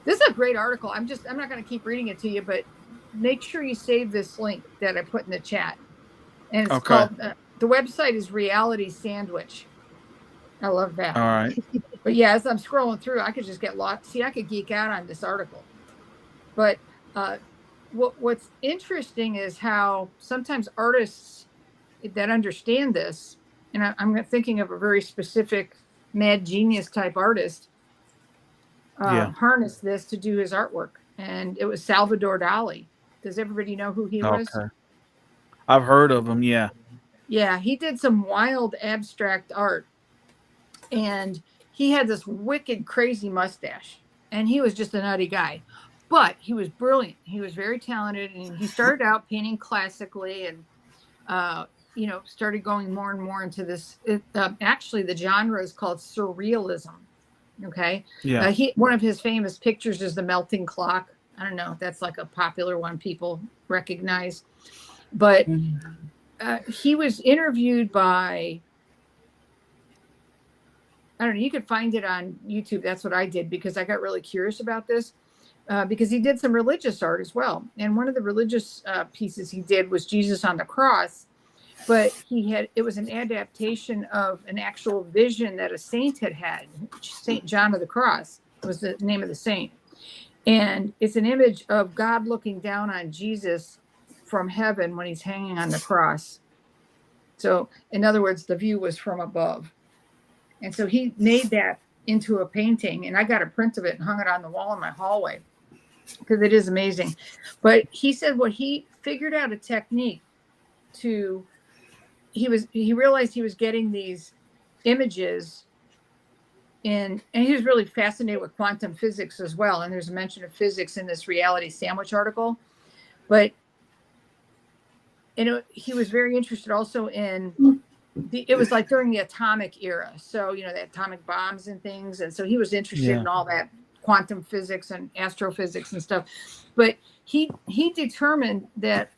This is a great article. I'm not going to keep reading it to you, but make sure you save this link that I put in the chat. And it's called, the website is Reality Sandwich. I love that. All right. But yeah, as I'm scrolling through, I could just get lost. See, I could geek out on this article. But what's interesting is how sometimes artists that understand this, and I'm thinking of a very specific mad genius type artist, harness this to do his artwork. And it was Salvador Dali. Does everybody know who he was? I've heard of him. Yeah. Yeah, he did some wild abstract art, and he had this wicked, crazy mustache, and he was just a nutty guy. But he was brilliant. He was very talented, and he started out painting classically, and you know, started going more and more into this. Actually, the genre is called surrealism. Okay. Yeah. One of his famous pictures is the melting clock. I don't know if that's like a popular one people recognize, but he was interviewed by, I don't know, you could find it on YouTube. That's what I did because I got really curious about this. Because he did some religious art as well. And one of the religious pieces he did was Jesus on the cross, but it was an adaptation of an actual vision that a saint had. St. John of the Cross was the name of the saint. And it's an image of God looking down on Jesus from heaven when he's hanging on the cross. So in other words, the view was from above. And so he made that into a painting, and I got a print of it and hung it on the wall in my hallway, because it is amazing. But he said what he figured out a technique to, he realized he was getting these images and he was really fascinated with quantum physics as well. And there's a mention of physics in this Reality Sandwich article. But he was very interested also in it was like during the atomic era. So, you know, the atomic bombs and things. And so he was interested in all that quantum physics and astrophysics and stuff. But he determined that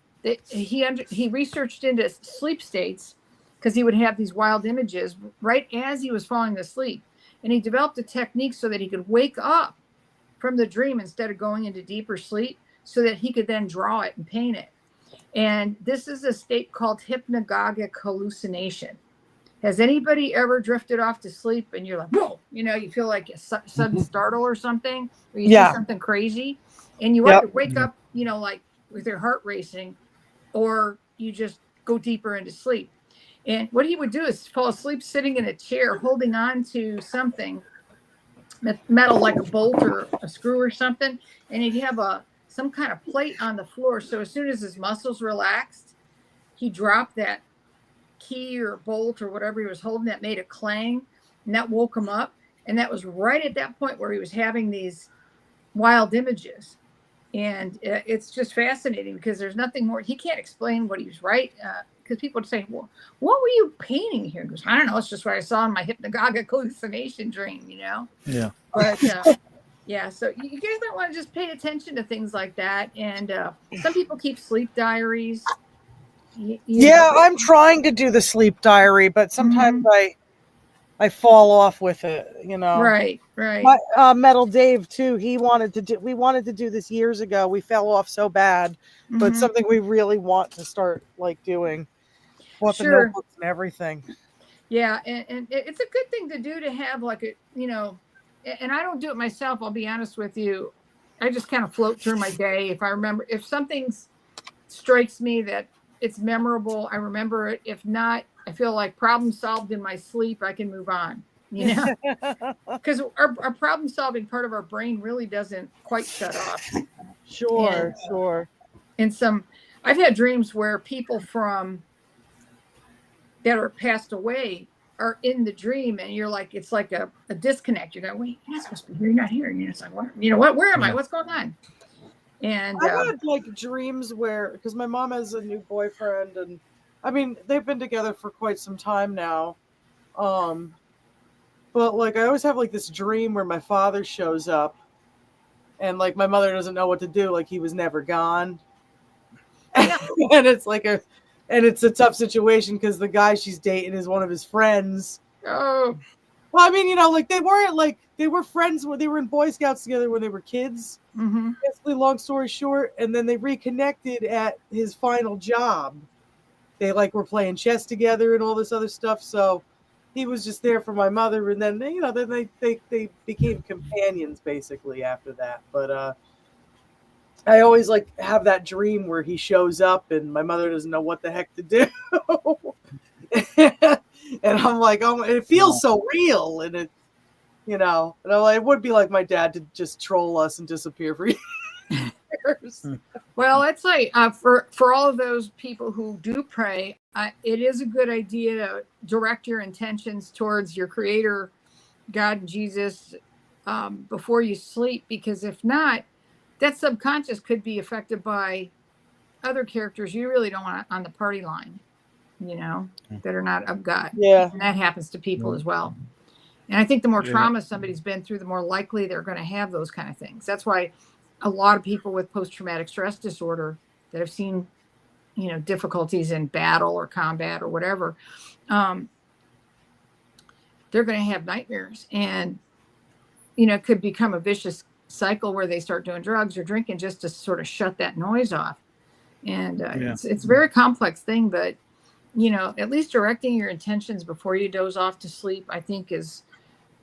he researched into sleep states, because he would have these wild images right as he was falling asleep. And he developed a technique so that he could wake up from the dream instead of going into deeper sleep, so that he could then draw it and paint it. And this is a state called hypnagogic hallucination. Has anybody ever drifted off to sleep and you're like, whoa, you know, you feel like a sudden startle or something, or you see something crazy, and you have to wake up, you know, like with your heart racing, or you just go deeper into sleep. And what he would do is fall asleep sitting in a chair, holding on to something metal, like a bolt or a screw or something, and he'd have some kind of plate on the floor. So as soon as his muscles relaxed, he dropped that key or bolt or whatever he was holding that made a clang, and that woke him up. And that was right at that point where he was having these wild images. And it's just fascinating, because there's nothing more. He can't explain what he was because people would say, well, what were you painting here? He goes, I don't know. It's just what I saw in my hypnagogic hallucination dream, you know? Yeah. But yeah, so you guys don't want to just pay attention to things like that. And some people keep sleep diaries. I'm trying to do the sleep diary, but sometimes I fall off with it, you know. Right. My, Metal Dave too. We wanted to do this years ago. We fell off so bad, but Mhm. something we really want to start like doing. Bought the Sure. notebooks and everything. Yeah, and it's a good thing to do, to have like a, you know, and I don't do it myself, I'll be honest with you. I just kind of float through my day. If I remember, if something strikes me that it's memorable, I remember it. If not, I feel like problem solved in my sleep, I can move on, you know, because our problem solving part of our brain really doesn't quite shut off. Sure. And I've had dreams where people that are passed away are in the dream, and you're like, it's like a disconnect. You go, wait, you're not supposed to be here. You're not here. And it's like, what? You know what? Where am I? What's going on? And I've had like dreams where, because my mom has a new boyfriend, and I mean they've been together for quite some time now. But like I always have like this dream where my father shows up, and like my mother doesn't know what to do. Like he was never gone, and it's a tough situation because the guy she's dating is one of his friends. Oh, well, I mean, you know, like they were friends when they were in Boy Scouts together when they were kids. mm-hmm. Basically, long story short, and then they reconnected at his final job. They like were playing chess together and all this other stuff. So he was just there for my mother, and then they became companions basically after that. But I always like have that dream where he shows up and my mother doesn't know what the heck to do. And I'm like, oh, it feels so real. And it, you know, and I'm like, it would be like my dad to just troll us and disappear for years. Well, it's like for all of those people who do pray, it is a good idea to direct your intentions towards your Creator, God and Jesus, before you sleep, because if not, that subconscious could be affected by other characters you really don't want on the party line, you know, that are not of God. Yeah. And that happens to people as well. And I think the more trauma somebody's been through, the more likely they're going to have those kind of things. That's why a lot of people with post-traumatic stress disorder that have seen, you know, difficulties in battle or combat or whatever, they're going to have nightmares, and, you know, it could become a vicious cycle where they start doing drugs or drinking just to sort of shut that noise off. And it's a very complex thing, but, you know, at least directing your intentions before you doze off to sleep, I think, is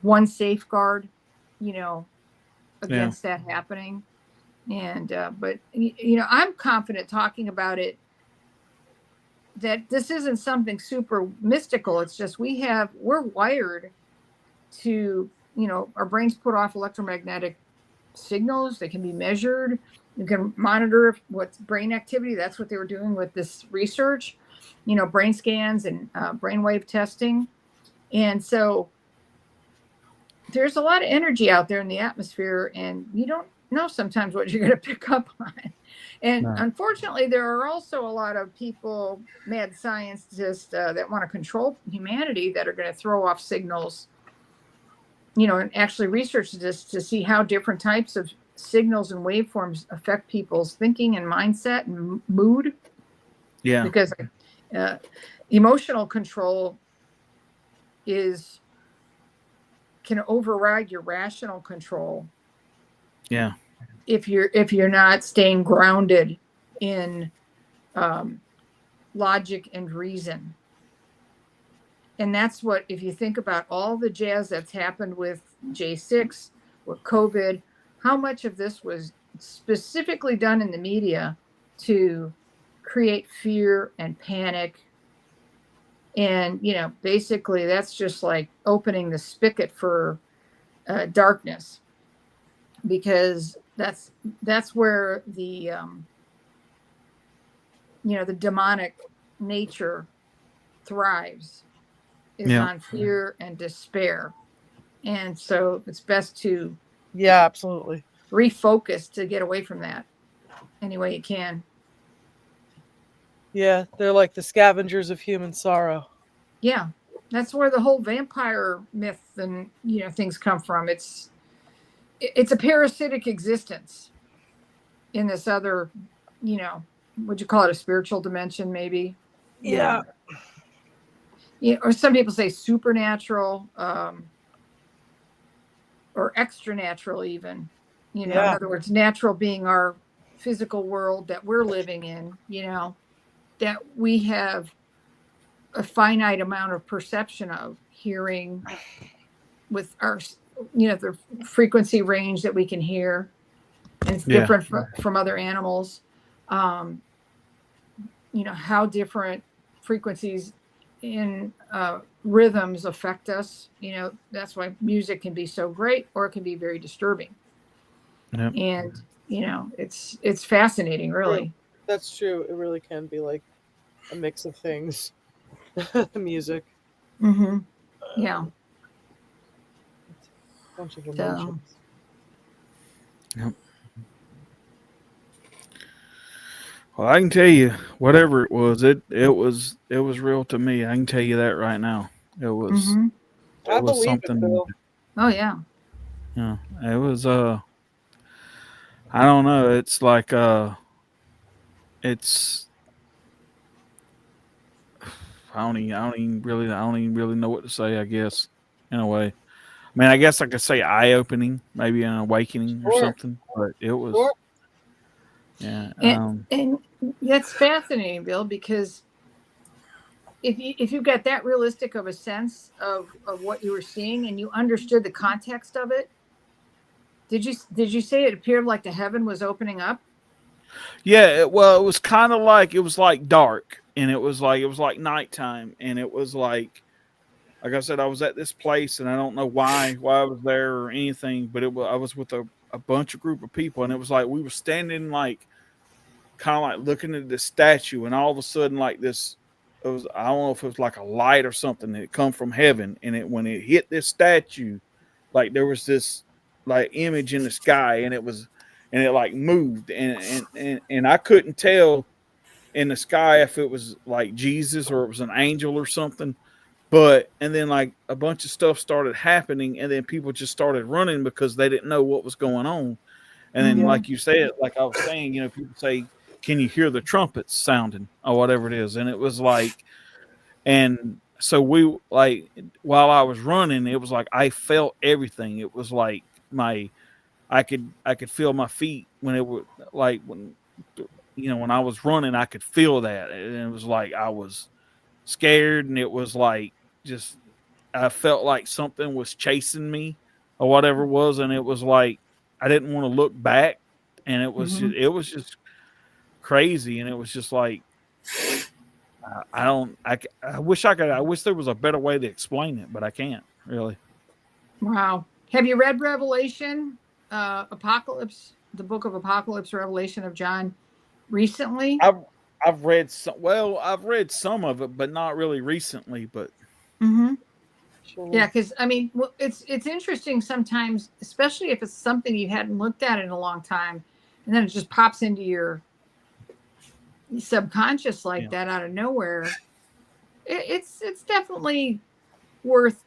one safeguard, you know, against that happening. And but you know, I'm confident talking about it, that this isn't something super mystical. It's just we're wired to, you know, our brains put off electromagnetic signals. They can be measured. You can monitor what's brain activity. That's what they were doing with this research, you know, brain scans and brainwave testing. And so there's a lot of energy out there in the atmosphere, and you don't know sometimes what you're going to pick up on. And unfortunately, there are also a lot of people, mad scientists, that want to control humanity, that are going to throw off signals, you know, and actually research this to see how different types of signals and waveforms affect people's thinking and mindset and mood. Yeah. Because emotional control can override your rational control. Yeah. If you're not staying grounded in logic and reason. And that's what, if you think about all the jazz that's happened with J6, with COVID, how much of this was specifically done in the media to create fear and panic. And, you know, basically that's just like opening the spigot for darkness, because that's where the, you know, the demonic nature thrives, is on fear and despair. And so it's best to absolutely refocus to get away from that any way you can. Yeah, they're like the scavengers of human sorrow. Yeah, that's where the whole vampire myth and, you know, things come from. It's a parasitic existence in this other, you know, would you call it a spiritual dimension, maybe? Yeah. Yeah, or some people say supernatural, or extra natural even, in other words, natural being our physical world that we're living in, that we have a finite amount of perception of hearing with our, the frequency range that we can hear. And it's different from other animals. How different frequencies in rhythms affect us. That's why music can be so great, or it can be very disturbing. Yep. And it's fascinating, really. That's true. It really can be like a mix of things. The music. Mm-hmm. Yeah. A bunch of emotions. Yep. Well, I can tell you, whatever it was real to me. I can tell you that right now. It was. Mm-hmm. I believe something. It, Bill. Oh yeah. Yeah, it was. I don't know. It's like it's. I don't even really know what to say. I guess in a way. I mean, I guess I could say eye-opening, maybe an awakening or something. But it was. Sure. Yeah. And that's fascinating, Bill, because if you got that realistic of a sense of what you were seeing and you understood the context of it, did you say it appeared like the heaven was opening up? Yeah, it was kind of like, it was like dark, and it was like nighttime, and it was like I said, I was at this place, and I don't know why I was there or anything, but I was with a bunch of group of people, and it was like we were standing like kind of like looking at this statue, and all of a sudden like this, I don't know if it was like a light or something that had come from heaven, and when it hit this statue, like there was this like image in the sky, and it like moved, and I couldn't tell in the sky if it was like Jesus or it was an angel or something. And then like a bunch of stuff started happening, and then people just started running because they didn't know what was going on. And then, like you said, like I was saying, people say, can you hear the trumpets sounding or whatever it is? And it was like, and so we, like, while I was running, it was like I felt everything. It was like I could feel my feet when it was like when I was running, I could feel that, and it was like I was scared, and it was like just I felt like something was chasing me or whatever it was, and it was like I didn't want to look back, and it was just crazy, and it was just like I wish there was a better way to explain it, but I can't really. Wow. Have you read Revelation, Apocalypse, the book of Apocalypse, Revelation of John recently? I've read some of it, but not really recently. But sure. Yeah, because I mean, it's interesting sometimes, especially if it's something you hadn't looked at in a long time, and then it just pops into your subconscious like that out of nowhere. It's definitely worth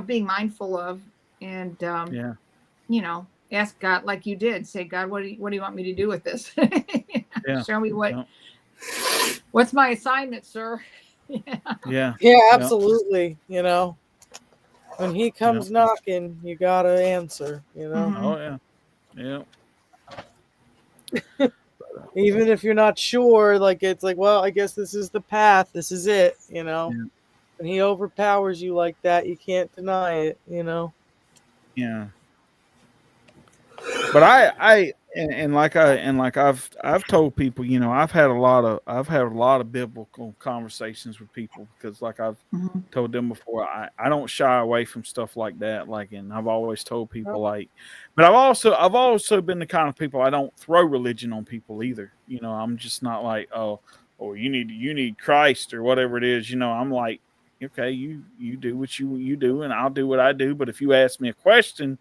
being mindful of, and ask God like you did. Say, God, what do you want me to do with this? Show me what's my assignment, sir. Yeah, absolutely. When he comes knocking, you gotta answer. Oh yeah. Even if you're not sure, like it's like, well, I guess this is the path. This is it. When he overpowers you like that, you can't deny it. Yeah. But I've told people, I've had a lot of biblical conversations with people, because like I've told them before, I don't shy away from stuff like that. Like, and I've always told people but I've also been the kind of people, I don't throw religion on people either. I'm just not like, oh, you need Christ or whatever it is. I'm like, okay, you do what you do, and I'll do what I do. But if you ask me a question,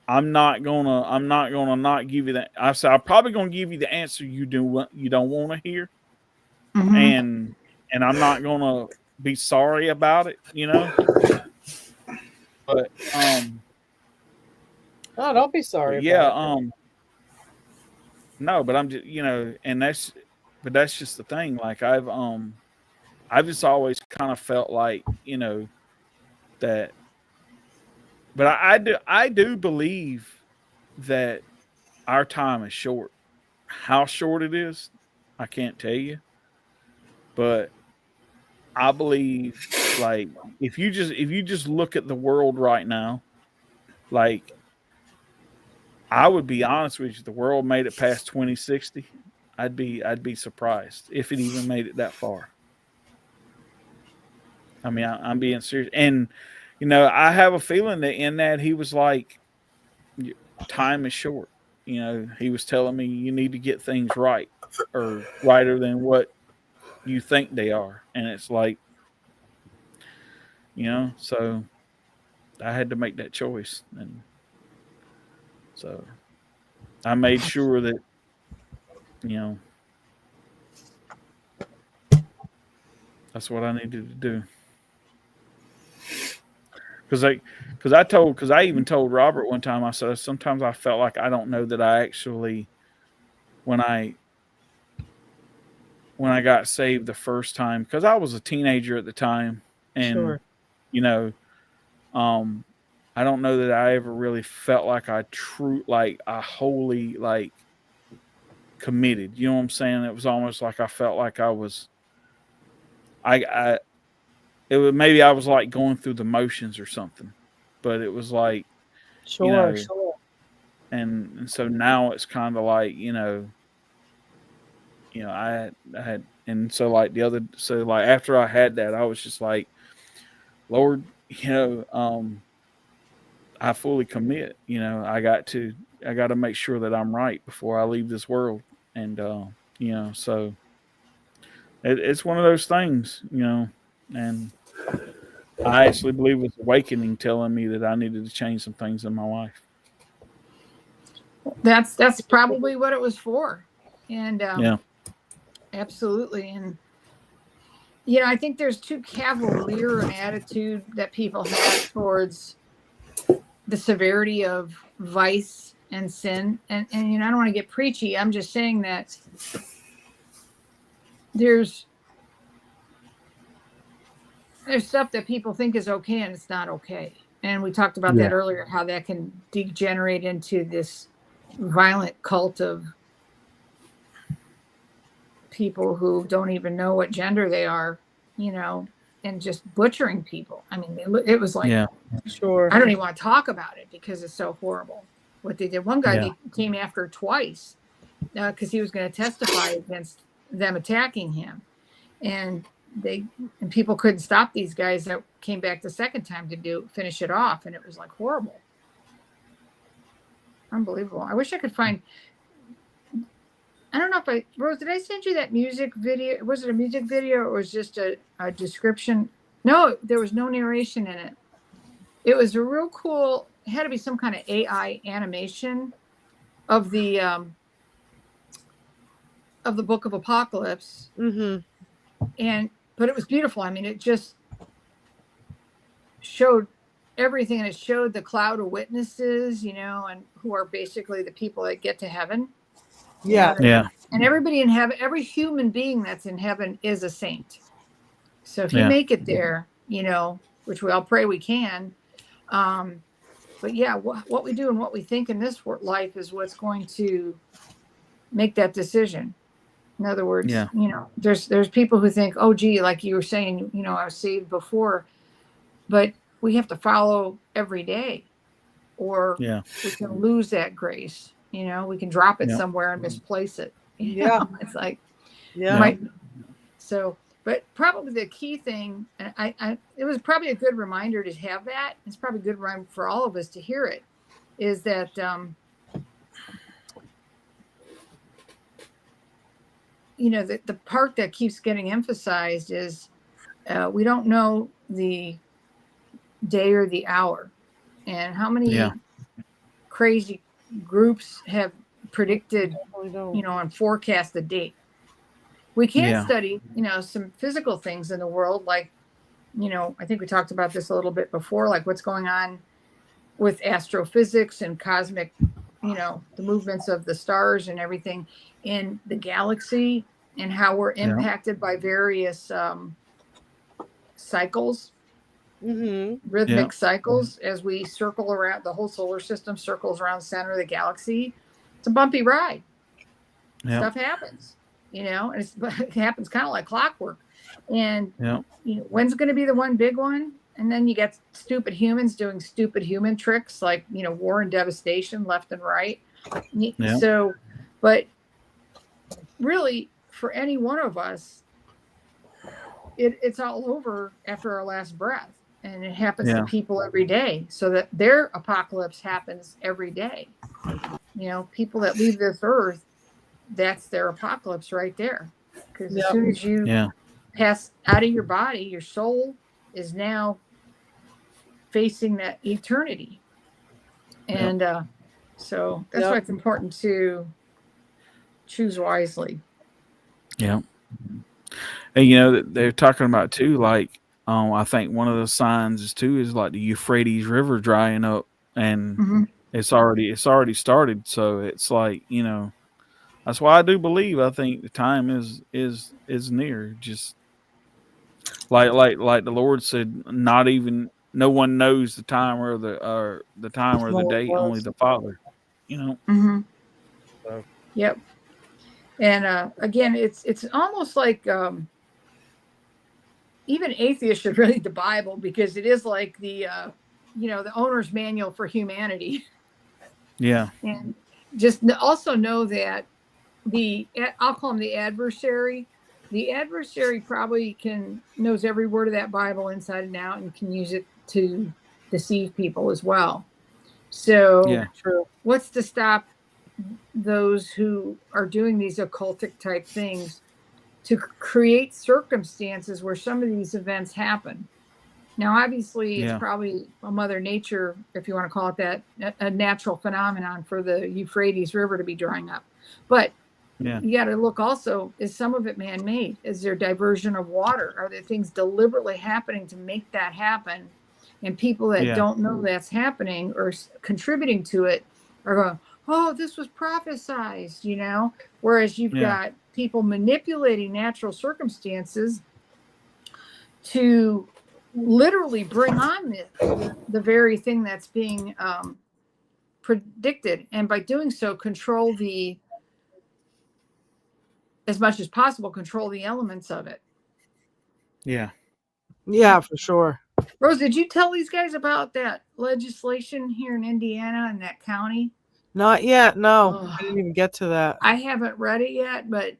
I'm not gonna not give you that. I said, I'm probably gonna give you the answer you don't want to hear, and I'm not gonna be sorry about it, But no, don't be sorry. No, but I'm just and that's just the thing. Like I've I've just always kind of felt like, you know, that, but I do believe that our time is short. How short it is, I can't tell you, but I believe, like, if you just look at the world right now, like, I would be honest with you, if the world made it past 2060, I'd be surprised if it even made it that far. I mean, I'm being serious. And, you know, I have a feeling that in that he was like, time is short. You know, he was telling me you need to get things right, or righter than what you think they are. And it's like, you know, so I had to make that choice. And so I made sure that, you know, that's what I needed to do. Because I even told Robert one time, I said, sometimes I felt like I don't know that I actually, when I got saved the first time, because I was a teenager at the time, and you know, I don't know that I ever really felt like I wholly like committed. You know what I'm saying? It was almost like I felt like I was, maybe I was like going through the motions or something, but it was like, Sure. And so now it's kind of like, you know, I had, and so like after I had that, I was just like, Lord, you know, I fully commit, you know, I got to make sure that I'm right before I leave this world. And, you know, so it's one of those things, you know, and I actually believe it was awakening telling me that I needed to change some things in my life. That's probably what it was for. And yeah, absolutely. And you know, I think there's too cavalier an attitude that people have towards the severity of vice and sin. And you know, I don't want to get preachy. I'm just saying that there's stuff that people think is okay and it's not okay. And we talked about that earlier, how that can degenerate into this violent cult of people who don't even know what gender they are, you know, and just butchering people. I mean, it was like, Sure. I don't even want to talk about it because it's so horrible what they did. One guy they came after twice because he was going to testify against them attacking him, and people couldn't stop these guys that came back the second time to finish it off, and it was like horrible, unbelievable. I wish I could find. I don't know if Rose, did I send you that music video? Was it a music video or was it just a description? No, there was no narration in it. It was a real cool, it had to be some kind of AI animation of the Book of Apocalypse. Mm-hmm. But it was beautiful. I mean, it just showed everything, and it showed the cloud of witnesses, you know, and who are basically the people that get to heaven. Yeah. Yeah. And everybody in heaven, every human being that's in heaven is a saint. So if you make it there, you know, which we all pray we can. But yeah, what we do and what we think in this life is what's going to make that decision. In other words, you know, there's people who think, oh, gee, like you were saying, you know, I was saved before, but we have to follow every day, or we can lose that grace. You know, we can drop it somewhere and misplace it. You know? It's like, so, but probably the key thing, and it was probably a good reminder to have that. It's probably a good reminder for all of us to hear it, is that, you know, the part that keeps getting emphasized is we don't know the day or the hour, and how many crazy groups have predicted, you know, and forecast the date. We can't study, you know, some physical things in the world, like, you know, I think we talked about this a little bit before, like what's going on with astrophysics and cosmic, you know, the movements of the stars and everything in the galaxy, and how we're impacted by various cycles, Mm-hmm. rhythmic cycles, as we circle around. The whole solar system circles around the center of the galaxy. It's a bumpy ride. Yeah. Stuff happens, and it happens kind of like clockwork. And when's going to be the one big one? And then you get stupid humans doing stupid human tricks like war and devastation left and right. Yeah. So, but really, for any one of us, it's all over after our last breath. And it happens to people every day, so that their apocalypse happens every day. People that leave this earth, that's their apocalypse right there. Because as soon as you pass out of your body, your soul is now facing that eternity. And so that's why it's important to choose wisely. Yeah. And they're talking about too, like, I think one of the signs is like the Euphrates River drying up, and it's already started. So it's like, that's why I do believe, I think the time is near. Just like the Lord said, no one knows the time or the time or the date, only the Father. So. Yep. And again, it's almost like even atheists should read the Bible, because it is like the the owner's manual for humanity. Yeah. And just also know that I'll call him the adversary. The adversary probably knows every word of that Bible inside and out, and can use it to deceive people as well. So what's to stop those who are doing these occultic type things to create circumstances where some of these events happen? Now, obviously, it's probably a Mother Nature, if you want to call it that, a natural phenomenon for the Euphrates River to be drying up. But you got to look also, is some of it man-made? Is there diversion of water? Are there things deliberately happening to make that happen? And people that don't know that's happening or contributing to it are going, oh, this was prophesized, Whereas you've got people manipulating natural circumstances to literally bring on the very thing that's being predicted, and by doing so control as much as possible, control the elements of it. Yeah, for sure. Rose, did you tell these guys about that legislation here in Indiana and that county? Not yet. No, I didn't even get to that. I haven't read it yet, but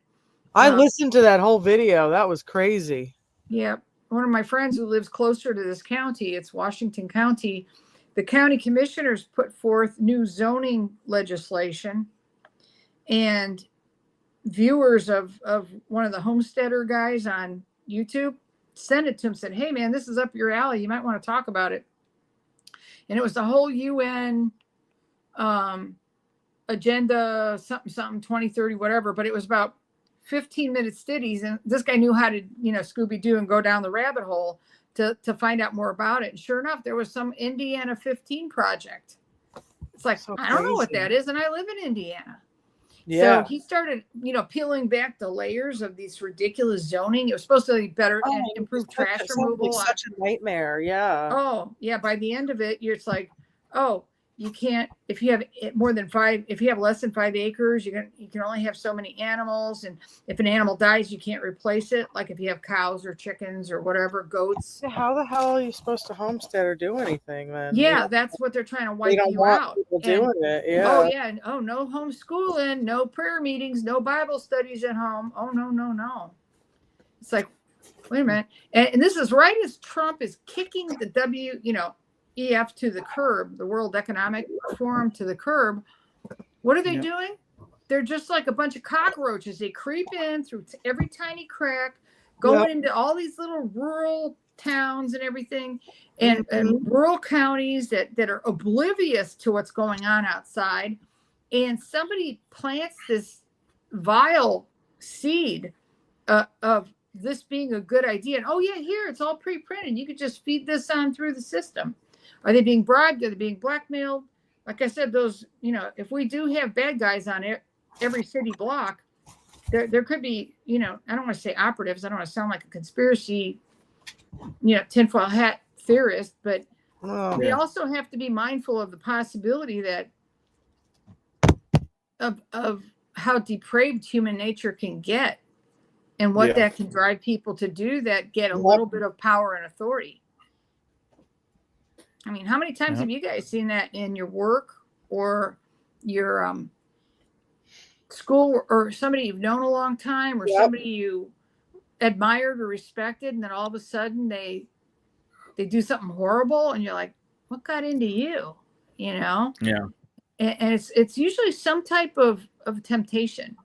I listened to that whole video. That was crazy. Yeah. One of my friends who lives closer to this county, it's Washington County, the county commissioners put forth new zoning legislation, and viewers of one of the homesteader guys on YouTube sent it to him, said, hey man, this is up your alley, you might want to talk about it. And it was the whole UN agenda, something 2030, whatever, but it was about 15-minute studies, and this guy knew how to Scooby-Doo and go down the rabbit hole to find out more about it. And sure enough, there was some Indiana 15 project. It's like, I don't know what that is, and I live in Indiana. So he started peeling back the layers of these ridiculous zoning. It was supposed to be better and improve trash removal. Such a nightmare. By the end of it, you're just like, you can't, if you have more than 5, if you have less than 5 acres, you can only have so many animals. And if an animal dies, you can't replace it. Like if you have cows or chickens or whatever, goats. How the hell are you supposed to homestead or do anything then? Yeah, that's what they're trying to wipe you out. People doing it. Yeah. Oh yeah. And no homeschooling, no prayer meetings, no Bible studies at home. Oh no. It's like, wait a minute. And this is right as Trump is kicking the EF to the curb, the World Economic Forum to the curb. What are they doing? They're just like a bunch of cockroaches. They creep in through every tiny crack, going into all these little rural towns and everything, and rural counties that are oblivious to what's going on outside. And somebody plants this vile seed of this being a good idea. And here, it's all pre-printed. You could just feed this on through the system. Are they being bribed? Are they being blackmailed? Like I said, those, if we do have bad guys on every city block, there could be, I don't want to say operatives. I don't want to sound like a conspiracy tinfoil hat theorist, but Oh, we also have to be mindful of the possibility that of how depraved human nature can get and what that can drive people to do that get a little bit of power and authority. I mean, how many times have you guys seen that in your work or your school, or somebody you've known a long time, or somebody you admired or respected, and then all of a sudden they do something horrible and you're like, what got into you? And it's usually some type of temptation,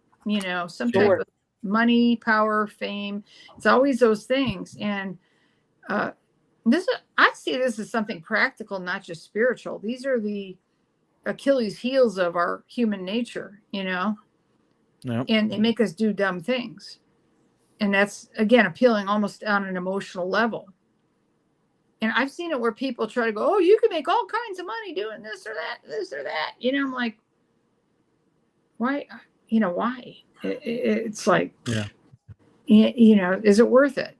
some type of money, power, fame. It's always those things. And I see this as something practical, not just spiritual. These are the Achilles heels of our human nature, and they make us do dumb things. And that's, again, appealing almost on an emotional level. And I've seen it where people try to go, oh, you can make all kinds of money doing this or that. I'm like, why? Why? It's like, is it worth it?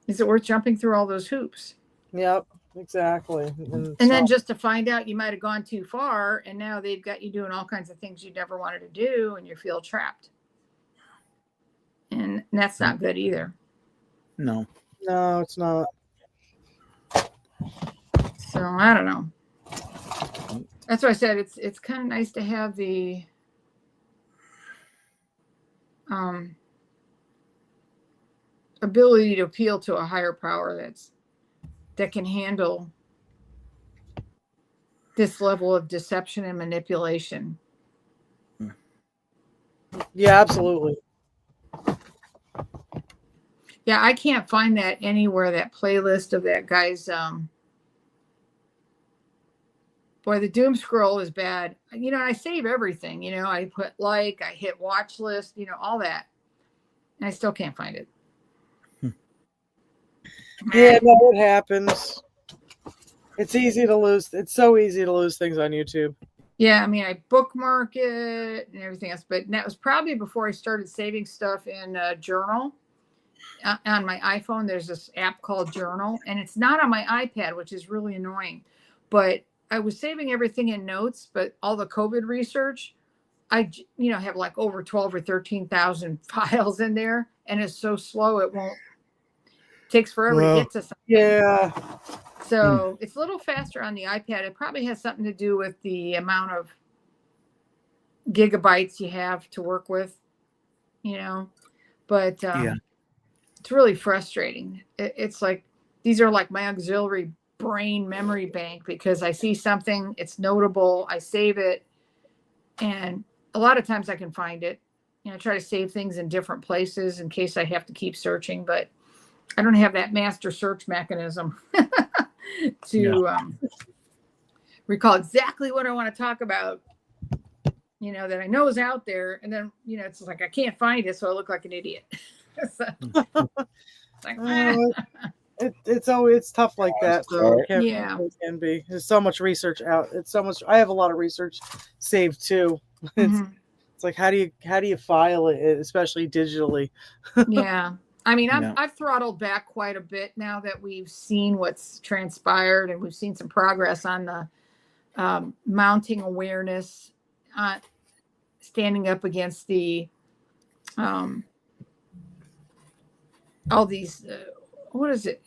Is it worth jumping through all those hoops? Yep, exactly. And then just to find out you might have gone too far, and now they've got you doing all kinds of things you never wanted to do, and you feel trapped. And that's not good either. No, it's not. So I don't know. That's why I said it's kind of nice to have the ability to appeal to a higher power that can handle this level of deception and manipulation. Yeah, absolutely. Yeah, I can't find that anywhere, that playlist of that guy's boy, the doom scroll is bad. I save everything, I put I hit watch list, all that. And I still can't find it. Yeah, no, it happens. It's easy to lose. It's so easy to lose things on YouTube. Yeah, I mean, I bookmark it and everything else, but that was probably before I started saving stuff in a journal. On my iPhone, there's this app called Journal, and it's not on my iPad, which is really annoying. But I was saving everything in notes, but all the COVID research, I have like over 12 or 13,000 files in there, and it's so slow it takes forever to get to something. Yeah. So it's a little faster on the iPad. It probably has something to do with the amount of gigabytes you have to work with, but it's really frustrating. It's like, these are like my auxiliary brain memory bank, because I see something, it's notable, I save it, and a lot of times I can find it. I try to save things in different places in case I have to keep searching, but I don't have that master search mechanism to recall exactly what I want to talk about, that I know is out there. And then, it's like, I can't find it, so I look like an idiot. So, it's like, it's tough like that. So it can be. There's so much research out. I have a lot of research saved too. It's like, how do you file it, especially digitally? Yeah. I mean, I've throttled back quite a bit now that we've seen what's transpired, and we've seen some progress on the mounting awareness, standing up against the all these. What is it?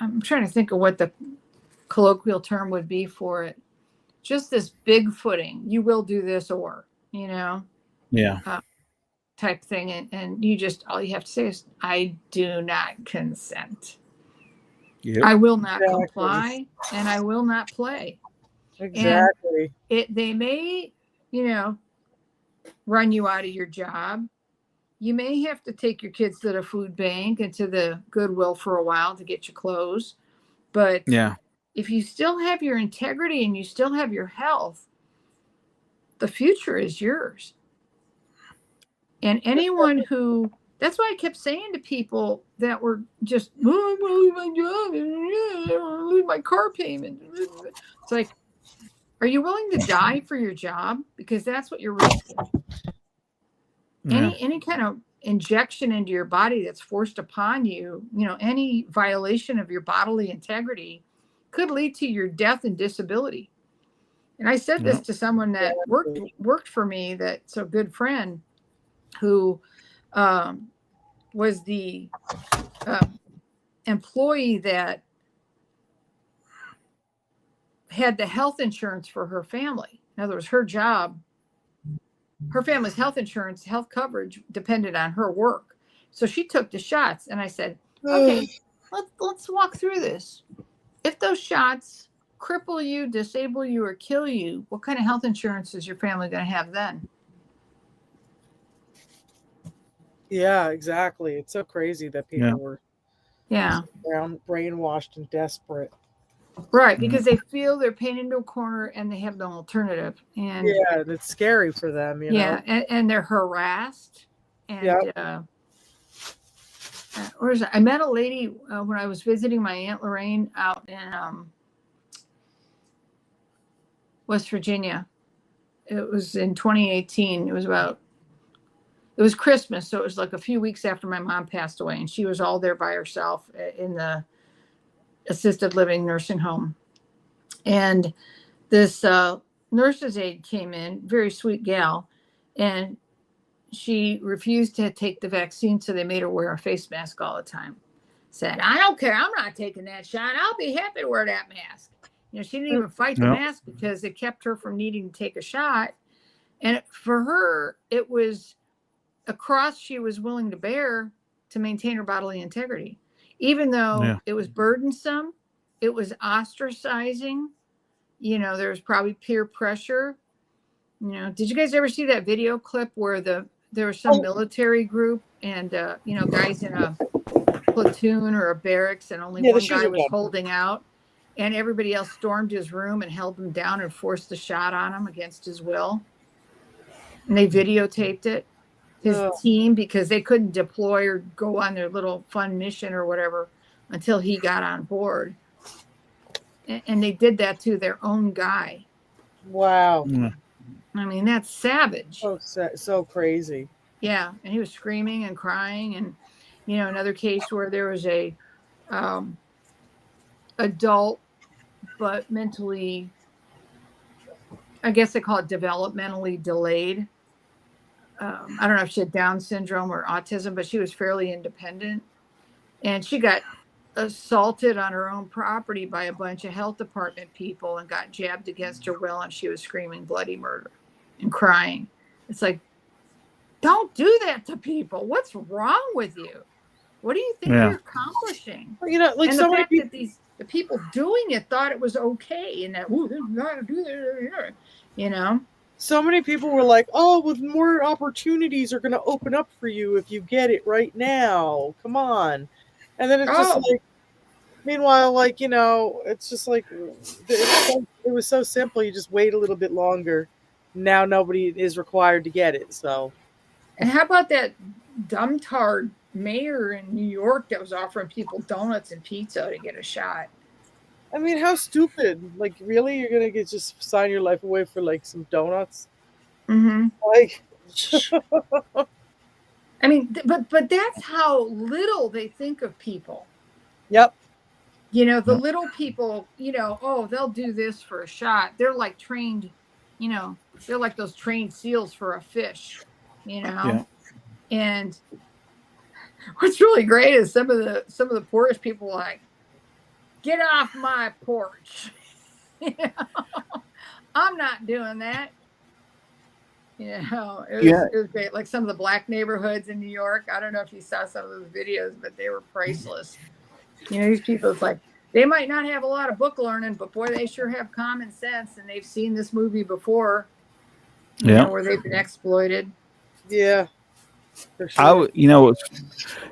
I'm trying to think of what the colloquial term would be for it. Just this bigfooting. You will do this, or type thing, and you just, all you have to say is, I do not consent. I will not comply, and I will not play. Exactly. And they may, run you out of your job. You may have to take your kids to the food bank and to the Goodwill for a while to get your clothes. But if you still have your integrity and you still have your health, the future is yours. And anyone who, that's why I kept saying to people that were just, I'm going to lose my job, I'm going to lose my car payment. It's like, are you willing to die for your job? Because that's what you're risking. Any kind of injection into your body that's forced upon you, any violation of your bodily integrity could lead to your death and disability. And I said this to someone that worked for me, that's a good friend, who was the employee that had the health insurance for her family. In other words, her job, her family's health insurance, health coverage depended on her work. So she took the shots, and I said, okay, let's walk through this. If those shots cripple you, disable you, or kill you, what kind of health insurance is your family going to have then? Yeah, exactly. It's so crazy that people were brainwashed and desperate. Right, because they feel they're painted into a corner and they have no alternative. And it's scary for them, you know. And they're harassed. And where's I met a lady when I was visiting my Aunt Lorraine out in West Virginia. It was in 2018. It was Christmas, so it was like a few weeks after my mom passed away, and she was all there by herself in the assisted living nursing home. And this nurse's aide came in, very sweet gal, and she refused to take the vaccine, so they made her wear a face mask all the time. Said, I don't care, I'm not taking that shot. I'll be happy to wear that mask. She didn't even fight the mask because it kept her from needing to take a shot. And for her, it was a cross she was willing to bear to maintain her bodily integrity. Even though it was burdensome, it was ostracizing, there was probably peer pressure. Did you guys ever see that video clip where there was some military group and, guys in a platoon or a barracks, and only one guy was holding out, and everybody else stormed his room and held him down and forced the shot on him against his will? And they videotaped it. His team, because they couldn't deploy or go on their little fun mission or whatever until he got on board. And they did that to their own guy. Wow. I mean, that's savage. So crazy. Yeah. And he was screaming and crying. And, another case where there was a adult, but mentally, I guess they call it developmentally delayed. I don't know if she had Down syndrome or autism, but she was fairly independent. And she got assaulted on her own property by a bunch of health department people and got jabbed against her will. And she was screaming bloody murder and crying. It's like, don't do that to people. What's wrong with you? What do you think you're accomplishing? Like and so the many fact people, that the people doing it thought it was okay, and that, they're not to do that, So many people were like, oh, with more opportunities are going to open up for you if you get it right now. Come on. And then it's just like, meanwhile, it's just like, it was so simple. You just wait a little bit longer. Now nobody is required to get it. So. And how about that dumbtard mayor in New York that was offering people donuts and pizza to get a shot? I mean, how stupid! Like, really, you're gonna just sign your life away for some donuts? Mm-hmm. Like, I mean, but that's how little they think of people. Yep. The little people, they'll do this for a shot. They're like trained, they're like those trained seals for a fish, Yeah. And what's really great is some of the poorest people like, get off my porch. I'm not doing that. It was great. Like some of the black neighborhoods in New York. I don't know if you saw some of those videos, but they were priceless. These people, it's like, they might not have a lot of book learning, but boy, they sure have common sense, and they've seen this movie before. Where they've been exploited. Yeah. For sure.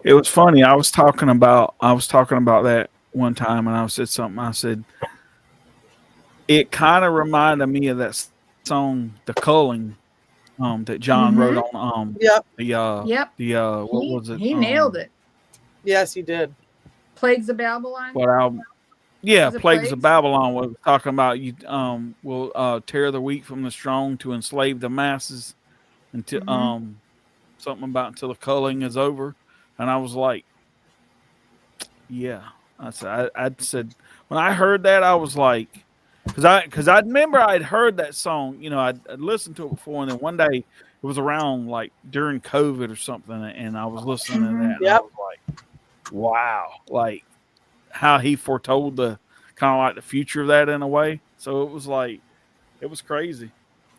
It was funny. I was talking about that one time, and I said something. I said it kind of reminded me of that song, "The Culling," that John wrote on. What was it? He nailed it. Yes, he did. Plagues of Babylon. What album? Yeah, Plagues of Babylon was talking about you. Will tear the weak from the strong to enslave the masses, and to something about until the culling is over, and I was like, yeah. I said when I heard that, I was like, because I remember I'd heard that song, I'd listened to it before, and then one day it was around like during COVID or something, and I was listening to that, and I was like, wow, like how he foretold the kind of like the future of that in a way. So it was like, it was crazy,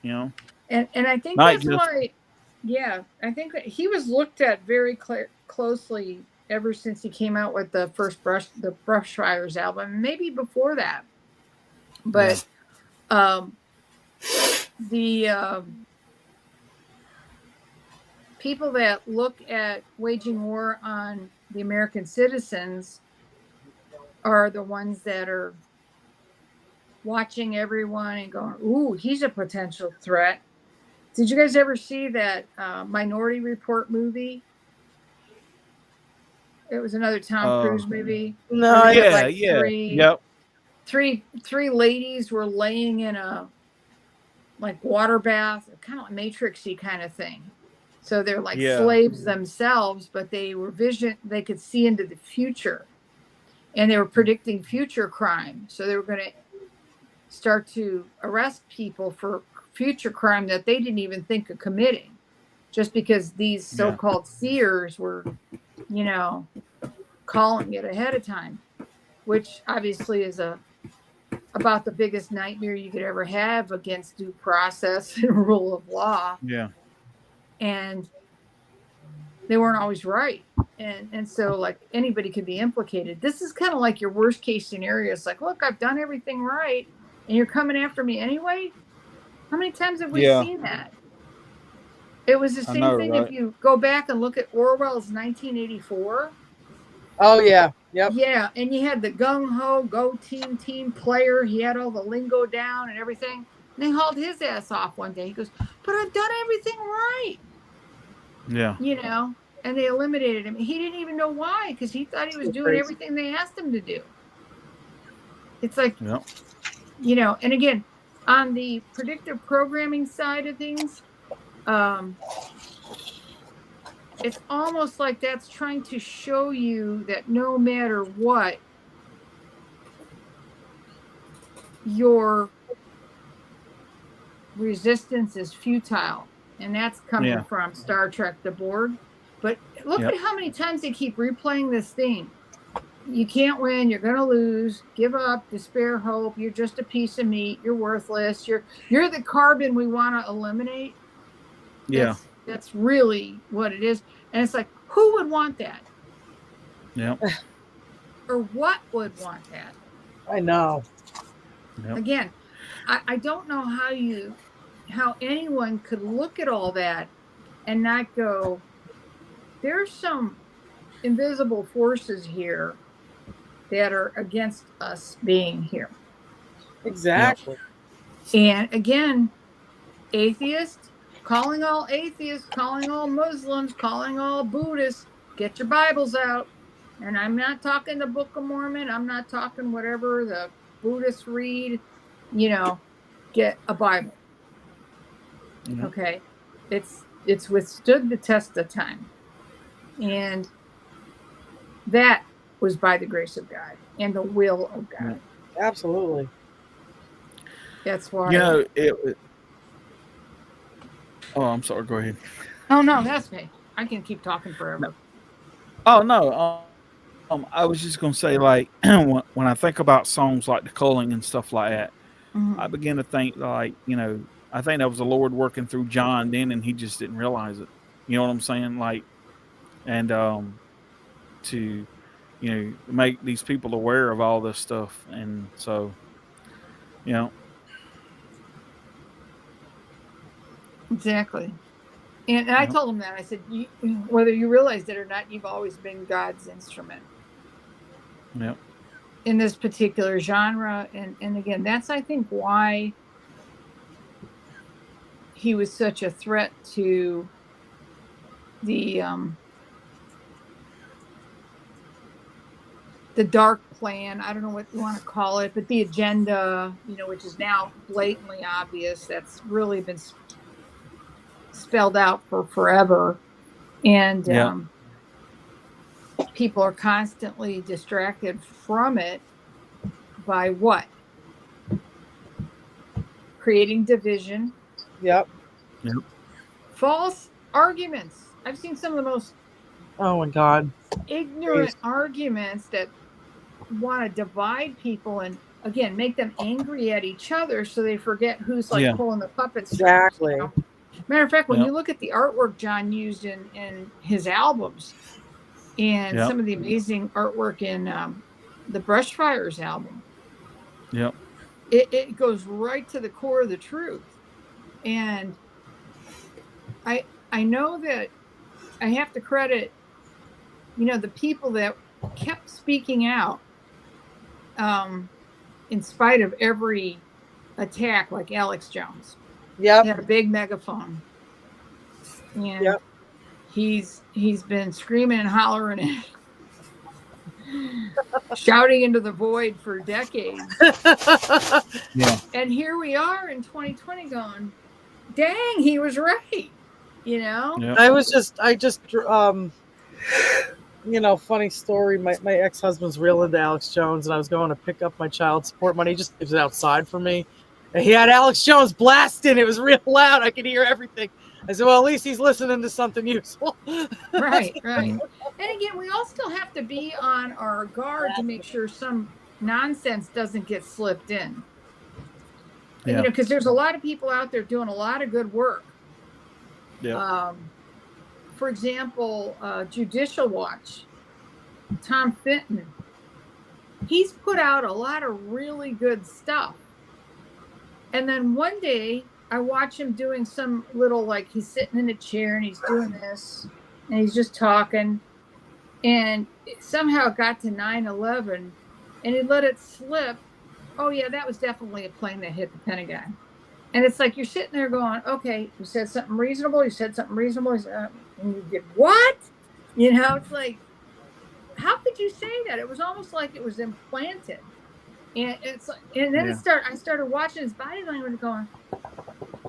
And I think that's why, I think that he was looked at very closely ever since he came out with the first Brushfires album, maybe before that. But the people that look at waging war on the American citizens are the ones that are watching everyone and going, ooh, he's a potential threat. Did you guys ever see that Minority Report movie? It was another Tom Cruise movie. No, Three ladies were laying in a like water bath, kind of like Matrixy kind of thing. So they're like slaves themselves, but they could see into the future, and they were predicting future crime. So they were going to start to arrest people for future crime that they didn't even think of committing, just because these so-called seers were, calling it ahead of time, which obviously is about the biggest nightmare you could ever have against due process and rule of law. Yeah. And they weren't always right. And so like anybody could be implicated. This is kind of like your worst case scenario. It's like, look, I've done everything right and you're coming after me anyway. How many times have we seen that? It was the same thing. Right? If you go back and look at Orwell's 1984. Oh yeah. Yep. Yeah. And you had the gung-ho, go team player. He had all the lingo down and everything. And they hauled his ass off one day. He goes, but I've done everything right. Yeah. And they eliminated him. He didn't even know why, because he thought he was doing everything they asked him to do. It's like, and again, on the predictive programming side of things, it's almost like that's trying to show you that no matter what, your resistance is futile. And that's coming from Star Trek The Borg. But look at how many times they keep replaying this theme. You can't win. You're going to lose. Give up. Despair. Hope. You're just a piece of meat. You're worthless. You're the carbon we want to eliminate. Yeah. That's really what it is. And it's like, who would want that? Yeah. Or what would want that? I know. Yep. Again, I don't know how anyone could look at all that and not go, there's some invisible forces here that are against us being here. Exactly. And again, atheists, calling all Muslims, calling all Buddhists, get your Bibles out. And I'm not talking the Book of Mormon. I'm not talking whatever the Buddhists read, get a Bible. Mm-hmm. Okay. It's withstood the test of time. And that was by the grace of God and the will of God. Absolutely. That's why. Oh, I'm sorry. Go ahead. Oh, no, that's me. I can keep talking forever. Oh, no. I was just going to say, like, when I think about songs like The Culling and stuff like that, I begin to think, like, I think that was the Lord working through John then, and he just didn't realize it. You know what I'm saying? Like, and to, make these people aware of all this stuff. And so, Exactly. And I told him that. I said, whether you realize it or not, you've always been God's instrument. Yep. In this particular genre. And again, that's, I think, why he was such a threat to the dark plan. I don't know what you want to call it, but the agenda, which is now blatantly obvious. That's really been spelled out for forever. And Yeah. people are constantly distracted from it by what? Creating division. Yep. False arguments. I've seen some of the most Oh my God. ignorant arguments that want to divide people and again make them angry at each other so they forget who's like pulling the puppet strings. Exactly. You know? Matter of fact, when you look at the artwork John used in his albums and some of the amazing artwork in the Brushfires album, it goes right to the core of the truth. And I know that I have to credit, the people that kept speaking out in spite of every attack, like Alex Jones. Yep. He had a big megaphone. And he's been screaming and hollering and shouting into the void for decades. And here we are in 2020 going, dang, he was right. I just funny story. My ex-husband's real into Alex Jones, and I was going to pick up my child support money. He just leaves it outside for me. And he had Alex Jones blasting. It was real loud. I could hear everything. I said, well, at least he's listening to something useful. Right. And again, we all still have to be on our guard to make sure some nonsense doesn't get slipped in. Because there's a lot of people out there doing a lot of good work. For example, Judicial Watch, Tom Fenton, he's put out a lot of really good stuff. And then one day I watch him doing some little, like he's sitting in a chair and he's doing this and he's just talking. And somehow it got to 9/11 and he let it slip. Oh yeah, that was definitely a plane that hit the Pentagon. And it's like, you're sitting there going, okay, you said something reasonable. You said something reasonable. And you get, what? It's like, how could you say that? It was almost like it was implanted. And it's like, and then I started watching his body language going,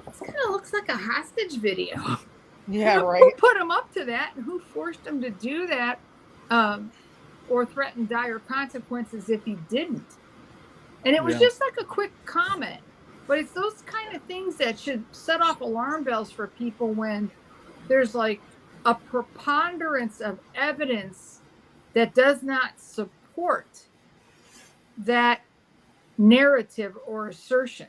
this kind of looks like a hostage video. Yeah, right. Who put him up to that? And who forced him to do that? Or threatened dire consequences if he didn't? And it was just like a quick comment. But it's those kind of things that should set off alarm bells for people when there's like a preponderance of evidence that does not support that narrative or assertion.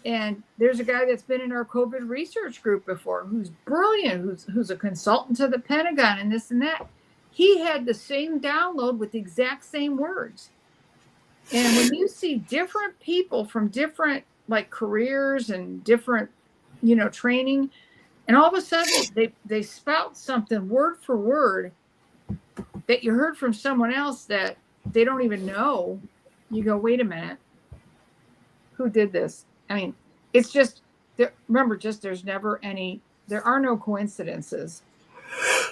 And there's a guy that's been in our COVID research group before who's brilliant, who's a consultant to the Pentagon and this and that. He had the same download with the exact same words. And when you see different people from different like careers and different, training, and all of a sudden they spout something word for word that you heard from someone else that they don't even know, you go, wait a minute, who did this? I mean, it's just, remember, there are no coincidences.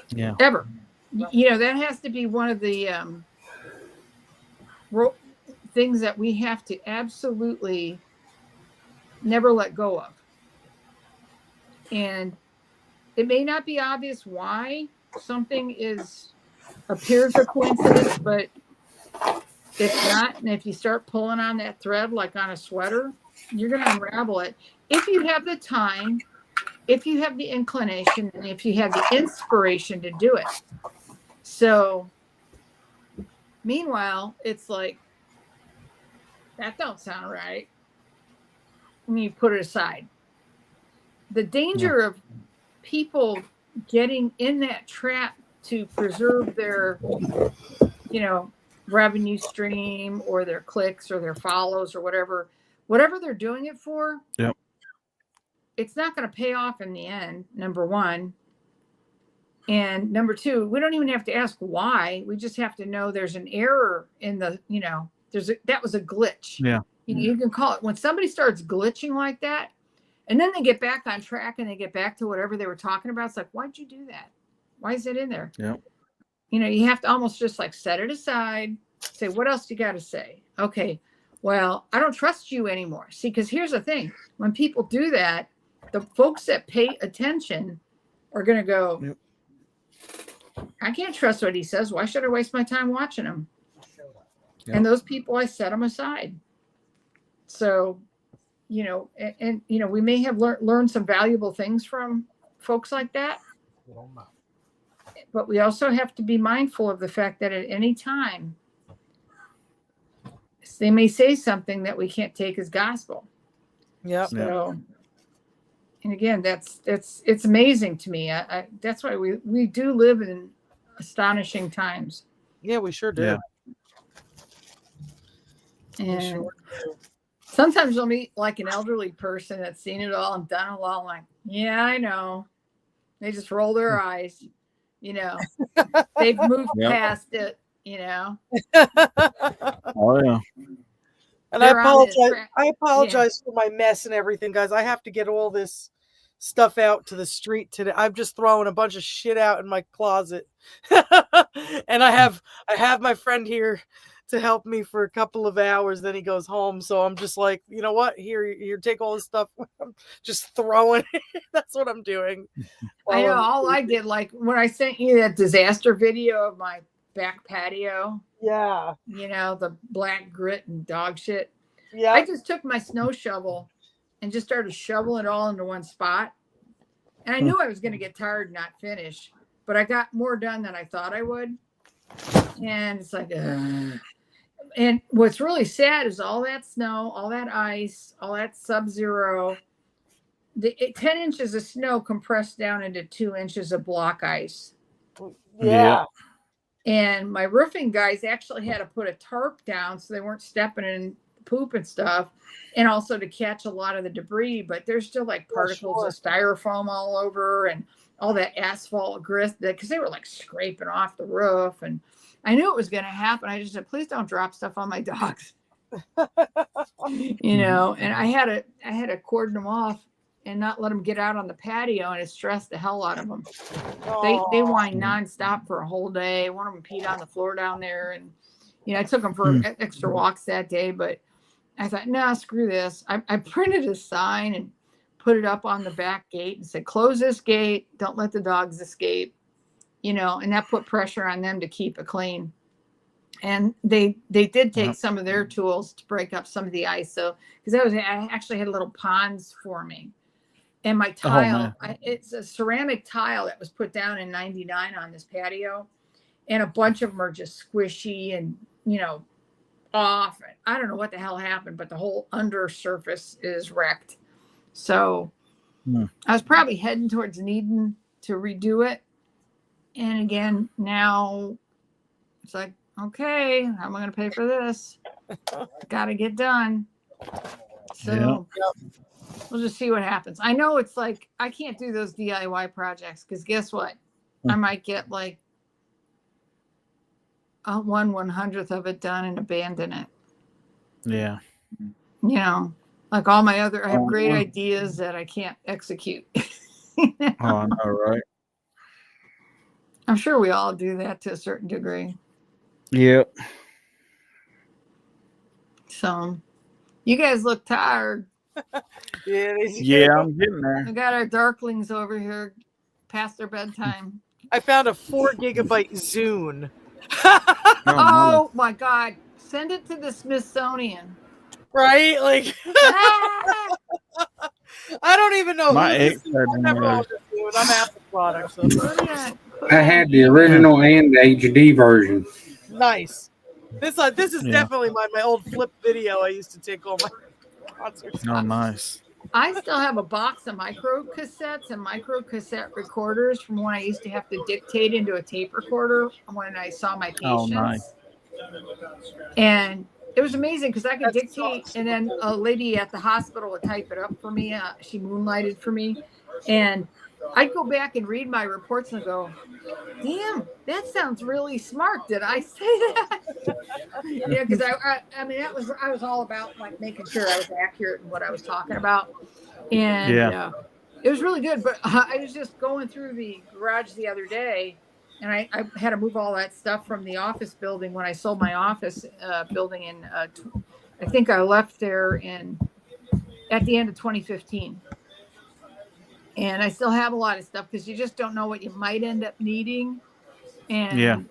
Yeah. Ever. That has to be one of the things that we have to absolutely never let go of. And it may not be obvious why something appears a coincidence, but it's not. And if you start pulling on that thread like on a sweater, you're going to unravel it. If you have the time, if you have the inclination, and if you have the inspiration to do it. So meanwhile, it's like, that don't sound right. And you put it aside. The danger of people getting in that trap to preserve their, revenue stream or their clicks or their follows or whatever they're doing it for. Yep. It's not going to pay off in the end, number one. And number two, we don't even have to ask why. We just have to know there's an error in the, that was a glitch. Yeah. You can call it when somebody starts glitching like that, and then they get back on track and they get back to whatever they were talking about. It's like, why'd you do that? Why is it in there? Yeah. You have to almost just like set it aside, say, what else you got to say? Okay, well, I don't trust you anymore. See, because here's the thing. When people do that, the folks that pay attention are going to go, Yep. I can't trust what he says. Why should I waste my time watching him? Yep. And those people, I set them aside. So, and we may have learned some valuable things from folks like that. But we also have to be mindful of the fact that at any time, they may say something that we can't take as gospel. Yeah. So, and again, it's amazing to me. That's why we do live in astonishing times. Yeah, we sure do. Yeah. And sometimes you'll meet like an elderly person that's seen it all and done it all. I'm like, yeah, I know. They just roll their eyes. They've moved past it. Oh yeah. And I They're on this apologize. track. I apologize for my mess and everything, guys. I have to get all this stuff out to the street today. I'm just throwing a bunch of shit out in my closet, and I have my friend here to help me for a couple of hours. Then he goes home, so I'm just like, you know what? Here, take all this stuff. I'm just throwing it. That's what I'm doing. I know. All I did, like when I sent you that disaster video of my back patio. Yeah. The black grit and dog shit. Yeah. I just took my snow shovel and just started shoveling it all into one spot. And I knew I was going to get tired and not finish, but I got more done than I thought I would. And it's like, and what's really sad is all that snow, all that ice, all that sub-zero, 10 inches of snow compressed down into 2 inches of block ice. Yeah. And my roofing guys actually had to put a tarp down so they weren't stepping in poop and stuff, and also to catch a lot of the debris. But there's still like particles of styrofoam all over and all that asphalt grit because they were like scraping off the roof. And I knew it was going to happen. I just said, please don't drop stuff on my dogs. And I had to cordon them off and not let them get out on the patio, and it stressed the hell out of them. They whined nonstop for a whole day. One of them peed on the floor down there, and I took them for extra walks that day. But I thought, nah, screw this. I printed a sign and put it up on the back gate and said, "Close this gate. Don't let the dogs escape." And that put pressure on them to keep it clean. And they did take some of their tools to break up some of the ice. So because I actually had little ponds forming. And my tile, it's a ceramic tile that was put down in 99 on this patio. And a bunch of them are just squishy and, off. I don't know what the hell happened, but the whole undersurface is wrecked. So I was probably heading towards needing to redo it. And again, now it's like, okay, how am I going to pay for this? Got to get done. So we'll just see what happens. I know it's like, I can't do those DIY projects because guess what? I might get like a 1/100th of it done and abandon it. Yeah. Like all my other, I have great ideas that I can't execute. Oh, I know, right? I'm sure we all do that to a certain degree. Yep. So you guys look tired. Yeah, I'm getting there. We got our darklings over here past their bedtime. I found a 4 gigabyte Zune. Oh my God. Send it to the Smithsonian. Right? Like, I don't even know. My ex I've never owned a Zune. I'm Apple product. So. I had the original and the HD version. Nice. This is definitely my old flip video I used to take all my concerts. Oh, nice. I still have a box of micro cassettes and micro cassette recorders from when I used to have to dictate into a tape recorder when I saw my patients. Oh, nice. And it was amazing because I could dictate, and then a lady at the hospital would type it up for me. She moonlighted for me, and I'd go back and read my reports and go, "Damn, that sounds really smart. Did I say that?" Yeah, because I mean, I was all about like making sure I was accurate in what I was talking about, and it was really good. But I was just going through the garage the other day, and I had to move all that stuff from the office building when I sold my office building in. I think I left there at the end of 2015. And I still have a lot of stuff because you just don't know what you might end up needing. And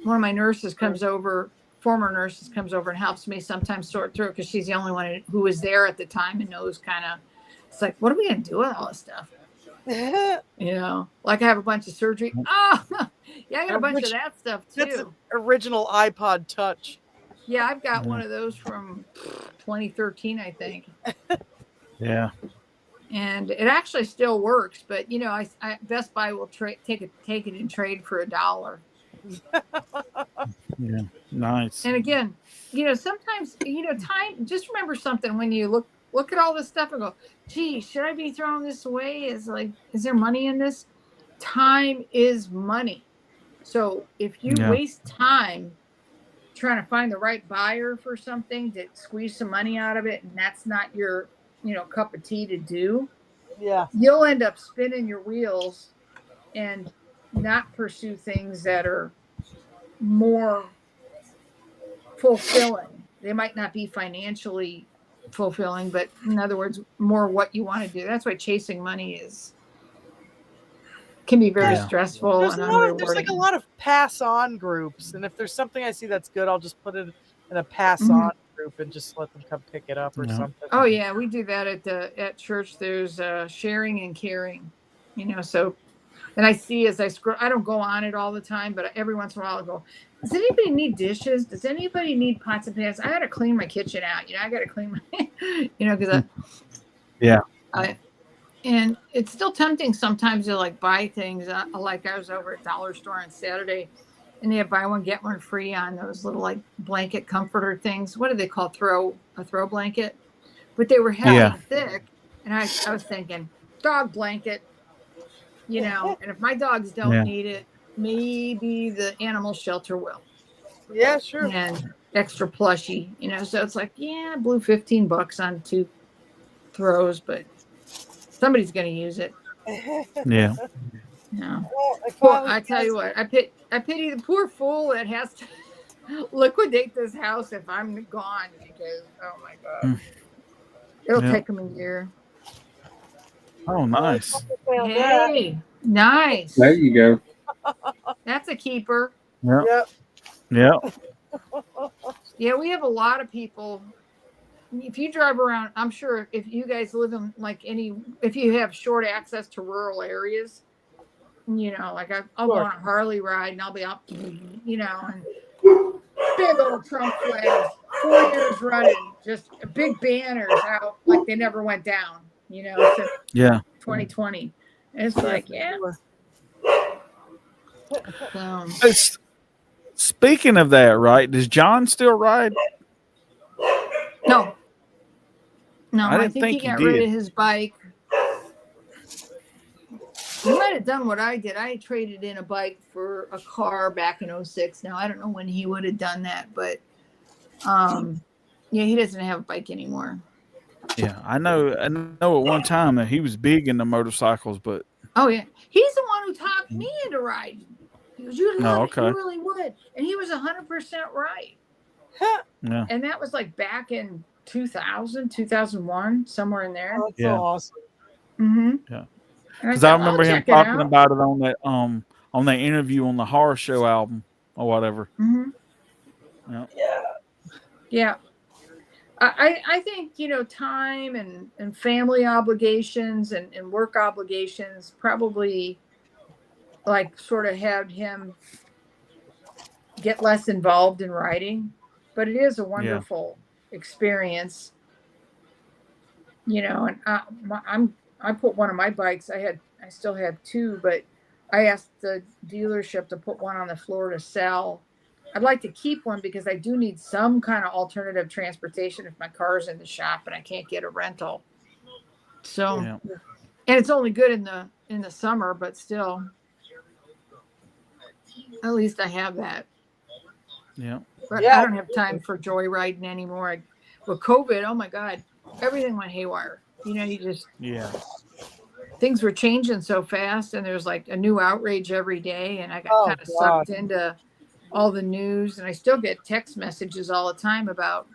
one of my nurses comes over, former nurses comes over and helps me sometimes sort through it because she's the only one who was there at the time and knows kind of, it's like, what are we going to do with all this stuff? You know, like I have a bunch of surgery. Oh, yeah, I got a bunch of that stuff too. That's an original iPod Touch. Yeah, I've got one of those from 2013, I think. Yeah. And it actually still works, but you know, I Best Buy will take it and trade for $1. Yeah, nice. And again, you know, sometimes, you know, time. Just remember something when you look at all this stuff and go, "Gee, should I be throwing this away? Is there money in this?" Time is money. So if you waste time trying to find the right buyer for something to squeeze some money out of it, and that's not your, you know, cup of tea to do, you'll end up spinning your wheels and not pursue things that are more fulfilling. They might not be financially fulfilling, but in other words, more what you want to do. That's why chasing money can be very stressful. There's like a lot of pass on groups, and if there's something I see that's good, I'll just put it in a pass on group and just let them come pick it up or something. Oh yeah, we do that at church. There's sharing and caring, you know. So, and I see as I scroll, I don't go on it all the time, but every once in a while I go, does anybody need dishes? Does anybody need pots and pans? I got to clean my kitchen out. You know, I got to clean my, you know, because and it's still tempting sometimes to like buy things. Like I was over at Dollar Store on Saturday, and they had buy one get one free on those little like blanket comforter things. What do they call a throw blanket? But they were heavy and thick, and I was thinking dog blanket, you know. And if my dogs don't need it, maybe the animal shelter will. Yeah, sure. And extra plushy, you know. So it's like, I blew $15 on 2 throws, but somebody's going to use it. Yeah. No. Well, I tell you what, I pity the poor fool that has to liquidate this house if I'm gone, because oh my god, it'll take them a year. Oh, nice. Hey, nice. There you go. That's a keeper. Yep. Yep. Yeah, we have a lot of people. If you drive around, I'm sure if you guys live in if you have short access to rural areas, you know, like I'll go on a Harley ride and I'll be out, you know, and big old Trump flags, 4 years running, just big banners out like they never went down, you know, since 2020. And it's like, Speaking of that, right? Does John still ride? No, I think he got rid of his bike. He might have done what I did. I traded in a bike for a car back in 2006. Now, I don't know when he would have done that, but he doesn't have a bike anymore. Yeah, I know at one time that he was big into motorcycles, but oh yeah, he's the one who talked me into riding. He goes, "You'd love it. You really would," and he was 100% right. Yeah, and that was like back in 2000, 2001, somewhere in there. Oh, that's so awesome. Mm-hmm. Yeah, because I remember him talking about it on that interview on the Horror Show album or whatever. Mm-hmm. Yeah. I think, you know, time and family obligations and work obligations probably like sort of had him get less involved in writing, but it is a wonderful experience, you know. And I put one of my bikes. I still have 2, but I asked the dealership to put one on the floor to sell. I'd like to keep one because I do need some kind of alternative transportation if my car's in the shop and I can't get a rental. So, and it's only good in the summer, but still, at least I have that. Yeah. But I don't have time for joyriding anymore. With COVID, oh my God, everything went haywire. You know, you just things were changing so fast, and there's like a new outrage every day, and I got kind of sucked into all the news, and I still get text messages all the time about,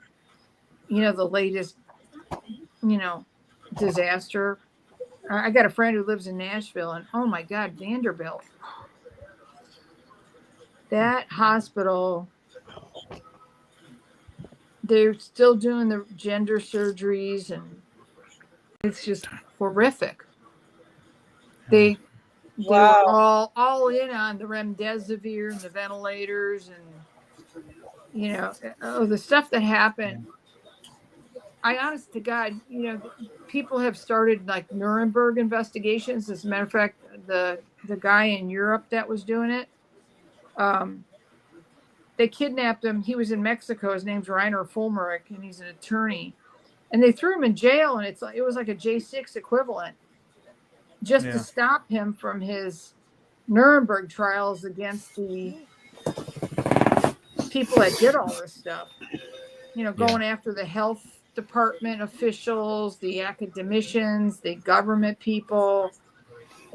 you know, the latest, you know, disaster. I got a friend who lives in Nashville, and oh my God, Vanderbilt. That hospital, they're still doing the gender surgeries, and it's just horrific. They Wow. were all in on the remdesivir and the ventilators, and you know, the stuff that happened. I honest to God, you know, people have started like Nuremberg investigations. As a matter of fact, the guy in Europe that was doing it, they kidnapped him. He was in Mexico. His name's Rainer Fulmerich, and he's an attorney. And they threw him in jail, and it was like a J6 equivalent, just to stop him from his Nuremberg trials against the people that did all this stuff. You know, going after the health department officials, the academicians, the government people.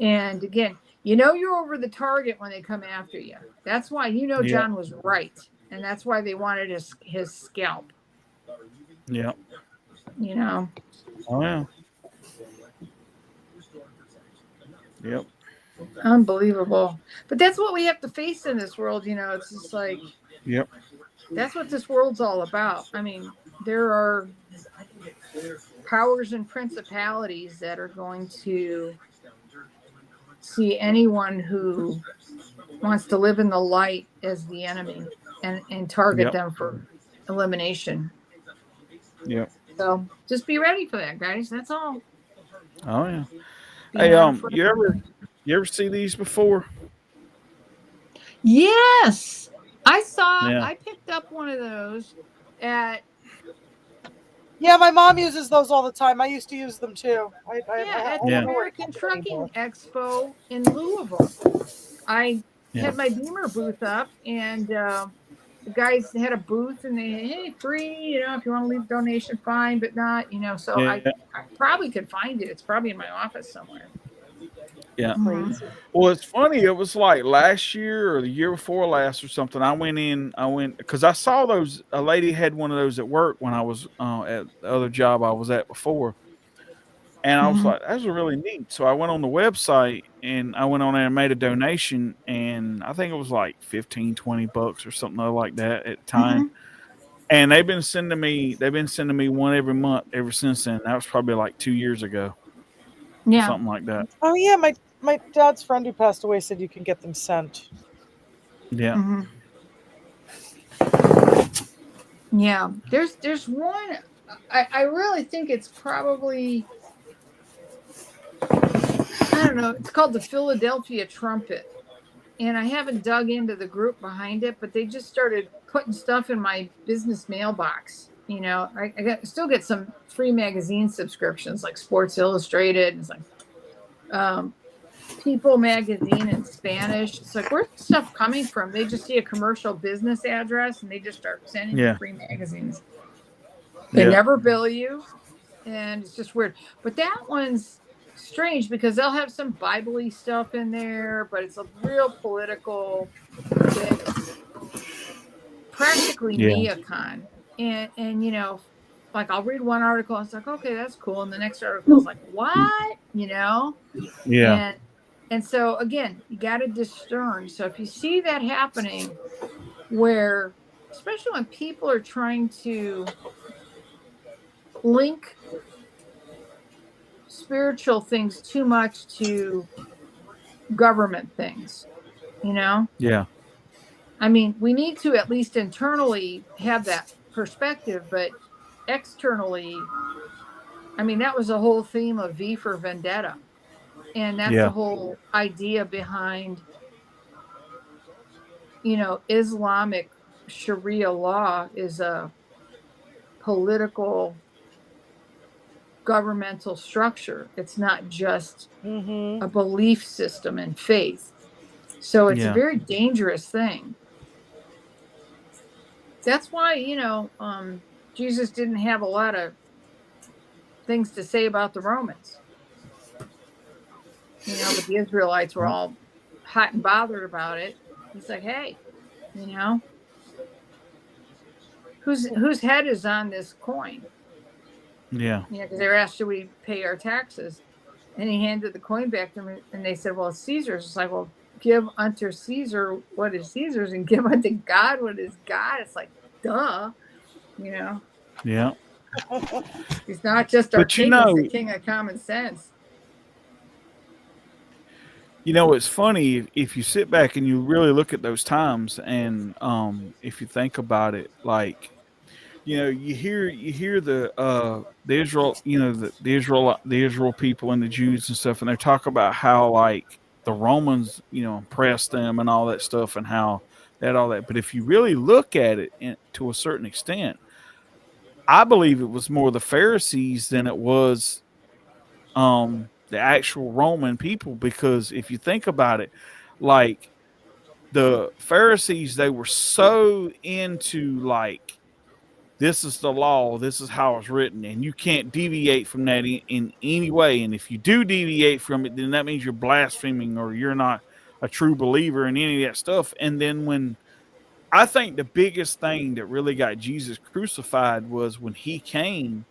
And again, you know you're over the target when they come after you. That's why John was right. And that's why they wanted his scalp. Yeah. You know. Oh yeah. Yep. Unbelievable. But that's what we have to face in this world, you know. It's just like that's what this world's all about. I mean, there are powers and principalities that are going to see anyone who wants to live in the light as the enemy and target them for elimination. Yep. So just be ready for that, guys. That's all. Oh yeah. Hey, you ever see these before? Yes. I picked up one of those at. Yeah, my mom uses those all the time. I used to use them too. At the American Trucking Expo in Louisville. I had my Beamer booth up, and the guys had a booth, and they free, you know, if you want to leave a donation, fine, but not, you know. So I probably could find it. It's probably in my office somewhere. Yeah. Well, it's funny. It was like last year or the year before last or something. I went because I saw those. A lady had one of those at work when I was at the other job I was at before. And I was like, that's really neat. So I went on the website and I went on there and made a donation. And I think it was like $15-20 or something like that at the time. And they've been sending me one every month ever since then. That was probably like 2 years ago. Yeah. Something like that. Oh yeah, my dad's friend who passed away said you can get them sent. Yeah. Yeah. There's one. I really think it's probably, I don't know. It's called the Philadelphia Trumpet, and I haven't dug into the group behind it, but they just started putting stuff in my business mailbox. You know, I still get some free magazine subscriptions like Sports Illustrated. It's like People magazine in Spanish. It's like, where's the stuff coming from? They just see a commercial business address and they just start sending you free magazines. They never bill you, and it's just weird. But that one's strange because they'll have some Bible-y stuff in there, but it's a real political thing. Practically neocon. And you know, like I'll read one article and it's like, okay, that's cool. And the next article is like, what? You know? Yeah. And so again, you got to discern. So if you see that happening where, especially when people are trying to link spiritual things too much to government things, you know? Yeah. I mean, we need to at least internally have that perspective, but externally, I mean, that was the whole theme of V for Vendetta. And that's the whole idea behind, you know, Islamic Sharia law is a political governmental structure. It's not just a belief system and faith. So it's a very dangerous thing. That's why, you know, Jesus didn't have a lot of things to say about the Romans. You know, but the Israelites were all hot and bothered about it. He's like, hey, you know, whose head is on this coin? Yeah. Yeah, because they were asked, should we pay our taxes? And he handed the coin back to them, and they said, well, it's Caesar's. It's like, well, give unto Caesar what is Caesar's and give unto God what is God. It's like, duh, you know. Yeah. He's not just our But king, he's the king of common sense. You know, it's funny if you sit back and you really look at those times, and if you think about it, like, you know, you hear the Israel, you know, the Israel people and the Jews and stuff, and they talk about how like the Romans, you know, oppressed them and all that stuff, and how that all that. But if you really look at it to a certain extent, I believe it was more the Pharisees than it was the actual Roman people, because if you think about it, like the Pharisees, they were so into like, this is the law, this is how it's written, and you can't deviate from that in any way. And if you do deviate from it, then that means you're blaspheming or you're not a true believer in any of that stuff. And then when I think the biggest thing that really got Jesus crucified was when he came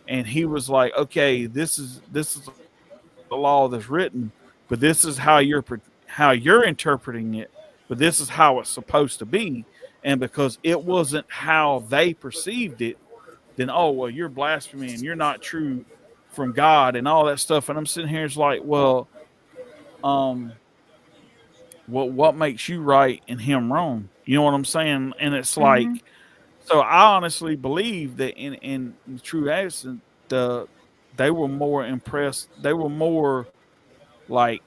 and he was like, okay, this is the law that's written, but this is how you're interpreting it, but this is how it's supposed to be. And because it wasn't how they perceived it, then, oh, well, you're blaspheming and you're not true from God and all that stuff. And I'm sitting here, it's like, well, what makes you right and him wrong? You know what I'm saying? And it's like, so I honestly believe that in the true essence, they were more impressed. They were more like,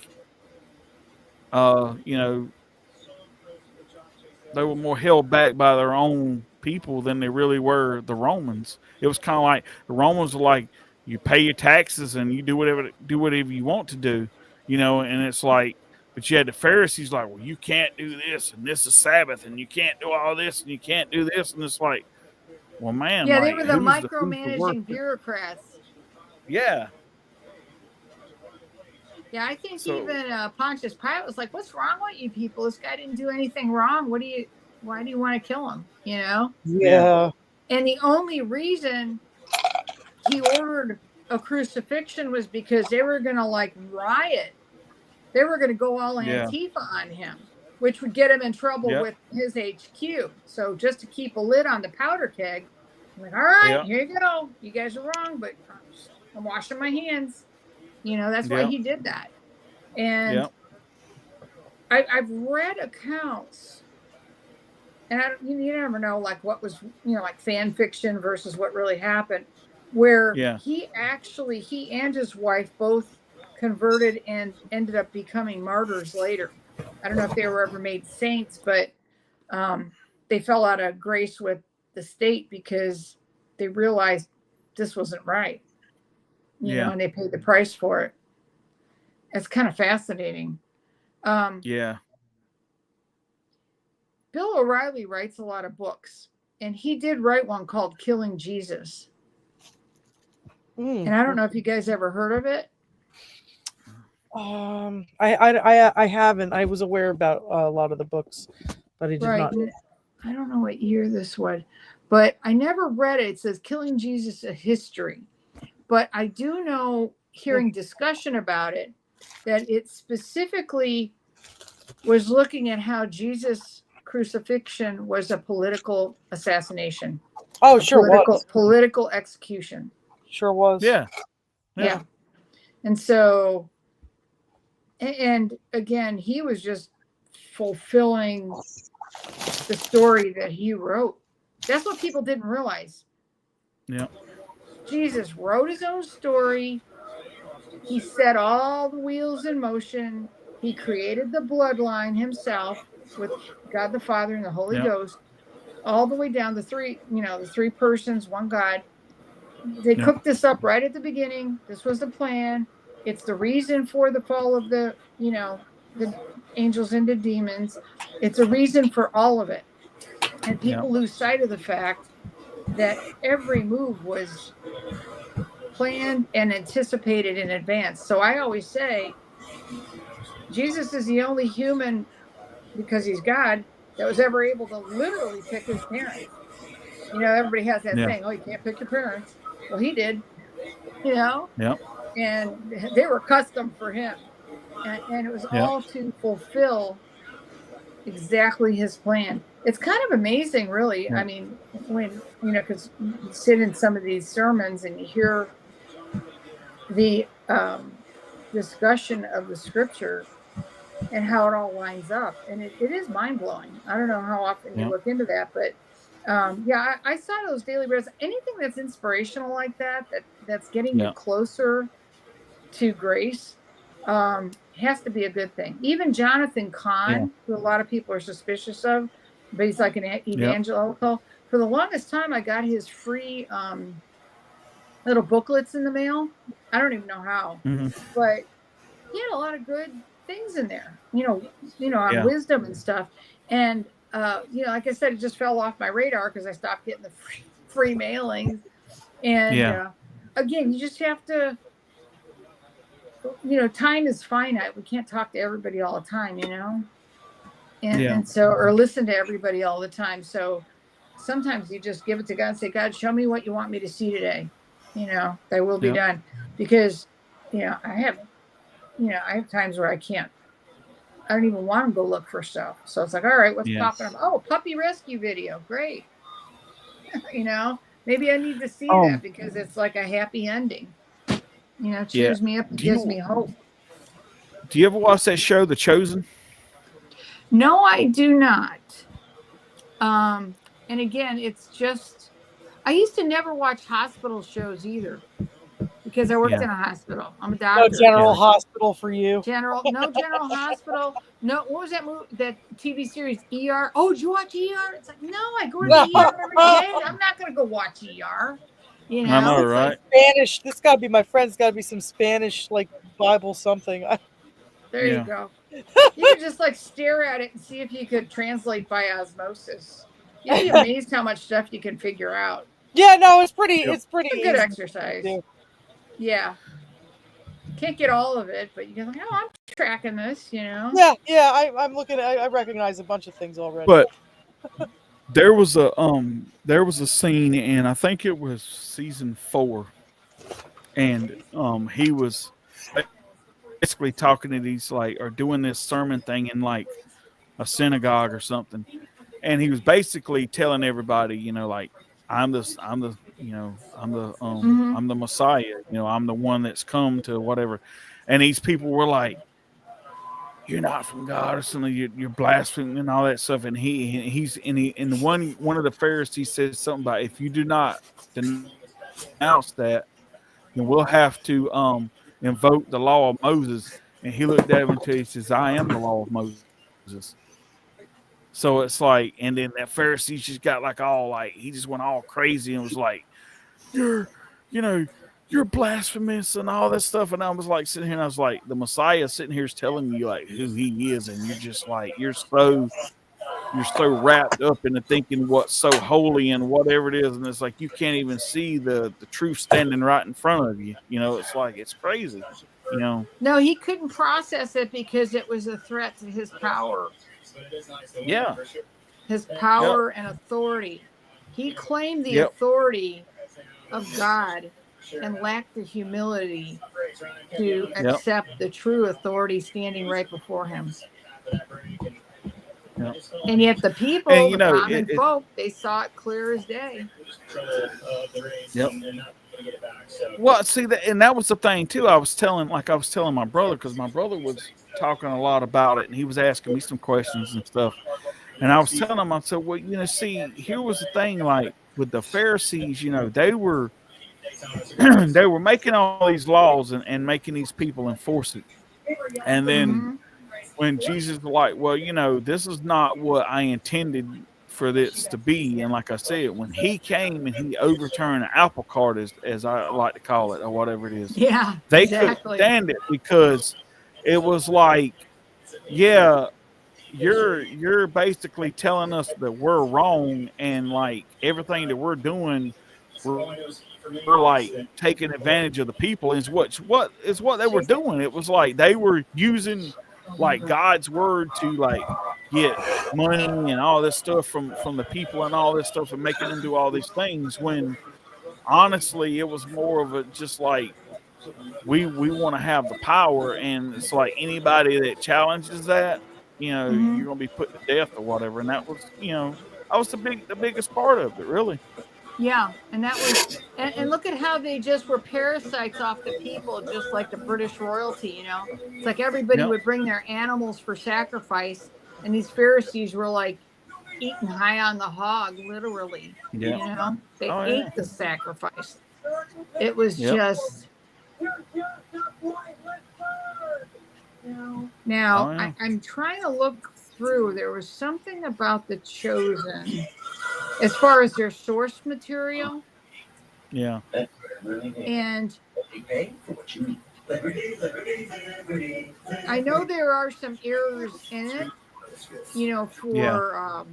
you know, they were more held back by their own people than they really were the Romans. It was kind of like the Romans were like, you pay your taxes and you do whatever you want to do, you know. And it's like, but you had the Pharisees like, well, you can't do this, and this is Sabbath, and you can't do all this, and you can't do this, and it's like, well, man, yeah, like, they were the micromanaging bureaucrats. Yeah. Yeah, I think even Pontius Pilate was like, "What's wrong with you people? This guy didn't do anything wrong. Why do you want to kill him?" You know? Yeah. And the only reason he ordered a crucifixion was because they were going to like riot. They were going to go all Antifa on him, which would get him in trouble with his HQ. So just to keep a lid on the powder keg, I'm like, all right, here you go. You guys are wrong, but I'm washing my hands. You know, that's why he did that. And I've read accounts, and you never know, like what was, you know, like fan fiction versus what really happened, where he and his wife both converted and ended up becoming martyrs later. I don't know if they were ever made saints, but they fell out of grace with the state because they realized this wasn't right. You know, and they paid the price for it. It's kind of fascinating. Bill O'Reilly writes a lot of books, and he did write one called Killing Jesus. And I don't know if you guys ever heard of it. I haven't. I was aware about a lot of the books, but I did not. I don't know what year this was, but I never read it. It says Killing Jesus, a History. But I do know, hearing discussion about it, that it specifically was looking at how Jesus' crucifixion was a political assassination. Oh, sure was. Political execution. Sure was. Yeah. And so, and again, he was just fulfilling the story that he wrote. That's what people didn't realize. Yeah. Jesus wrote his own story. He set all the wheels in motion. He created the bloodline himself with God the Father and the Holy Ghost, all the way down the three persons, one God. They cooked this up right at the beginning. This was the plan. It's the reason for the fall of the angels into demons. It's a reason for all of it. And people lose sight of the fact that every move was planned and anticipated in advance. So I always say Jesus is the only human, because he's God, that was ever able to literally pick his parents. You know, everybody has that saying, oh, you can't pick your parents. Well, he did, you know? and they were custom for him, and it was all to fulfill exactly his plan. It's kind of amazing, really. I mean, when because you sit in some of these sermons and you hear the discussion of the scripture and how it all lines up, and it is mind-blowing. I don't know how often you look into that, but I saw those daily breads. Anything that's inspirational like that's getting you closer to grace has to be a good thing. Even Jonathan Cahn, who a lot of people are suspicious of, but he's like an evangelical. For the longest time, I got his free little booklets in the mail. I don't even know how, but he had a lot of good things in there, on wisdom and stuff. And, like I said, it just fell off my radar because I stopped getting the free mailings. And again, you just have to, time is finite. We can't talk to everybody all the time, and so, or listen to everybody all the time. So sometimes you just give it to God and say, God, show me what you want me to see today. Thy will be done. Because, I have times where I don't even want to go look for stuff. So it's like, all right, what's popping up? Oh, puppy rescue video. Great. Maybe I need to see that because it's like a happy ending. Cheers me up and gives me hope. Do you ever watch that show, The Chosen? No, I do not. And again, it's just, I used to never watch hospital shows either because I worked in a hospital. I'm a doctor. No general hospital for you. No general hospital. No, what was that movie? That TV series ER? Oh, did you watch ER? It's like, no, I go to the ER every day. I'm not going to go watch ER. I know, right? Like Spanish. This got to be my friend's. Got to be some Spanish, like Bible something. There you go. You could just like stare at it and see if you could translate by osmosis. You'd be amazed how much stuff you can figure out. Yeah, no, it's pretty. It's pretty a good exercise. Yeah, can't get all of it, but you're like, oh, I'm tracking this. Yeah. I'm looking. I recognize a bunch of things already. But there was a scene, and I think it was season 4, and he was basically talking to these or doing this sermon thing in like a synagogue or something, and he was basically telling everybody, I'm the Messiah, I'm the one that's come to whatever, and these people were like, you're not from God or something, you're blaspheming and all that stuff. And one of the Pharisees says something about, if you do not denounce that, then we'll have to invoke the law of Moses. And he looked at him until he says, I am the law of Moses. So it's like, and then that Pharisee just got he just went all crazy and was like, you're blasphemous and all that stuff. And I was like sitting here and I was like, the Messiah sitting here is telling you like who he is. And you're just like, you're so wrapped up into thinking what's so holy and whatever it is. And it's like, you can't even see the truth standing right in front of you. It's like, it's crazy, No, he couldn't process it because it was a threat to his power. Yeah. His power and authority. He claimed the authority of God and lacked the humility to accept the true authority standing right before him. Yep. And yet the people, the common folk, they saw it clear as day. Yep. Well, see that, and that was the thing too. I was telling my brother, because my brother was talking a lot about it, and he was asking me some questions and stuff. And I was telling him, I said, well, see, here was the thing, like with the Pharisees, they were making all these laws and making these people enforce it. And then when Jesus was like, well, this is not what I intended for this to be. And like I said, when he came and he overturned the apple cart, as I like to call it, or whatever it is, they couldn't stand it, because it was like, you're basically telling us that we're wrong, and like everything that we're doing, we're like taking advantage of the people. Is what they were doing. It was like they were using like God's word to like get money and all this stuff from the people and all this stuff, and making them do all these things, when honestly it was more of a just like we want to have the power, and it's like anybody that challenges that, you're gonna be put to death or whatever. And that was, that was the biggest part of it, really. Yeah, and that was, and look at how they just were parasites off the people, just like the British royalty. It's like everybody would bring their animals for sacrifice, and these Pharisees were like eating high on the hog, literally. They ate the sacrifice. It was just. Now I'm trying to look through. There was something about The Chosen as far as their source material. Yeah. And I know there are some errors in it, for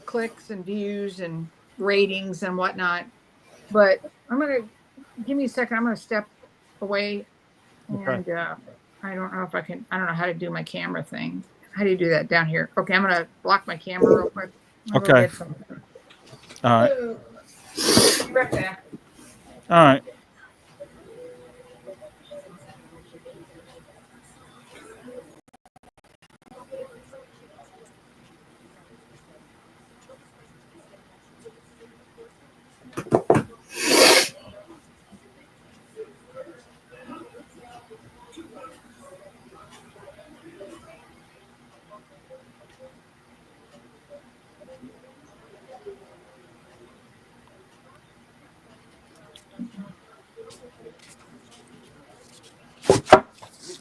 clicks and views and ratings and whatnot. But give me a second. I'm going to step away. And I don't know if I can. I don't know how to do my camera thing. How do you do that down here? Okay, I'm going to block my camera real quick. Okay. All right. Right back. All right.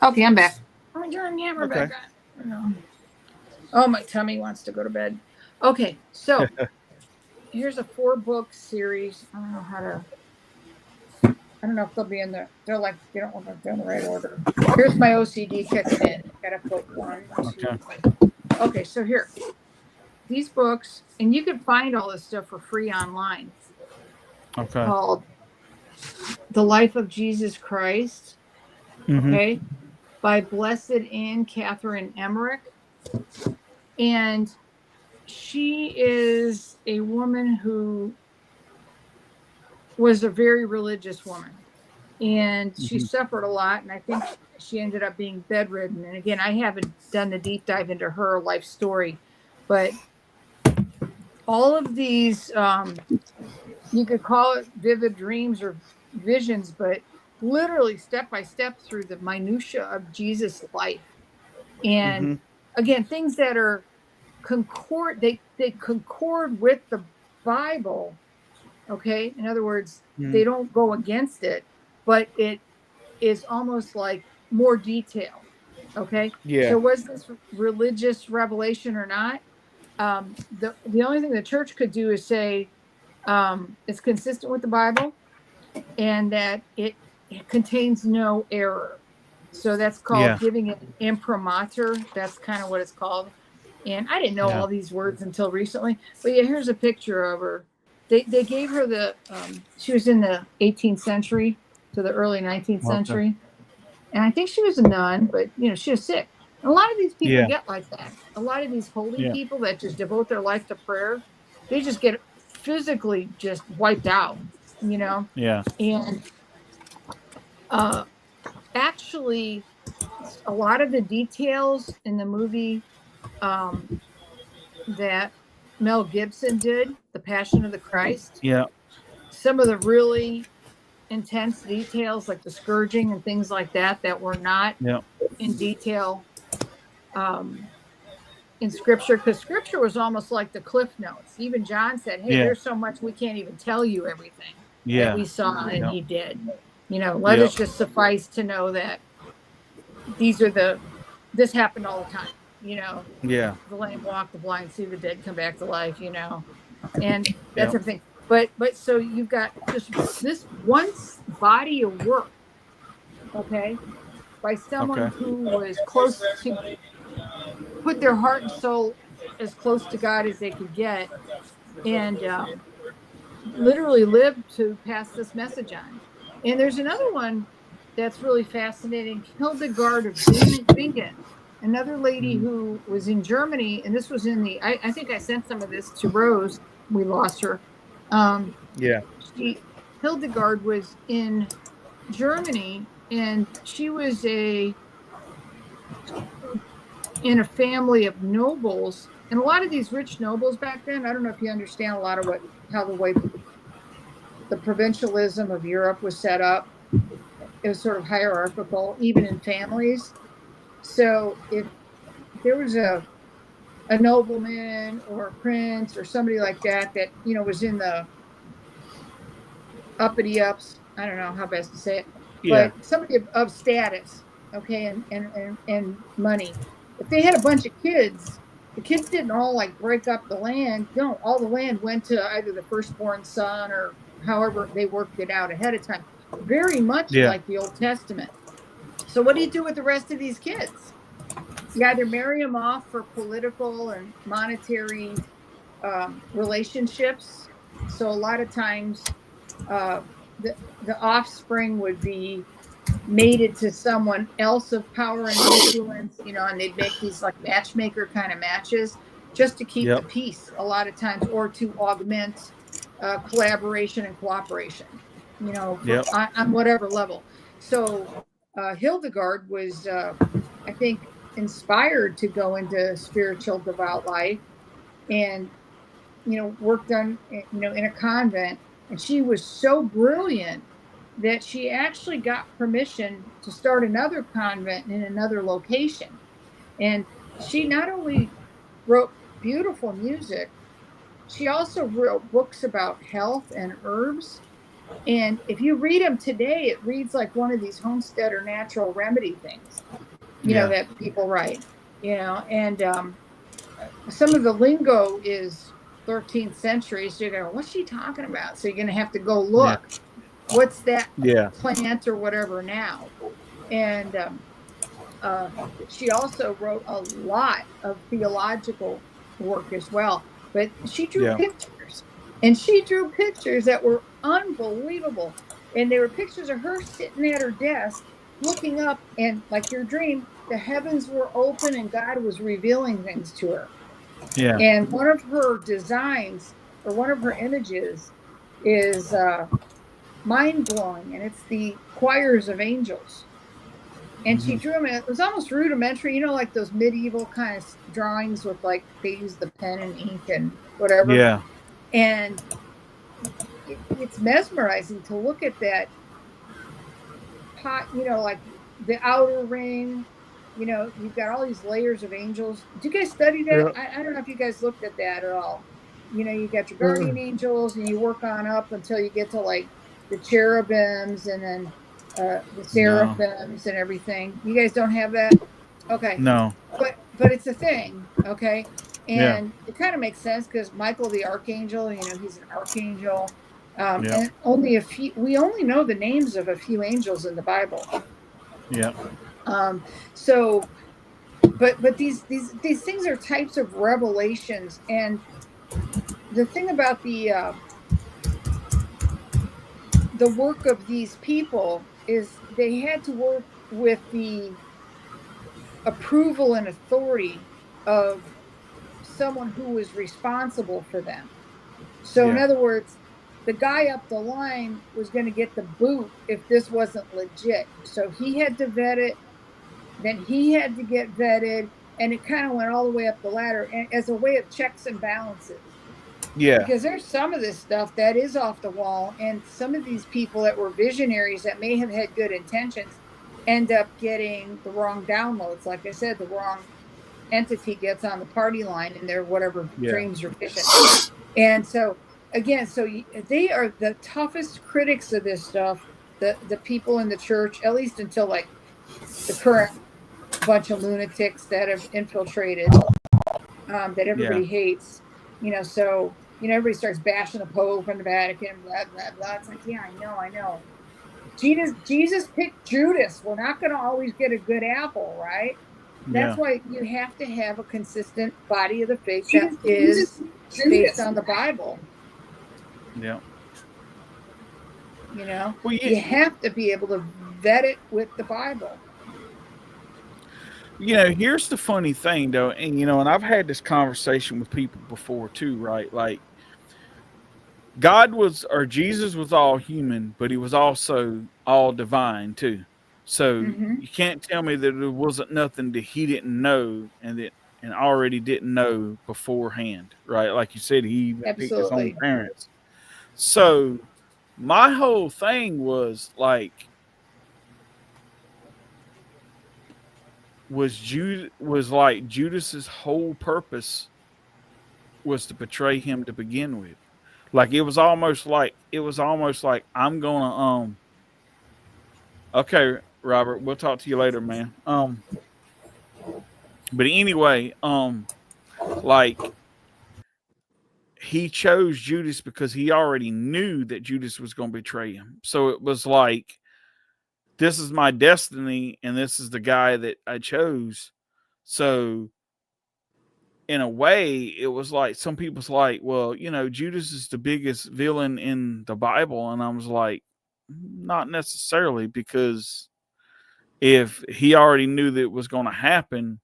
Okay, I'm back. Oh my God, yeah, we're back. Oh, my tummy wants to go to bed. Okay, so here's a 4-book series. I don't know if they'll be in the. They're like they don't want to do in the right order. Here's my OCD kicking in. Gotta put 1, 2. Okay, so here, these books, and you can find all this stuff for free online. Okay. Called The Life of Jesus Christ. Mm-hmm. Okay. By Blessed Anne Catherine Emmerich. And she is a woman who was a very religious woman. And she suffered a lot. And I think she ended up being bedridden. And again, I haven't done the deep dive into her life story. But all of these, you could call it vivid dreams or visions, but literally step by step through the minutia of Jesus' life. And again, things that are they concord with the Bible. Okay. In other words, they don't go against it, but it is almost like more detail. Okay. Yeah. So was this religious revelation or not? The only thing the church could do is say it's consistent with the Bible and that it contains no error. So that's called giving it an imprimatur. That's kind of what it's called. And I didn't know all these words until recently. But yeah, here's a picture of her. They gave her she was in the 18th century to the early 19th century. And I think she was a nun, but she was sick. And a lot of these people get like that. A lot of these holy people that just devote their life to prayer, they just get physically just wiped out, Yeah. And actually, a lot of the details in the movie that Mel Gibson did, The Passion of the Christ. Yeah. Some of the really intense details, like the scourging and things like that were not in detail in Scripture, because Scripture was almost like the Cliff Notes. Even John said, "Hey, there's so much we can't even tell you everything that we saw," and he did. Let us just suffice to know that this happened all the time. The lame walk, the blind see, the dead come back to life. And that's everything. But so you've got just this one body of work, okay, by someone who was close to put their heart and soul as close to God as they could get, and literally lived to pass this message on. And there's another one that's really fascinating, Hildegard of Bingen, another lady who was in Germany, and this was in I think I sent some of this to Rose. We lost her. Hildegard was in Germany, and she was in a family of nobles, and a lot of these rich nobles back then, I don't know if you understand a lot of how the way the provincialism of Europe was set up. It was sort of hierarchical, even in families. So if there was a nobleman or a prince or somebody like that, was in the uppity ups, I don't know how best to say it, but somebody of status, okay, and money. If they had a bunch of kids, the kids didn't all like break up the land. No, all the land went to either the firstborn son or however they worked it out ahead of time. Very much like the Old Testament. So what do you do with the rest of these kids? You either marry them off for political and monetary relationships. So a lot of times the offspring would be mated to someone else of power and influence, and they'd make these like matchmaker kind of matches just to keep the peace a lot of times, or to augment collaboration and cooperation, on whatever level. So Hildegard was, I think, inspired to go into spiritual devout life, and worked on in a convent, and she was so brilliant that she actually got permission to start another convent in another location. And she not only wrote beautiful music, she also wrote books about health and herbs. And if you read them today, it reads like one of these homestead or natural remedy things, that people write, and some of the lingo is 13th century. So you're going, what's she talking about? So you're going to have to go look. What's that plant or whatever now? And she also wrote a lot of theological work as well. But she drew pictures, and she drew pictures that were unbelievable. And they were pictures of her sitting at her desk, looking up, and like your dream, the heavens were open and God was revealing things to her. Yeah. And one of her designs, or one of her images, is mind-blowing, and it's the choirs of angels. And she drew them, and it was almost rudimentary, like those medieval kind of drawings with like they use the pen and ink and whatever. Yeah. And it's mesmerizing to look at that pot, like the outer ring, you've got all these layers of angels. Did you guys study that? Yeah. I don't know if you guys looked at that at all. You got your guardian angels, and you work on up until you get to like the cherubims, and then the seraphims and everything. You guys don't have that? Okay. No. But it's a thing, okay? And it kind of makes sense because Michael the archangel, he's an archangel. And we only know the names of a few angels in the Bible. Yeah. So but these things are types of revelations, and the thing about the work of these people is they had to work with the approval and authority of someone who was responsible for them. So in other words, the guy up the line was going to get the boot if this wasn't legit. So he had to vet it, then he had to get vetted, and it kind of went all the way up the ladder as a way of checks and balances. Yeah. Because there's some of this stuff that is off the wall, and some of these people that were visionaries that may have had good intentions end up getting the wrong downloads. Like I said, the wrong entity gets on the party line in their whatever dreams or visions. And so, again, they are the toughest critics of this stuff, the people in the church, at least until like the current bunch of lunatics that have infiltrated, that everybody hates. So everybody starts bashing the Pope and the Vatican, blah blah blah. It's like, I know. Jesus picked Judas. We're not going to always get a good apple, right? That's why you have to have a consistent body of the faith that is based on the Bible. Yeah. Well, you have to be able to vet it with the Bible. Here's the funny thing, though, and and I've had this conversation with people before too, right? Like, Jesus was all human, but he was also all divine too. So Mhm. you can't tell me that there wasn't nothing that he didn't know and already didn't know beforehand, right? Like you said, he even picked his own Absolutely. parents. So my whole thing was like, Judas's whole purpose was to betray him to begin with. Like it was almost like I'm gonna okay, Robert, we'll talk to you later, man. But anyway, like he chose Judas because he already knew that Judas was going to betray him. So it was like, this is my destiny and this is the guy that I chose. So in a way, it was like, some people's like, well, Judas is the biggest villain in the Bible. And I was like, not necessarily, because if he already knew that it was going to happen,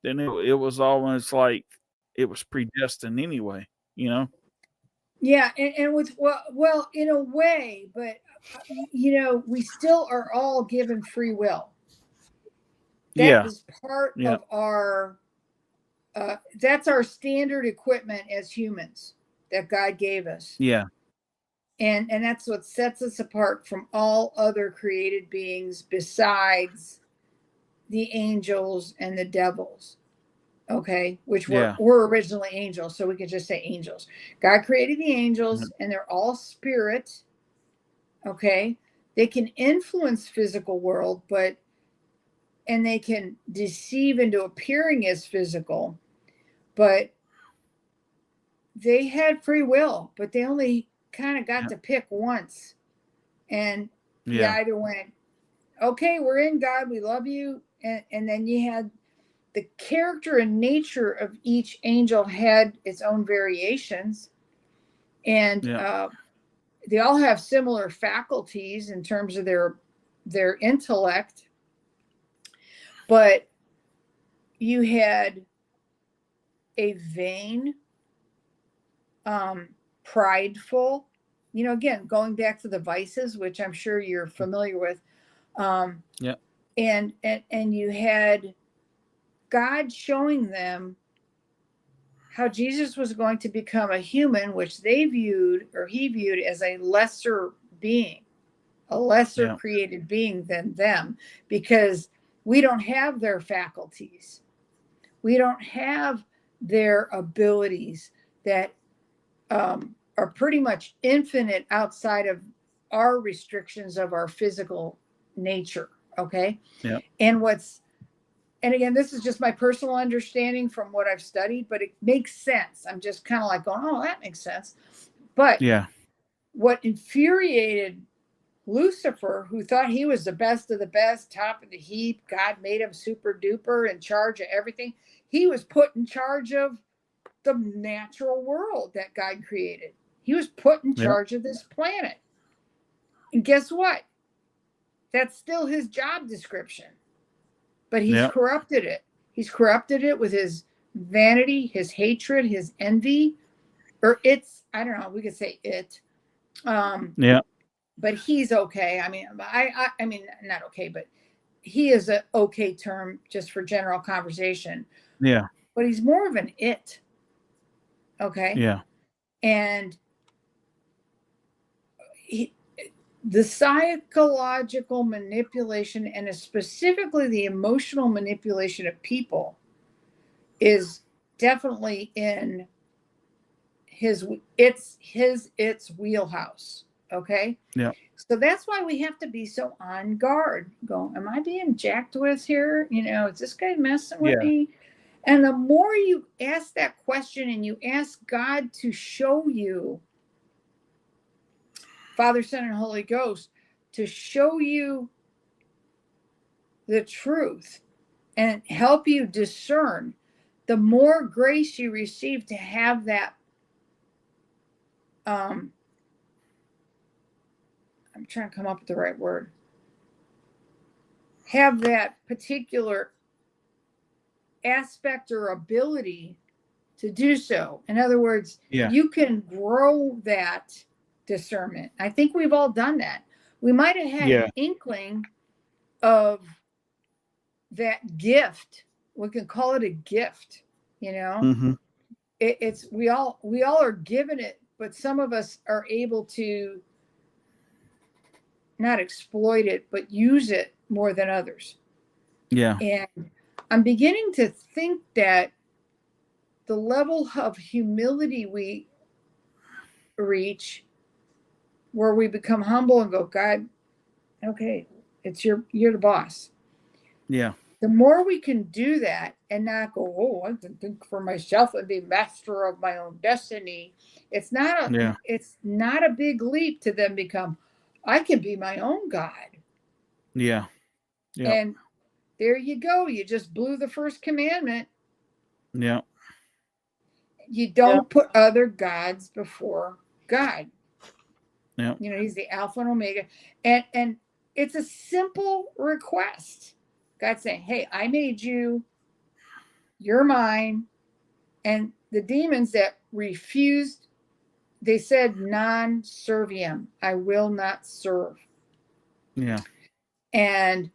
then it was almost like it was predestined anyway, Yeah, and with well, in a way, but we still are all given free will. That Yeah. is part Yeah. of our. That's our standard equipment as humans that God gave us. Yeah. And that's what sets us apart from all other created beings besides the angels and the devils. Okay, which were originally angels, so we could just say angels. God created the angels, and they're all spirit. Okay, they can influence physical world, and they can deceive into appearing as physical, but they had free will, but they only kind of got to pick once, and he either went, okay, we're in, God, we love you, and then you had the character and nature of each angel had its own variations, and they all have similar faculties in terms of their intellect, but you had a vain, prideful, again, going back to the vices, which I'm sure you're familiar with, and you had God showing them how Jesus was going to become a human, which he viewed as a lesser being, a lesser created being than them, because we don't have their faculties. We don't have their abilities that are pretty much infinite outside of our restrictions of our physical nature. Okay. Yeah. And again, this is just my personal understanding from what I've studied, but it makes sense. I'm just kind of like going, oh, that makes sense. But what infuriated Lucifer, who thought he was the best of the best, top of the heap, God made him super duper in charge of everything. He was put in charge of the natural world that God created. He was put in charge of this planet. And guess what? That's still his job description. But he's corrupted it. He's corrupted it with his vanity, his hatred, his envy, or I don't know, we could say it. But he's okay. I mean, I mean, not okay, but he is an okay term just for general conversation. Yeah. But he's more of an it. Okay. Yeah. And the psychological manipulation, and specifically the emotional manipulation of is definitely in his wheelhouse. Okay. Yeah. So that's why we have to be so on guard. Go, am I being jacked with here? Is this guy messing with me? And the more you ask that question and you ask God to show you, Father, Son, and Holy Ghost, to show you the truth and help you discern, the more grace you receive to have that. I'm trying to come up with the right word. Have that particular aspect or ability to do so. In other words, you can grow that discernment. I think we've all done that. We might have had an inkling of that gift. We can call it a gift, you know. Mm-hmm. It's we all are given it, but some of us are able to not exploit it, but use it more than others. Yeah. And I'm beginning to think that the level of humility we reach, where we become humble and go, God, okay, you're the boss. Yeah. The more we can do that and not go, oh, I can think for myself and be master of my own destiny. It's not a big leap to then become, I can be my own God. Yeah. Yeah. And there you go. You just blew the first commandment. Yeah. You don't put other gods before God. Yeah. You know, he's the Alpha and Omega. And it's a simple request. God's saying, hey, I made you, you're mine. And the demons that refused, they said non serviam, I will not serve. Yeah. And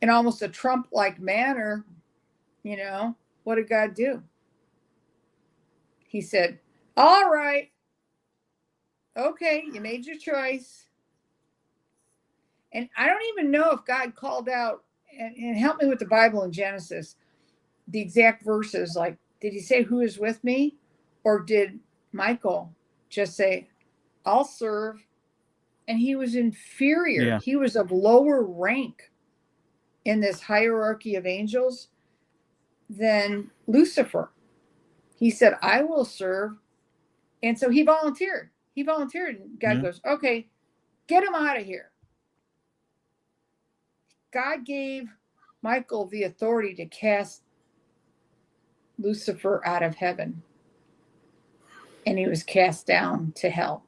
in almost a Trump-like manner, you know, what did God do? He said, all right, okay, you made your choice. And I don't even know if God called out, and help me with the Bible in Genesis, the exact verses. Like, did he say, who is with me? Or did Michael just say, I'll serve? And he was inferior. Yeah. He was of lower rank in this hierarchy of angels than Lucifer. He said, I will serve. And so he volunteered. And God goes, okay, get him out of here. God gave Michael the authority to cast Lucifer out of heaven. And he was cast down to hell.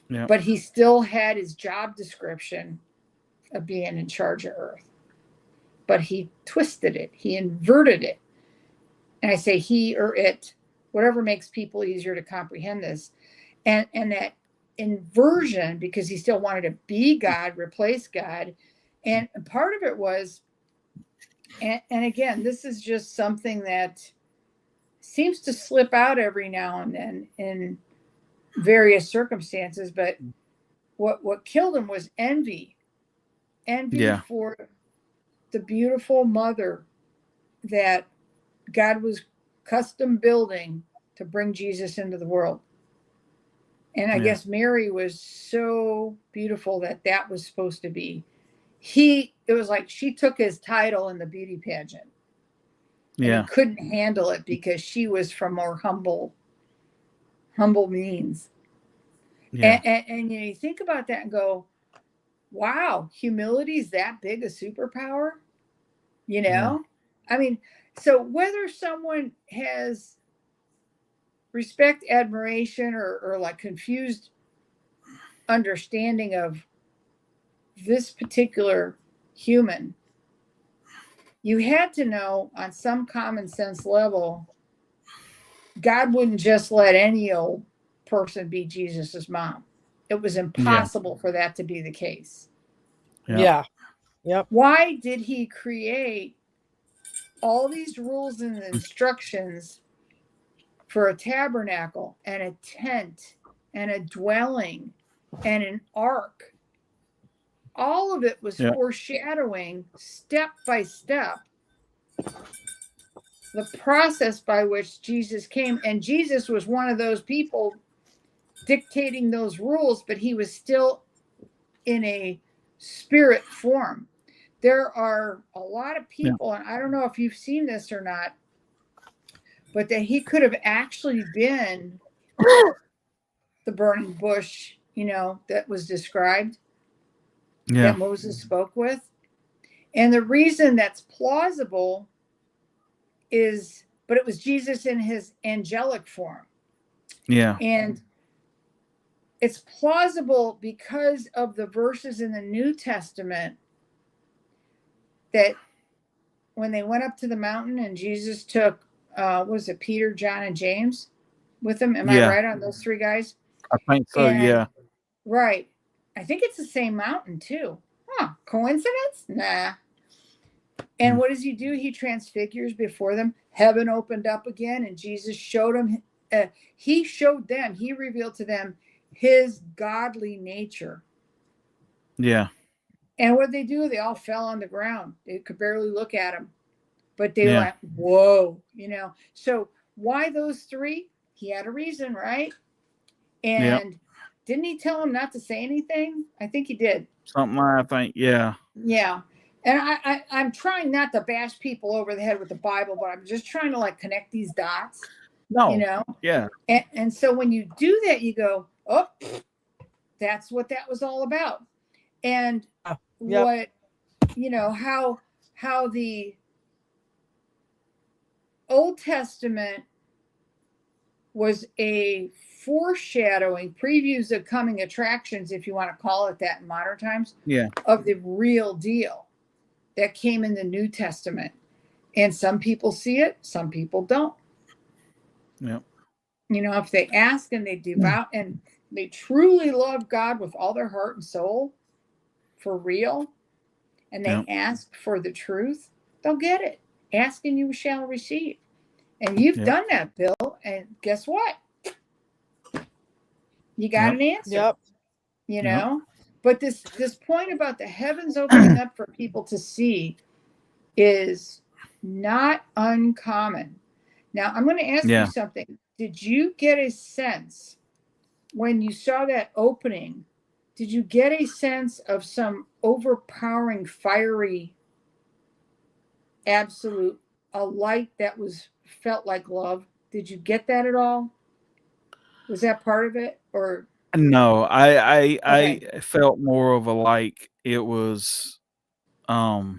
Yeah. But he still had his job description of being in charge of earth. But he twisted it. He inverted it. And I say he or it, whatever makes people easier to comprehend this. And that inversion, because he still wanted to be God, replace God. And part of it was, and again, this is just something that seems to slip out every now and then in various circumstances, but what killed him was envy for the beautiful mother that God was custom building to bring Jesus into the world. And I guess Mary was so beautiful that was supposed to be. It was like she took his title in the beauty pageant. And he couldn't handle it because she was from more humble means. Yeah. And you think about that and go, wow, humility is that big a superpower? You know? Yeah. I mean, so whether someone has respect, admiration, or like confused understanding of this particular human, you had to know on some common sense level, God wouldn't just let any old person be Jesus's mom. It was impossible for that to be the case. Yeah. Yep. Why did he create all these rules and instructions for a tabernacle and a tent and a dwelling and an ark? All of it was foreshadowing step by step the process by which Jesus came. And Jesus was one of those people dictating those rules, but he was still in a spirit form. There are a lot of people, and I don't know if you've seen this or not, but that he could have actually been the burning bush, you know, that was described, that Moses spoke with. And the reason that's plausible is, but it was Jesus in his angelic form. Yeah. And it's plausible because of the verses in the New Testament that when they went up to the mountain and Jesus took, was it Peter, John, and James with him? Am I right on those three guys? I think so, and, right. I think it's the same mountain too. Huh, Coincidence? Nah. And what does he do? He transfigures before them. Heaven opened up again, and Jesus showed them. He showed them. He revealed to them his godly nature. Yeah. And what did they do? They all fell on the ground. They could barely look at him, but they were like, "Whoa!" So why those three? He had a reason, right? And didn't he tell them not to say anything? I think he did. Something I think, yeah. Yeah. And I'm trying not to bash people over the head with the Bible, but I'm just trying to like connect these dots. No. Yeah. And so when you do that, you go, oh, that's what that was all about. And what, how the Old Testament was a foreshadowing, previews of coming attractions, if you want to call it that in modern times, of the real deal that came in the New Testament. And some people see it, some people don't. Yeah. If they ask and they devout and they truly love God with all their heart and soul, for real, and they ask for the truth, they'll get it. Ask and you shall receive. And you've done that, Bill. And guess what? You got an answer. But this point about the heavens opening up for people to see is not uncommon. Now, I'm going to ask you something. Did you get a sense when you saw that opening? Did you get a sense of some overpowering, fiery, absolute, a light that felt like love? Did you get that at all? Was that part of it, or? No, I felt more of a like it was, I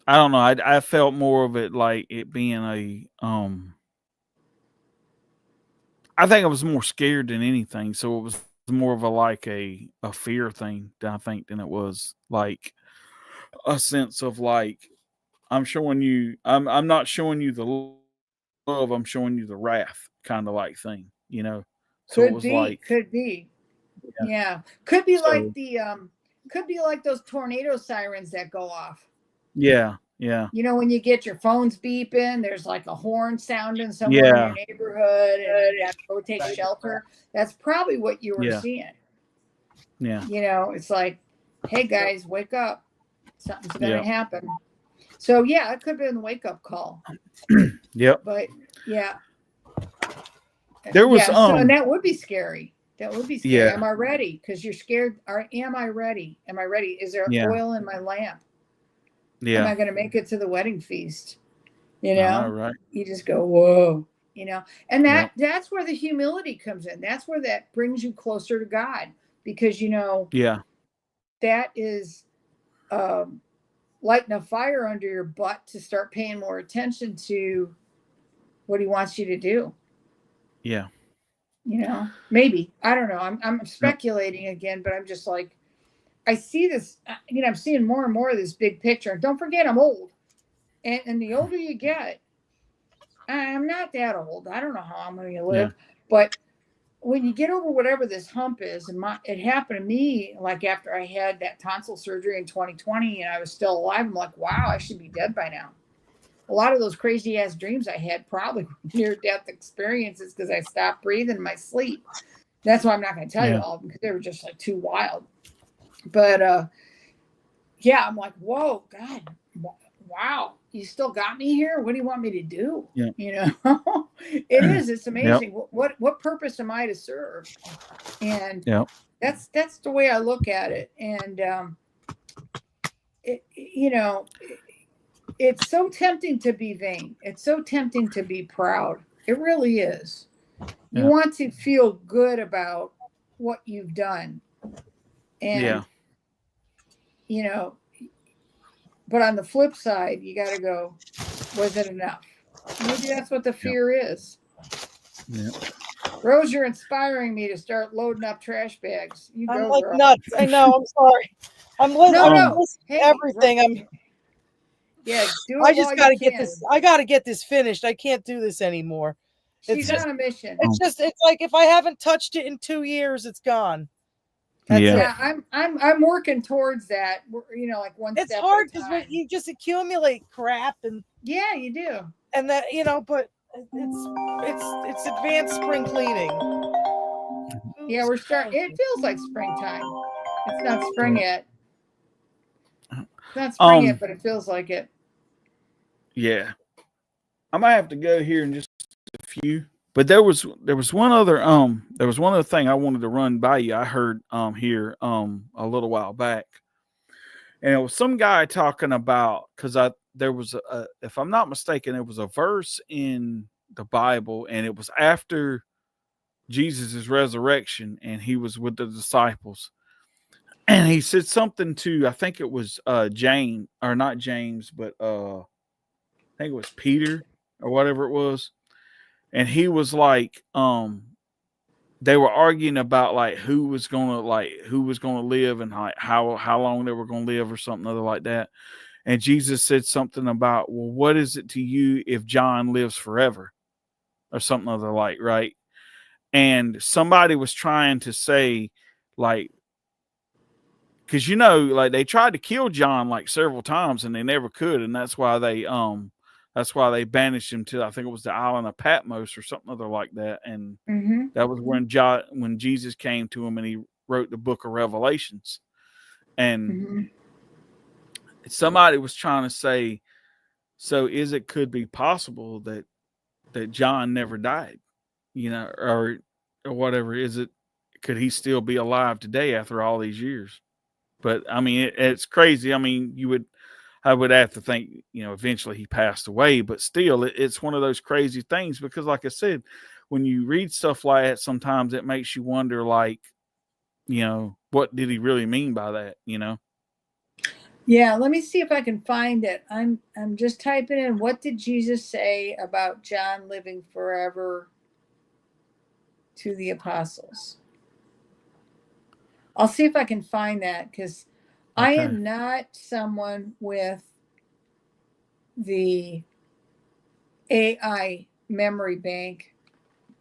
don't know. I felt more of it like it being I think I was more scared than anything. So it was more of a fear thing, I think, than it was like a sense of like, I'm not showing you the love, I'm showing you the wrath kind of like thing, So Could it was be, like, could be. Yeah. Could be like could be like those tornado sirens that go off. Yeah. When you get your phones beeping, there's like a horn sounding somewhere in your neighborhood and you have to go take shelter. That's probably what you were seeing. Yeah. It's like, hey guys, wake up. Something's going to happen. So yeah, it could have been a wake up call. Yep. But yeah. There was and that would be scary. That would be scary. Yeah. Am I ready? Because you're scared. Am I ready? Am I ready? Is there oil in my lamp? Yeah. Am I going to make it to the wedding feast? Right. You just go, whoa, and that's where the humility comes in. That's where that brings you closer to God, because, that is lighting a fire under your butt to start paying more attention to what he wants you to do. Yeah. Maybe, I don't know. I'm speculating again, but I'm just like, I see this, I'm seeing more and more of this big picture. Don't forget, I'm old. And the older you get, I'm not that old. I don't know how I'm going to live. But when you get over whatever this hump is, and it happened to me, like after I had that tonsil surgery in 2020 and I was still alive, I'm like, wow, I should be dead by now. A lot of those crazy ass dreams I had probably were near-death experiences because I stopped breathing in my sleep. That's why I'm not going to tell you all of them, because they were just like too wild. But I'm like, whoa, God, wow, you still got me here? What do you want me to do? It is. It's amazing. What purpose am I to serve? And that's the way I look at it. And it's so tempting to be vain. It's so tempting to be proud. It really is. You want to feel good about what you've done. And but on the flip side, you got to go, was it enough? Maybe that's what the fear is. Yeah. Rose, you're inspiring me to start loading up trash bags. I'm like girl. Nuts. I know. I'm sorry. I'm listening to everything. I just got to get this. I got to get this finished. I can't do this anymore. She's on a mission. It's like if I haven't touched it in 2 years, it's gone. I'm working towards that. You know, like one It's step hard at a because time. you just accumulate crap and Yeah, you do. and that, you know, but it's advanced spring cleaning. Yeah, we're starting. It feels like springtime. It's not spring yet. It's not spring yet, but it feels like it. Yeah, I might have to go here in just a few. But there was one other thing I wanted to run by you. I heard here a little while back, and it was some guy talking about, because there was a, if I'm not mistaken, it was a verse in the Bible, and it was after Jesus' resurrection, and he was with the disciples, and he said something to, I think it was James, or not James, but I think it was Peter or whatever it was. And he was like, they were arguing about like who was gonna live, and like how long they were gonna live, or something other like that. And Jesus said something about, well, what is it to you if John lives forever, or something other like, right? And somebody was trying to say, like, because you know, like they tried to kill John like several times and they never could, and that's why they banished him to, I think it was the island of Patmos or something other like that. And that was when Jesus came to him and he wrote the book of Revelations. And somebody was trying to say, so could be possible that John never died, you know, or whatever. Could he still be alive today after all these years? But I mean, it's crazy. I mean, I would have to think, you know, eventually he passed away, but still it's one of those crazy things, because like I said, when you read stuff like that, sometimes it makes you wonder, like, you know, what did he really mean by that, you know? Yeah, let me see if I can find it. I'm just typing in, what did Jesus say about John living forever to the apostles? I'll see if I can find that, because I am not someone with the AI memory bank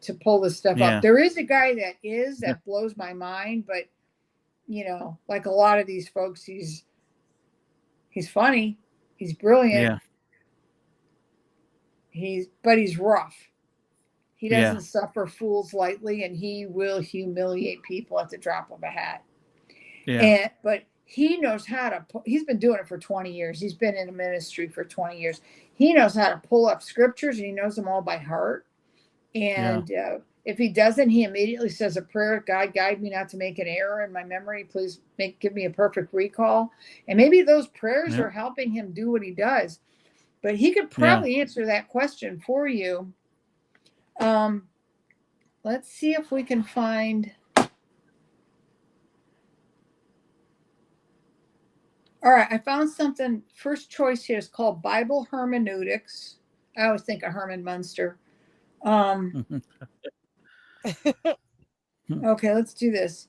to pull this stuff up. There is a guy that blows my mind, but you know, like a lot of these folks, he's funny, he's brilliant, but he's rough. He doesn't suffer fools lightly, and he will humiliate people at the drop of a hat. But he knows how to. He's been doing it for 20 years. He's been in a ministry for 20 years. He knows how to pull up scriptures, and he knows them all by heart. And if he doesn't, he immediately says a prayer: God, guide me not to make an error in my memory. Please give me a perfect recall. And maybe those prayers are helping him do what he does. But he could probably answer that question for you. Let's see if we can find. All right, I found something. First choice here is called Bible Hermeneutics. I always think of Herman Munster. Okay, let's do this.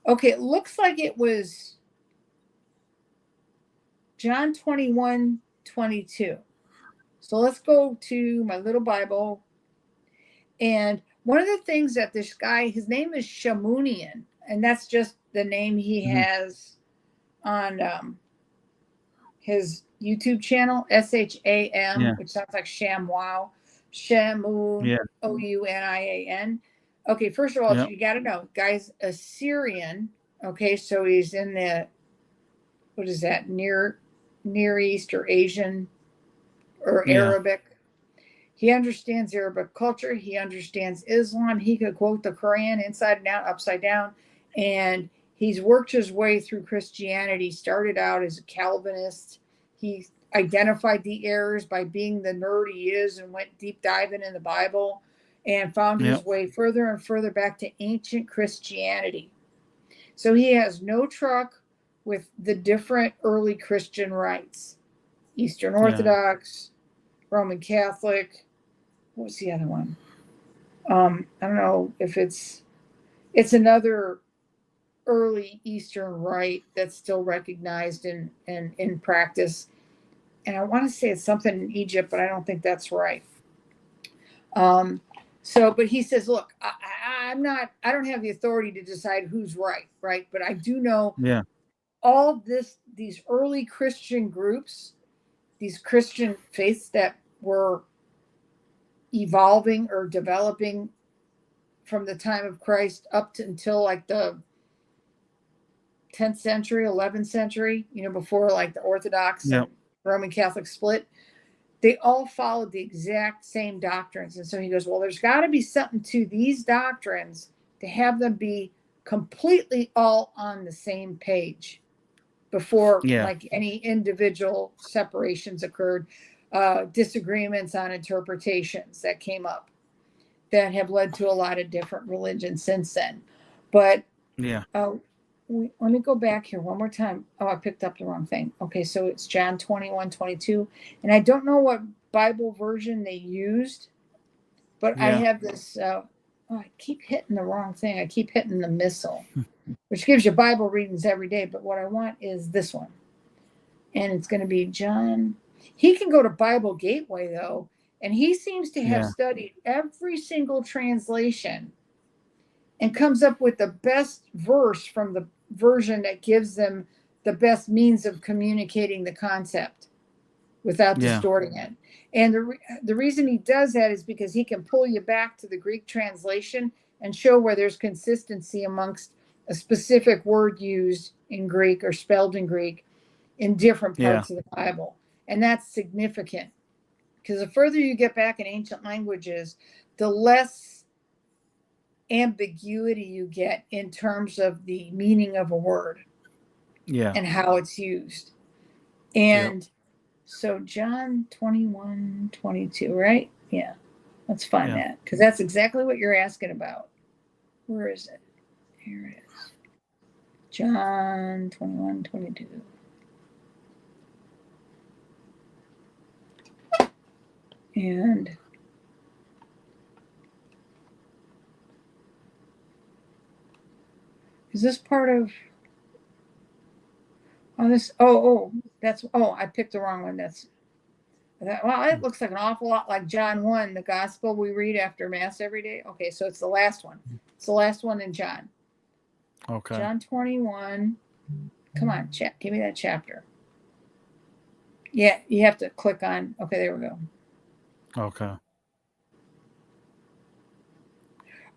Okay, it looks like it was John 21:22. So let's go to my little Bible. And one of the things that this guy, his name is Shamunian, and that's just the name he has on his YouTube channel, SHAM, which sounds like ShamWow. Shamun, Ounian. Okay, first of all, you got to know, guy's Assyrian. Okay, so he's in the, what is that, Near East or Asian or Arabic. He understands Arabic culture. He understands Islam. He could quote the Quran inside and out, upside down. And he's worked his way through Christianity. Started out as a Calvinist. He identified the errors by being the nerd he is and went deep diving in the Bible and found his way further and further back to ancient Christianity. So he has no truck with the different early Christian rites. Eastern Orthodox, Roman Catholic. What was the other one? I don't know if it's another early Eastern rite that's still recognized and in practice. And I want to say it's something in Egypt, but I don't think that's right. But he says, look, I don't have the authority to decide who's right, but I do know Yeah. all these early Christian groups, these Christian faiths that were evolving or developing from the time of Christ up to until like the 10th century, 11th century, before like the Orthodox and Roman Catholic split, they all followed the exact same doctrines. And so he goes, well, there's got to be something to these doctrines to have them be completely all on the same page before like any individual separations occurred, disagreements on interpretations that came up that have led to a lot of different religions since then. But let me go back here one more time. Oh, I picked up the wrong thing. Okay, so it's John 21:22. And I don't know what Bible version they used, but I have this. I keep hitting the wrong thing. I keep hitting the missile, which gives you Bible readings every day. But what I want is this one. And it's going to be John. He can go to Bible Gateway, though, and he seems to have studied every single translation and comes up with the best verse from the version that gives them the best means of communicating the concept without distorting it. And the reason he does that is because he can pull you back to the Greek translation and show where there's consistency amongst a specific word used in Greek or spelled in Greek in different parts of the Bible. And that's significant because the further you get back in ancient languages, the less ambiguity you get in terms of the meaning of a word and how it's used. And so John 21:22, right? Yeah. Let's find that because that's exactly what you're asking about. Where is it? Here it is. John 21:22. And is this part of I picked the wrong one. Well, it looks like an awful lot like John 1, the gospel we read after Mass every day. Okay, so it's the last one. It's the last one in John. Okay. John 21. Come on, give me that chapter. Yeah, you have to click on. Okay, there we go. Okay.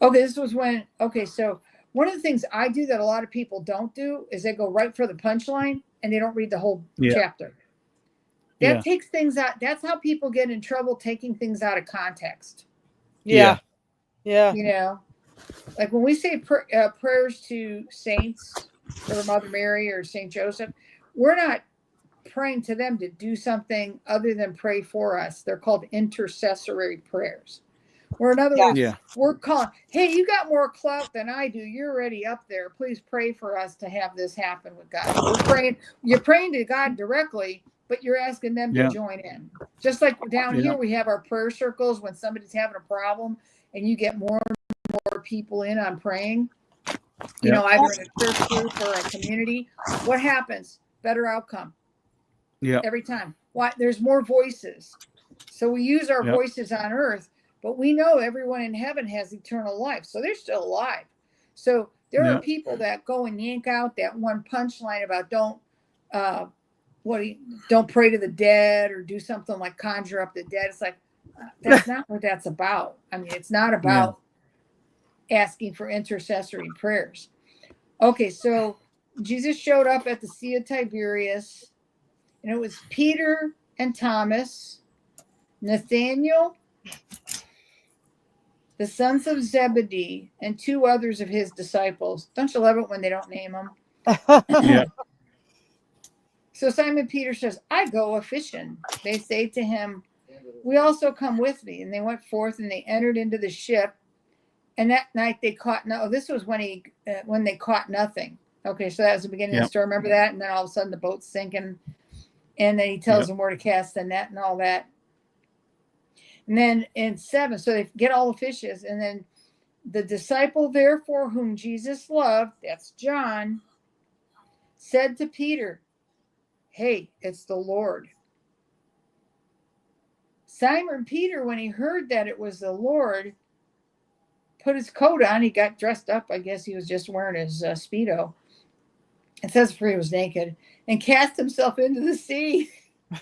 Okay, this was when. Okay, so one of the things I do that a lot of people don't do is they go right for the punchline and they don't read the whole chapter. That takes things out. That's how people get in trouble taking things out of context. Yeah. Like when we say prayers to saints or Mother Mary or Saint Joseph, we're not praying to them to do something other than pray for us. They're called intercessory prayers. Or in other words, we're calling, hey, you got more clout than I do. You're already up there. Please pray for us to have this happen with God. You're praying to God directly, but you're asking them to join in. Just like down here, we have our prayer circles when somebody's having a problem and you get more and more people in on praying, either in a church group or a community. What happens? Better outcome. Yeah. Every time. Why? There's more voices. So we use our voices on earth, but we know everyone in heaven has eternal life. So they're still alive. So there are people that go and yank out that one punchline about don't pray to the dead or do something like conjure up the dead. It's like, that's not what that's about. I mean, it's not about asking for intercessory prayers. Okay, so Jesus showed up at the Sea of Tiberias, and it was Peter and Thomas, Nathaniel, the sons of Zebedee, and two others of his disciples. Don't you love it when they don't name them? So Simon Peter says, I go a-fishing. They say to him, we also come with thee. And they went forth and they entered into the ship. And that night they caught this was when they caught nothing. Okay, so that was the beginning of the story. Remember that? And then all of a sudden the boat's sinking. And then he tells them where to cast the net and all that. And then in 7, so they get all the fishes. And then the disciple, therefore, whom Jesus loved, that's John, said to Peter, hey, it's the Lord. Simon Peter, when he heard that it was the Lord, put his coat on. He got dressed up. I guess he was just wearing his Speedo. It says for he was naked and cast himself into the sea.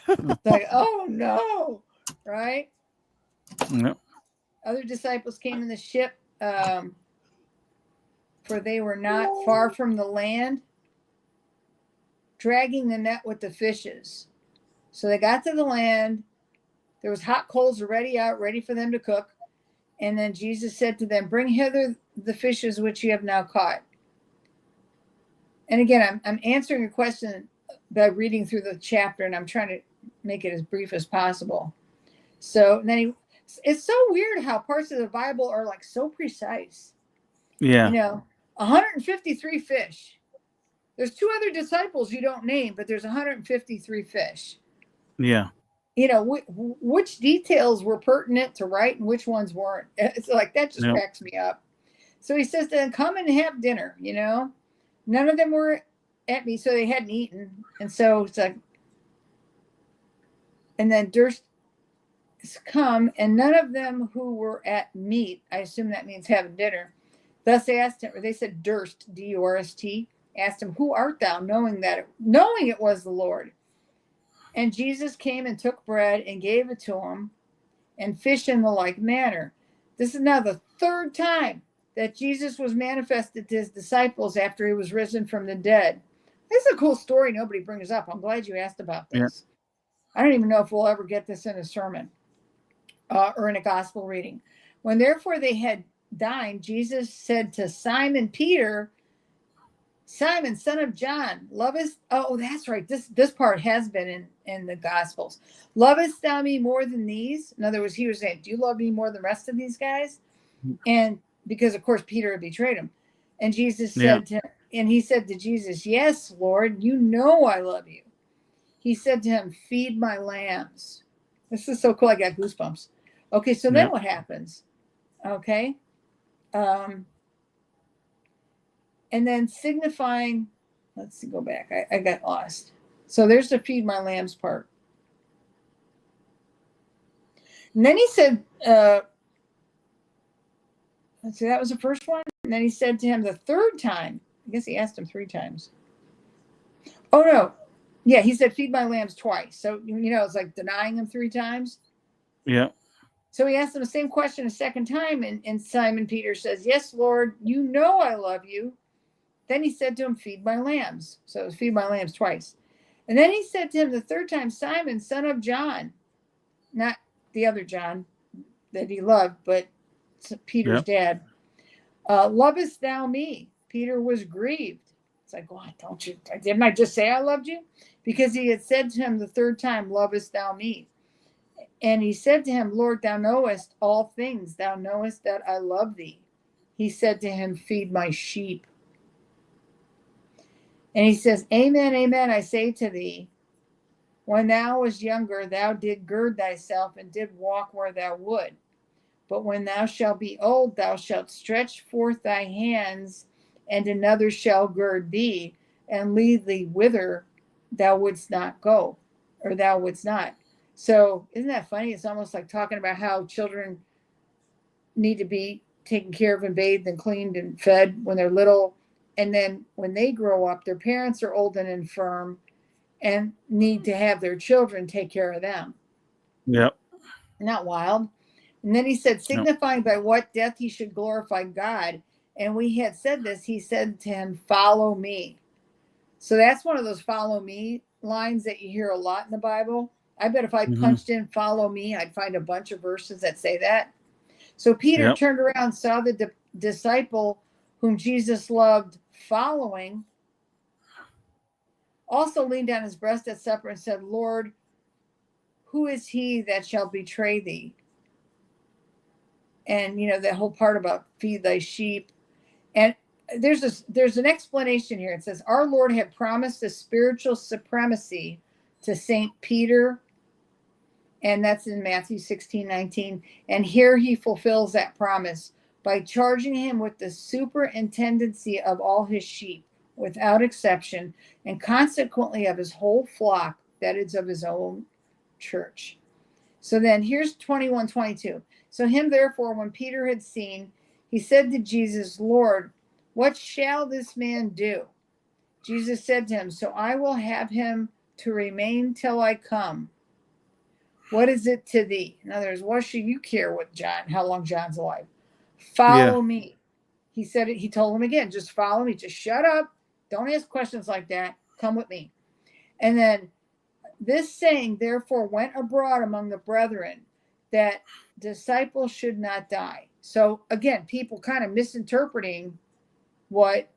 It's like, oh no, right? Yep. Other disciples came in the ship, for they were not far from the land, dragging the net with the fishes. So they got to the land. There was hot coals already out, ready for them to cook. And then Jesus said to them, bring hither the fishes which you have now caught. And again, I'm answering a question by reading through the chapter, and I'm trying to make it as brief as possible. So then it's so weird how parts of the Bible are like so precise. Yeah. 153 fish. There's 2 other disciples you don't name, but there's 153 fish. Yeah. Which details were pertinent to write and which ones weren't. It's like, that just cracks me up. So he says to them, come and have dinner. None of them were at me, so they hadn't eaten. And so it's like, and then Durst come, and none of them who were at meat, I assume that means having dinner, thus they asked him, or they said Durst, D-U-R-S-T, asked him, who art thou, knowing it was the Lord. And Jesus came and took bread and gave it to him, and fish in the like manner. This is now the 3rd time that Jesus was manifested to his disciples after he was risen from the dead. This is a cool story nobody brings up. I'm glad you asked about this. Yeah. I don't even know if we'll ever get this in a sermon or in a gospel reading. When therefore they had dined, Jesus said to Simon Peter, Simon, son of John, lovest, oh, that's right. This part has been in the Gospels. Lovest thou me more than these? In other words, he was saying, do you love me more than the rest of these guys? And because, of course, Peter had betrayed him. And Jesus said he said to Jesus, yes, Lord, you know I love you. He said to him, feed my lambs. This is so cool. I got goosebumps. Okay, so then what happens? Okay. And then signifying, let's see, go back. I got lost. So there's the feed my lambs part. And then he said, let's see, that was the first one. And then he said to him the 3rd time, I guess he asked him 3 times. Oh, no. Yeah, he said, feed my lambs twice. So, it's like denying him 3 times. Yeah. So he asked him the same question a 2nd time. And Simon Peter says, yes, Lord, you know I love you. Then he said to him, feed my lambs. So it was feed my lambs twice. And then he said to him the 3rd time, Simon, son of John, not the other John that he loved, but Peter's dad, lovest thou me? Peter was grieved. It's like, what, don't you? Didn't I just say I loved you? Because he had said to him the 3rd time, lovest thou me? And he said to him, Lord, thou knowest all things. Thou knowest that I love thee. He said to him, feed my sheep. And he says, amen, amen, I say to thee, when thou wast younger, thou did gird thyself and did walk where thou would. But when thou shalt be old, thou shalt stretch forth thy hands, and another shall gird thee and lead thee whither thou wouldst not go, or thou wouldst not. So isn't that funny? It's almost like talking about how children need to be taken care of and bathed and cleaned and fed when they're little. And then when they grow up, their parents are old and infirm and need to have their children take care of them. Yep. Not wild. And then he said, signifying by what death he should glorify God. And we had said this, he said to him, follow me. So that's one of those follow me lines that you hear a lot in the Bible. I bet if I punched in follow me, I'd find a bunch of verses that say that. So Peter turned around, saw the disciple whom Jesus loved following, also leaned on his breast at supper and said, Lord, who is he that shall betray thee? And, that whole part about feed thy sheep. And there's an explanation here. It says, our Lord had promised a spiritual supremacy to St. Peter. And that's in Matthew 16:19. And here he fulfills that promise by charging him with the superintendency of all his sheep without exception, and consequently of his whole flock, that is of his own church. So then here's 21:22. So him therefore, when Peter had seen, He said to Jesus, Lord, what shall this man do? Jesus said to him, so I will have him to remain till I come. What is it to thee? In other words, what should you care what John, how long John's alive? Follow me. He said it, he told him again, just follow me. Just shut up. Don't ask questions like that. Come with me. And then this saying, therefore, went abroad among the brethren that disciples should not die. So again, people kind of misinterpreting what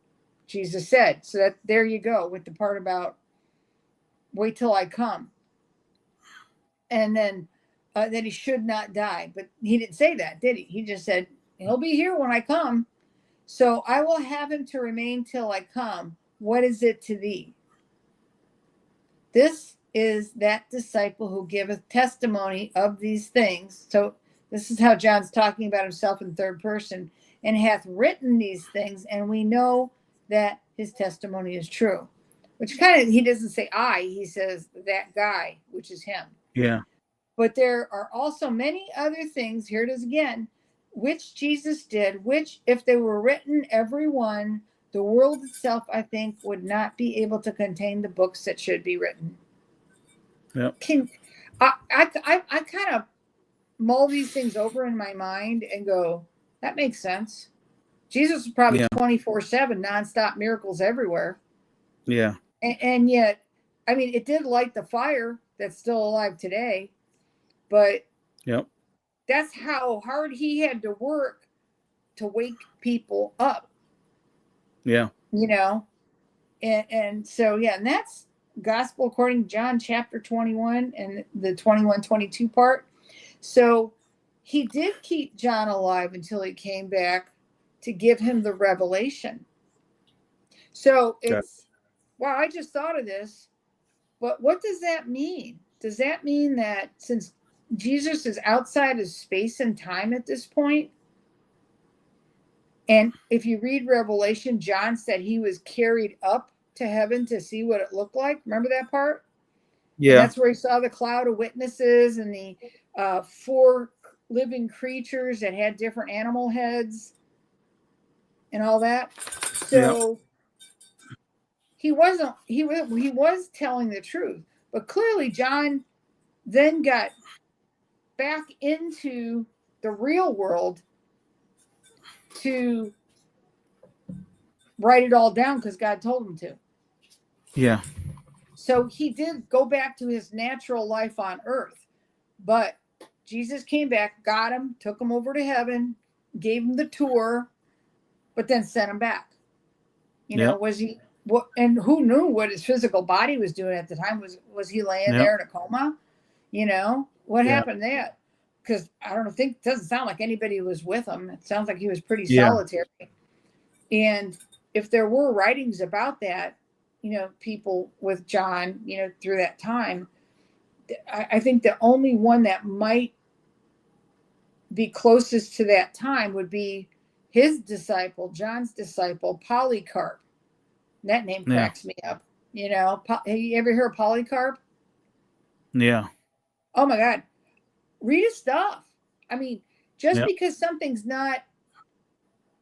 Jesus said. So that there you go with the part about wait till I come. And then that he should not die. But he didn't say that, did he? He just said, he'll be here when I come. So I will have him to remain till I come. What is it to thee? This is that disciple who giveth testimony of these things. So this is how John's talking about himself in third person, and hath written these things, and we know that his testimony is true. Which kind of, he doesn't say I, he says that guy, which is him. Yeah. But there are also many other things, here it is again, which Jesus did, which if they were written, every one, the world itself, I think, would not be able to contain the books that should be written. Yep. I kind of mull these things over in my mind and go, that makes sense. Jesus was probably 24/7, nonstop miracles everywhere. Yeah. And yet, I mean, it did light the fire that's still alive today, but that's how hard he had to work to wake people up. Yeah. You know, and so, and that's Gospel according to John chapter 21 and the 21-22 part. So he did keep John alive until he came back to give him the revelation. So it's, wow, I just thought of this, but what does that mean? Does that mean that since Jesus is outside of space and time at this point, and if you read Revelation, John said he was carried up to heaven to see what it looked like. Remember that part? Yeah. And that's where he saw the cloud of witnesses and the 4 living creatures that had different animal heads and all that. So he was telling the truth, but clearly John then got back into the real world to write it all down because God told him to. Yeah. So he did go back to his natural life on earth, but Jesus came back, got him, took him over to heaven, gave him the tour, but then sent him back. You know, was he, what, and who knew what his physical body was doing at the time? Was he laying there in a coma? You know, what happened there? Because I don't think, it doesn't sound like anybody was with him. It sounds like he was pretty solitary. And if there were writings about that, you know, people with John, you know, through that time, I think the only one that might be closest to that time would be his disciple, John's disciple, Polycarp. That name cracks me up. You know, have you ever heard of Polycarp? Yeah. Oh my God. Read his stuff. I mean, just because something's not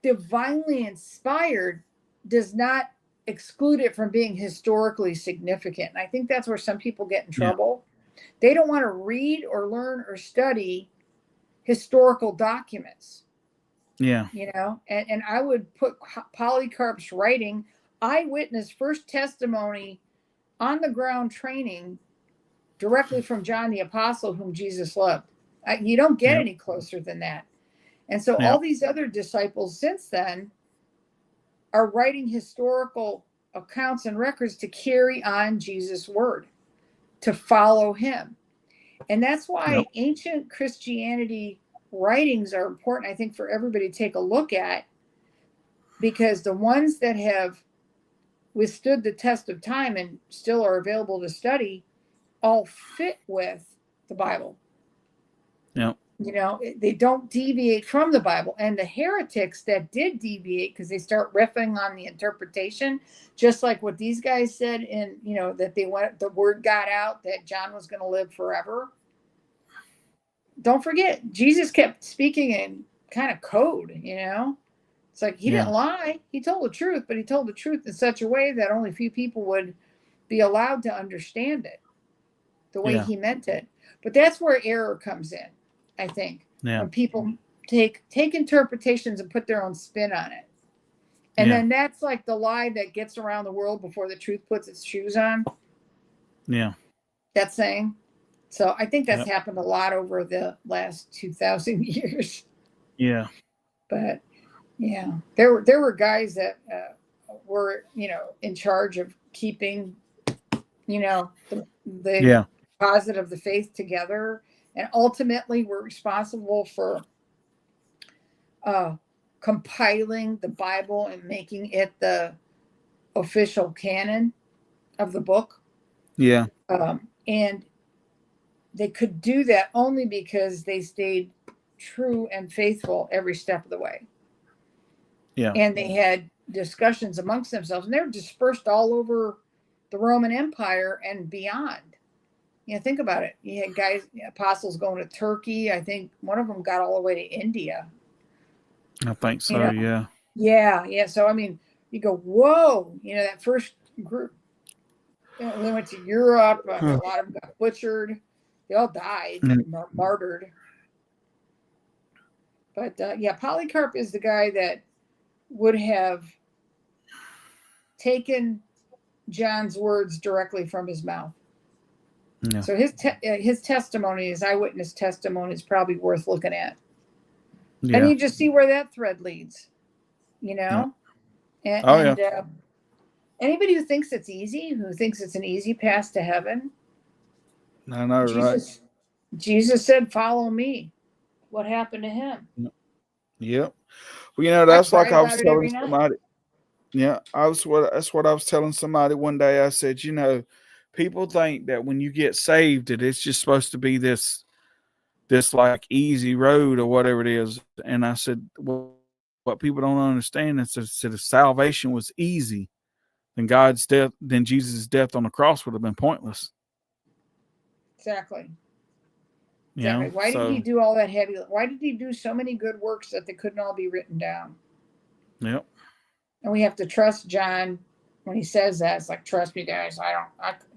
divinely inspired does not exclude it from being historically significant. And I think that's where some people get in trouble. They don't want to read or learn or study historical documents. Yeah. You know, and I would put Polycarp's writing, eyewitness, first testimony, on the ground training directly from John the Apostle, whom Jesus loved. You don't get any closer than that. And so all these other disciples since then are writing historical accounts and records to carry on Jesus' word, to follow him. And that's why ancient Christianity writings are important, I think, for everybody to take a look at, because the ones that have withstood the test of time and still are available to study all fit with the Bible. You know, they don't deviate from the Bible. And the heretics that did deviate, because they start riffing on the interpretation, just like what these guys said in, you know, that the word got out that John was going to live forever. Don't forget, Jesus kept speaking in kind of code, you know, It's like he didn't lie. He told the truth, but he told the truth in such a way that only a few people would be allowed to understand it the way he meant it. But that's where error comes in, I think. Yeah. When people take interpretations and put their own spin on it. And then that's like the lie that gets around the world before the truth puts its shoes on. Yeah. That saying. So I think that's happened a lot over the last 2,000 years. Yeah. But yeah, there were guys that were, in charge of keeping, the deposit of the faith together, and ultimately were responsible for compiling the Bible and making it the official canon of the book. Yeah. And they could do that only because they stayed true and faithful every step of the way. Yeah. And they had discussions amongst themselves, and they were dispersed all over the Roman Empire and beyond. Think about it. You had apostles going to Turkey. I think one of them got all the way to India. I think so. Yeah. So, I mean, you go, whoa, that first group, they went to Europe. A lot of them got butchered. They all died, martyred. But Polycarp is the guy that would have taken John's words directly from his mouth. Yeah. So his testimony, his eyewitness testimony, is probably worth looking at. Yeah. And you just see where that thread leads, And anybody who thinks it's easy, who thinks it's an easy path to heaven, I know, right? Jesus said, "Follow me." What happened to him? Yep. Well, that's like I was telling somebody. Night. Yeah, that's what I was telling somebody one day. I said, people think that when you get saved, that it's just supposed to be this like easy road or whatever it is. And I said, well, what people don't understand is that if salvation was easy, then then Jesus' death on the cross would have been pointless. Exactly. Yeah. Why did he do all that heavy? Why did he do so many good works that they couldn't all be written down? Yep. And we have to trust John when he says that. It's like, trust me, guys.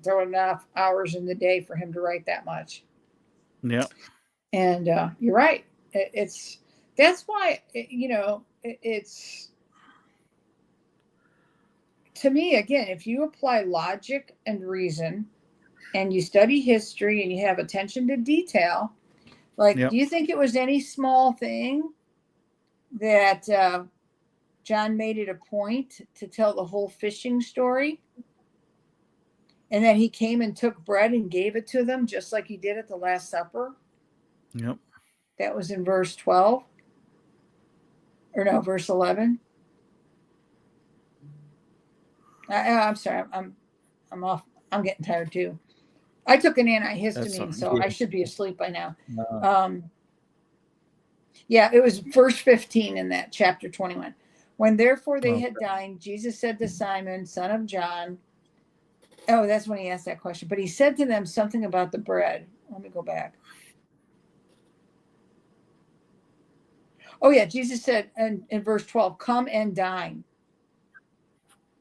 There were enough hours in the day for him to write that much. Yep. And you're right. That's why, it's, to me, again, if you apply logic and reason and you study history and you have attention to detail, do you think it was any small thing that John made it a point to tell the whole fishing story? And then he came and took bread and gave it to them, just like he did at the Last Supper. Yep. That was in verse 12. Or no, verse 11. I'm sorry. I'm off. I'm getting tired too. I took an antihistamine, so I should be asleep by now. It was verse 15 in that chapter 21. When therefore they had dined, Jesus said to Simon, son of John, that's when he asked that question. But he said to them something about the bread. Let me go back. Jesus said in verse 12, come and dine.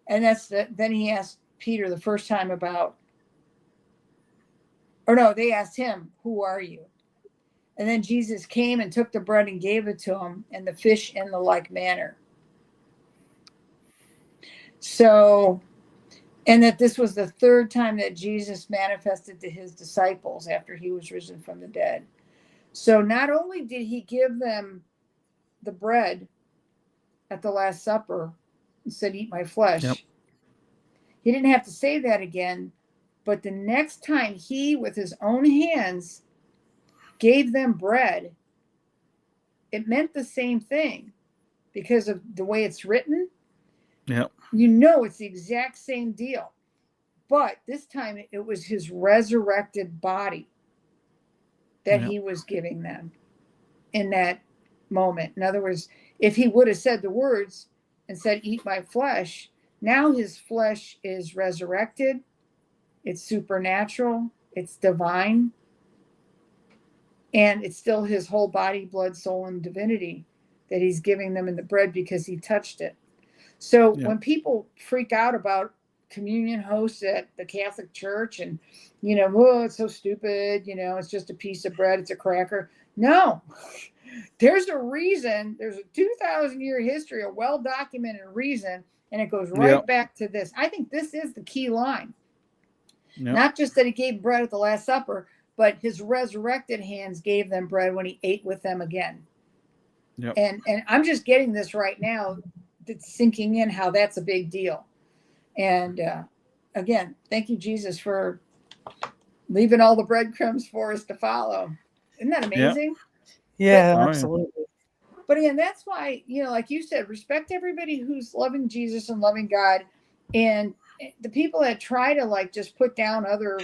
And then he asked Peter the first time they asked him, who are you? And then Jesus came and took the bread and gave it to him, and the fish in the like manner. So, and that this was the third time that Jesus manifested to his disciples after he was risen from the dead. So not only did he give them the bread at the Last Supper and said, eat my flesh. Yep. He didn't have to say that again. But the next time he, with his own hands, gave them bread, it meant the same thing because of the way it's written. Yep. It's the exact same deal. But this time it was his resurrected body that he was giving them in that moment. In other words, if he would have said the words and said, eat my flesh, now his flesh is resurrected. It's supernatural. It's divine. And it's still his whole body, blood, soul, and divinity that he's giving them in the bread because he touched it. So Yeah. when people freak out about communion hosts at the Catholic Church and, oh, it's so stupid, it's just a piece of bread, it's a cracker. No, there's a reason. There's a 2,000-year history, a well-documented reason, and it goes right back to this. I think this is the key line. Yep. Not just that he gave bread at the Last Supper, but his resurrected hands gave them bread when he ate with them again. Yep. And I'm just getting this right now. It's sinking in how that's a big deal. And again, thank you, Jesus, for leaving all the breadcrumbs for us to follow. Isn't that amazing? Yeah, Oh, yeah. absolutely. But again, that's why, like you said, respect everybody who's loving Jesus and loving God. And the people that try to just put down other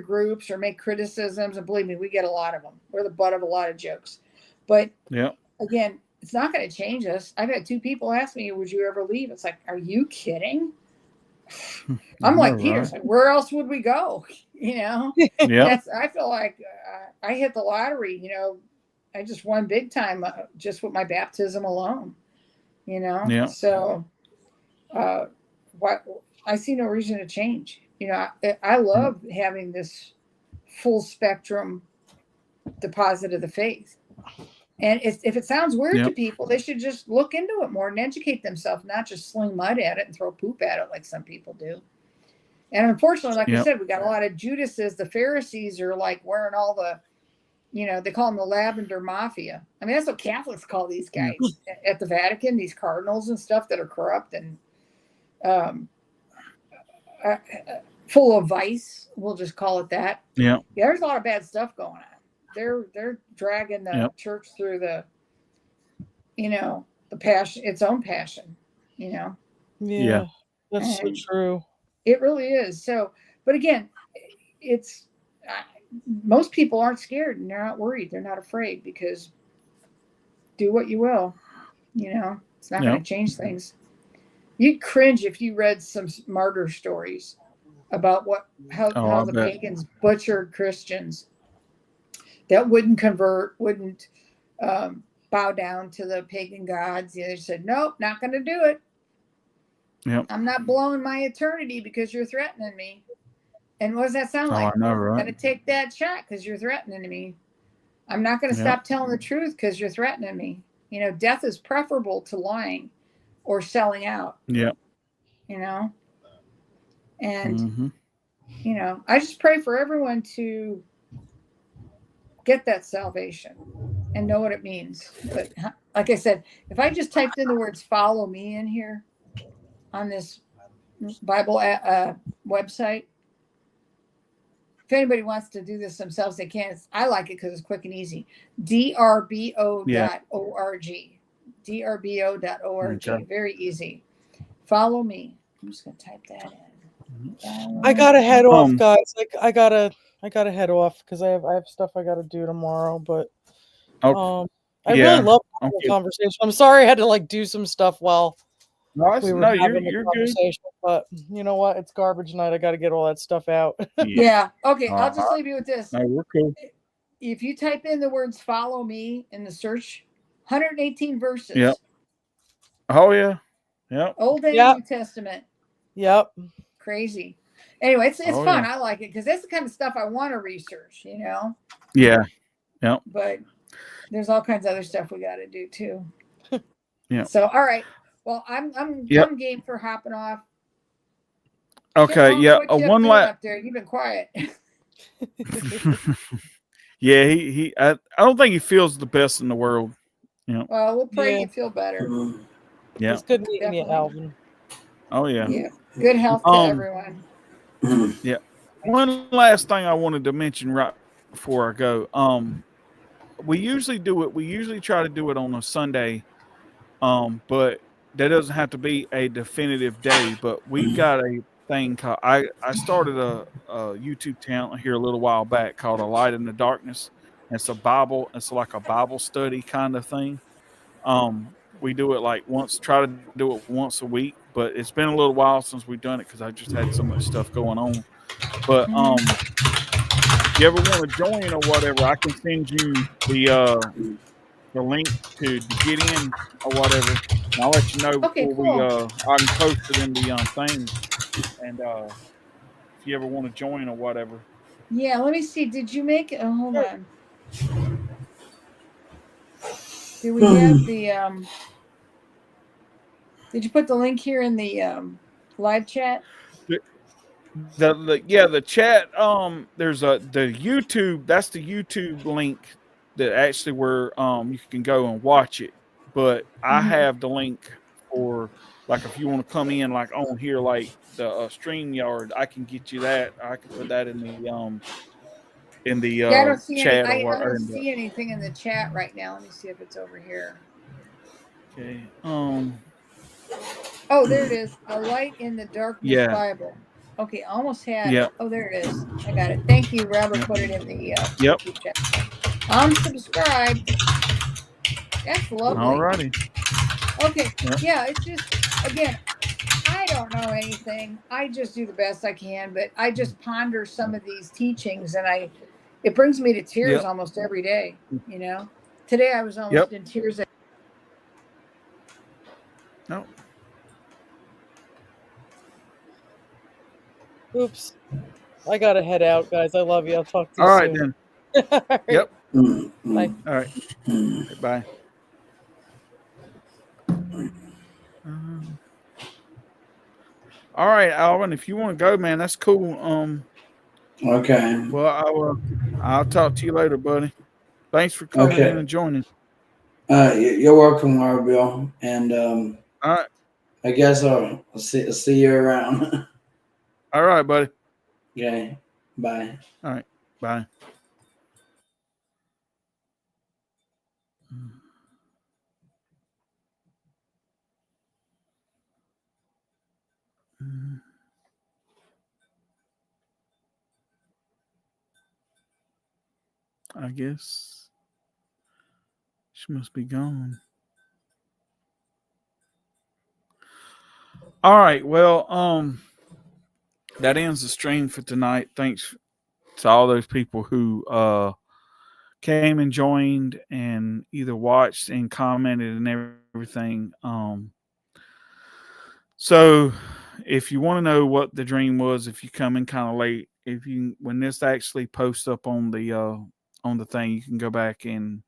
groups or make criticisms, and believe me, we get a lot of them. We're the butt of a lot of jokes. But again, it's not going to change us. I've had 2 people ask me, would you ever leave? It's like, are you kidding? I'm like, Peter, where else would we go? Yeah. I feel like I hit the lottery. I just won big time just with my baptism alone. Yeah. So I see no reason to change. I love having this full spectrum deposit of the faith. And if it sounds weird to people, they should just look into it more and educate themselves, not just sling mud at it and throw poop at it like some people do. And unfortunately, like I said, we got a lot of Judases. The Pharisees are wearing all the, they call them the lavender mafia. I mean, that's what Catholics call these guys at the Vatican, these cardinals and stuff that are corrupt and full of vice. We'll just call it that. Yeah. There's a lot of bad stuff going on. They're dragging the church through the passion, its own passion, Yeah. That's And so true. it really is. So, but again, most people aren't scared and they're not worried. They're not afraid because do what you will, it's not going to change things. You'd cringe if you read some martyr stories about how the pagans butchered Christians that wouldn't convert, wouldn't bow down to the pagan gods. They said, nope, not going to do it. Yep. I'm not blowing my eternity because you're threatening me. And what does that sound like? I know, right? I'm going to take that shot because you're threatening me. I'm not going to stop telling the truth because you're threatening me. Death is preferable to lying or selling out. Yeah. And, I just pray for everyone to get that salvation and know what it means. But like I said, if I just typed in the words "follow me" in here on this Bible website, if anybody wants to do this themselves, they can. I like it because it's quick and easy. drbo.org. drbo.org. Okay. Very easy. Follow me. I'm just going to type that in. I gotta head off, guys. I gotta head off because I have stuff I gotta do tomorrow. But I really love the conversation. I'm sorry I had to do some stuff while we were having the conversation. Good. But you know what? It's garbage night. I gotta get all that stuff out. Yeah. Okay. I'll just leave you with this. No, we're cool. If you type in the words "follow me" in the search, 118 verses. Yep. Oh yeah. Yep. Old and New Testament. Yep. Crazy. Anyway, it's fun. I like it because that's the kind of stuff I want to research, Yeah. Yep. But there's all kinds of other stuff we got to do too. Yeah. So, all right. Well, I'm game for hopping off. Okay. Yeah. One last. Up there. You've been quiet. Yeah. I don't think he feels the best in the world. Well, we'll pray you feel better. Yeah. It's good meeting you, Alvin. Oh yeah. Yeah. Good health to everyone. Yeah. One last thing I wanted to mention right before I go. We usually do it. We usually try to do it on a Sunday. But that doesn't have to be a definitive day. But we got a thing called. I started a YouTube channel here a little while back called A Light in the Darkness. It's a Bible. It's like a Bible study kind of thing. We do it try to do it once a week, but it's been a little while since we've done it because I just had so much stuff going on. But if you ever want to join or whatever, I can send you the link to get in or whatever. And I'll let you know Okay, before cool. I can post it in the thing. And if you ever want to join or whatever. Yeah, let me see. Did you make it? Oh, hold on. Do we have the Did you put the link here in the live chat? The chat, there's the YouTube, that's the YouTube link that actually where you can go and watch it. But I have the link for, like, if you want to come in like on here, like the StreamYard, I can get you that. I can put that in the Yeah, I don't see chat any, or I don't in the, see anything in the chat right now. Let me see if it's over here. okay. Oh, there it is. A Light in the Darkness Yeah. Bible. Okay, almost had. Yeah. Oh, there it is. I got it. Thank you, Robert. Put it in the Yep. YouTube chat. Unsubscribed. That's lovely. All righty. Okay. Yep. Yeah, it's just, again, I don't know anything. I just do the best I can, but I just ponder some of these teachings, and it brings me to tears almost every day. You know, today I was almost in tears. No. Oops. I gotta head out, guys. I love you. I'll talk to you All soon. right then. All right. Yep. Bye. All right. Bye. All right, Alvin, if you want to go, man, that's cool. Okay. Well, I'll talk to you later, buddy. Thanks for coming in and joining. You're welcome, Bill. And all right. I guess I'll see you around. All right, buddy. Okay. Bye. All right. Bye. I guess she must be gone. All right. Well, that ends the stream for tonight. Thanks to all those people who came and joined and either watched and commented and everything. So if you want to know what the dream was, if you come in kind of late, when this actually posts up on the thing, you can go back and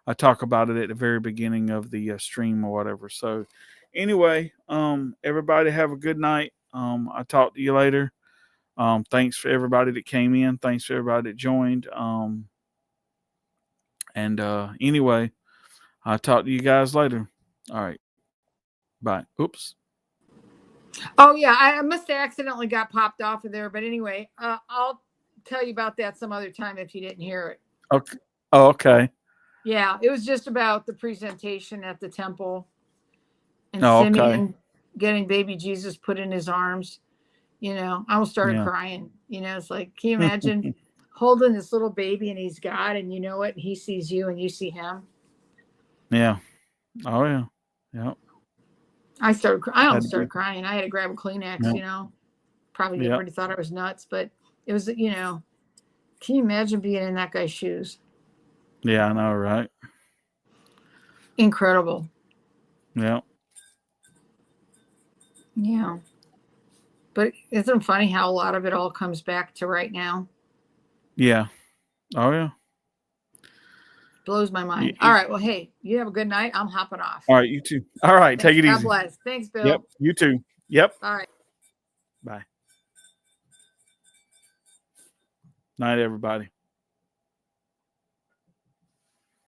I talk about it at the very beginning of the stream or whatever. So anyway, everybody have a good night. I'll talk to you later. Thanks for everybody that came in. Thanks for everybody that joined. Anyway, I'll talk to you guys later. All right. Bye. Oops. Oh yeah, I must have accidentally got popped off of there. But anyway, I'll tell you about that some other time if you didn't hear it. Okay. Oh, okay. Yeah, it was just about the presentation at the temple and Simeon getting baby Jesus put in his arms. You know, I almost started crying. You know, it's like, can you imagine holding this little baby and he's God and you know it, and he sees you and you see him? Yeah. Oh yeah. Yep. I almost started crying. I had to grab a Kleenex, you know. Probably everybody thought I was nuts, but it was, you know, can you imagine being in that guy's shoes? Yeah, I know, right? Incredible. Yeah. Yeah. But isn't it funny how a lot of it all comes back to right now? Yeah. Oh yeah. Blows my mind. All right. Well, hey, you have a good night. I'm hopping off. All right, you too. All right, take it easy. God bless. Thanks, Bill. Yep. You too. Yep. All right. Bye. Night, everybody.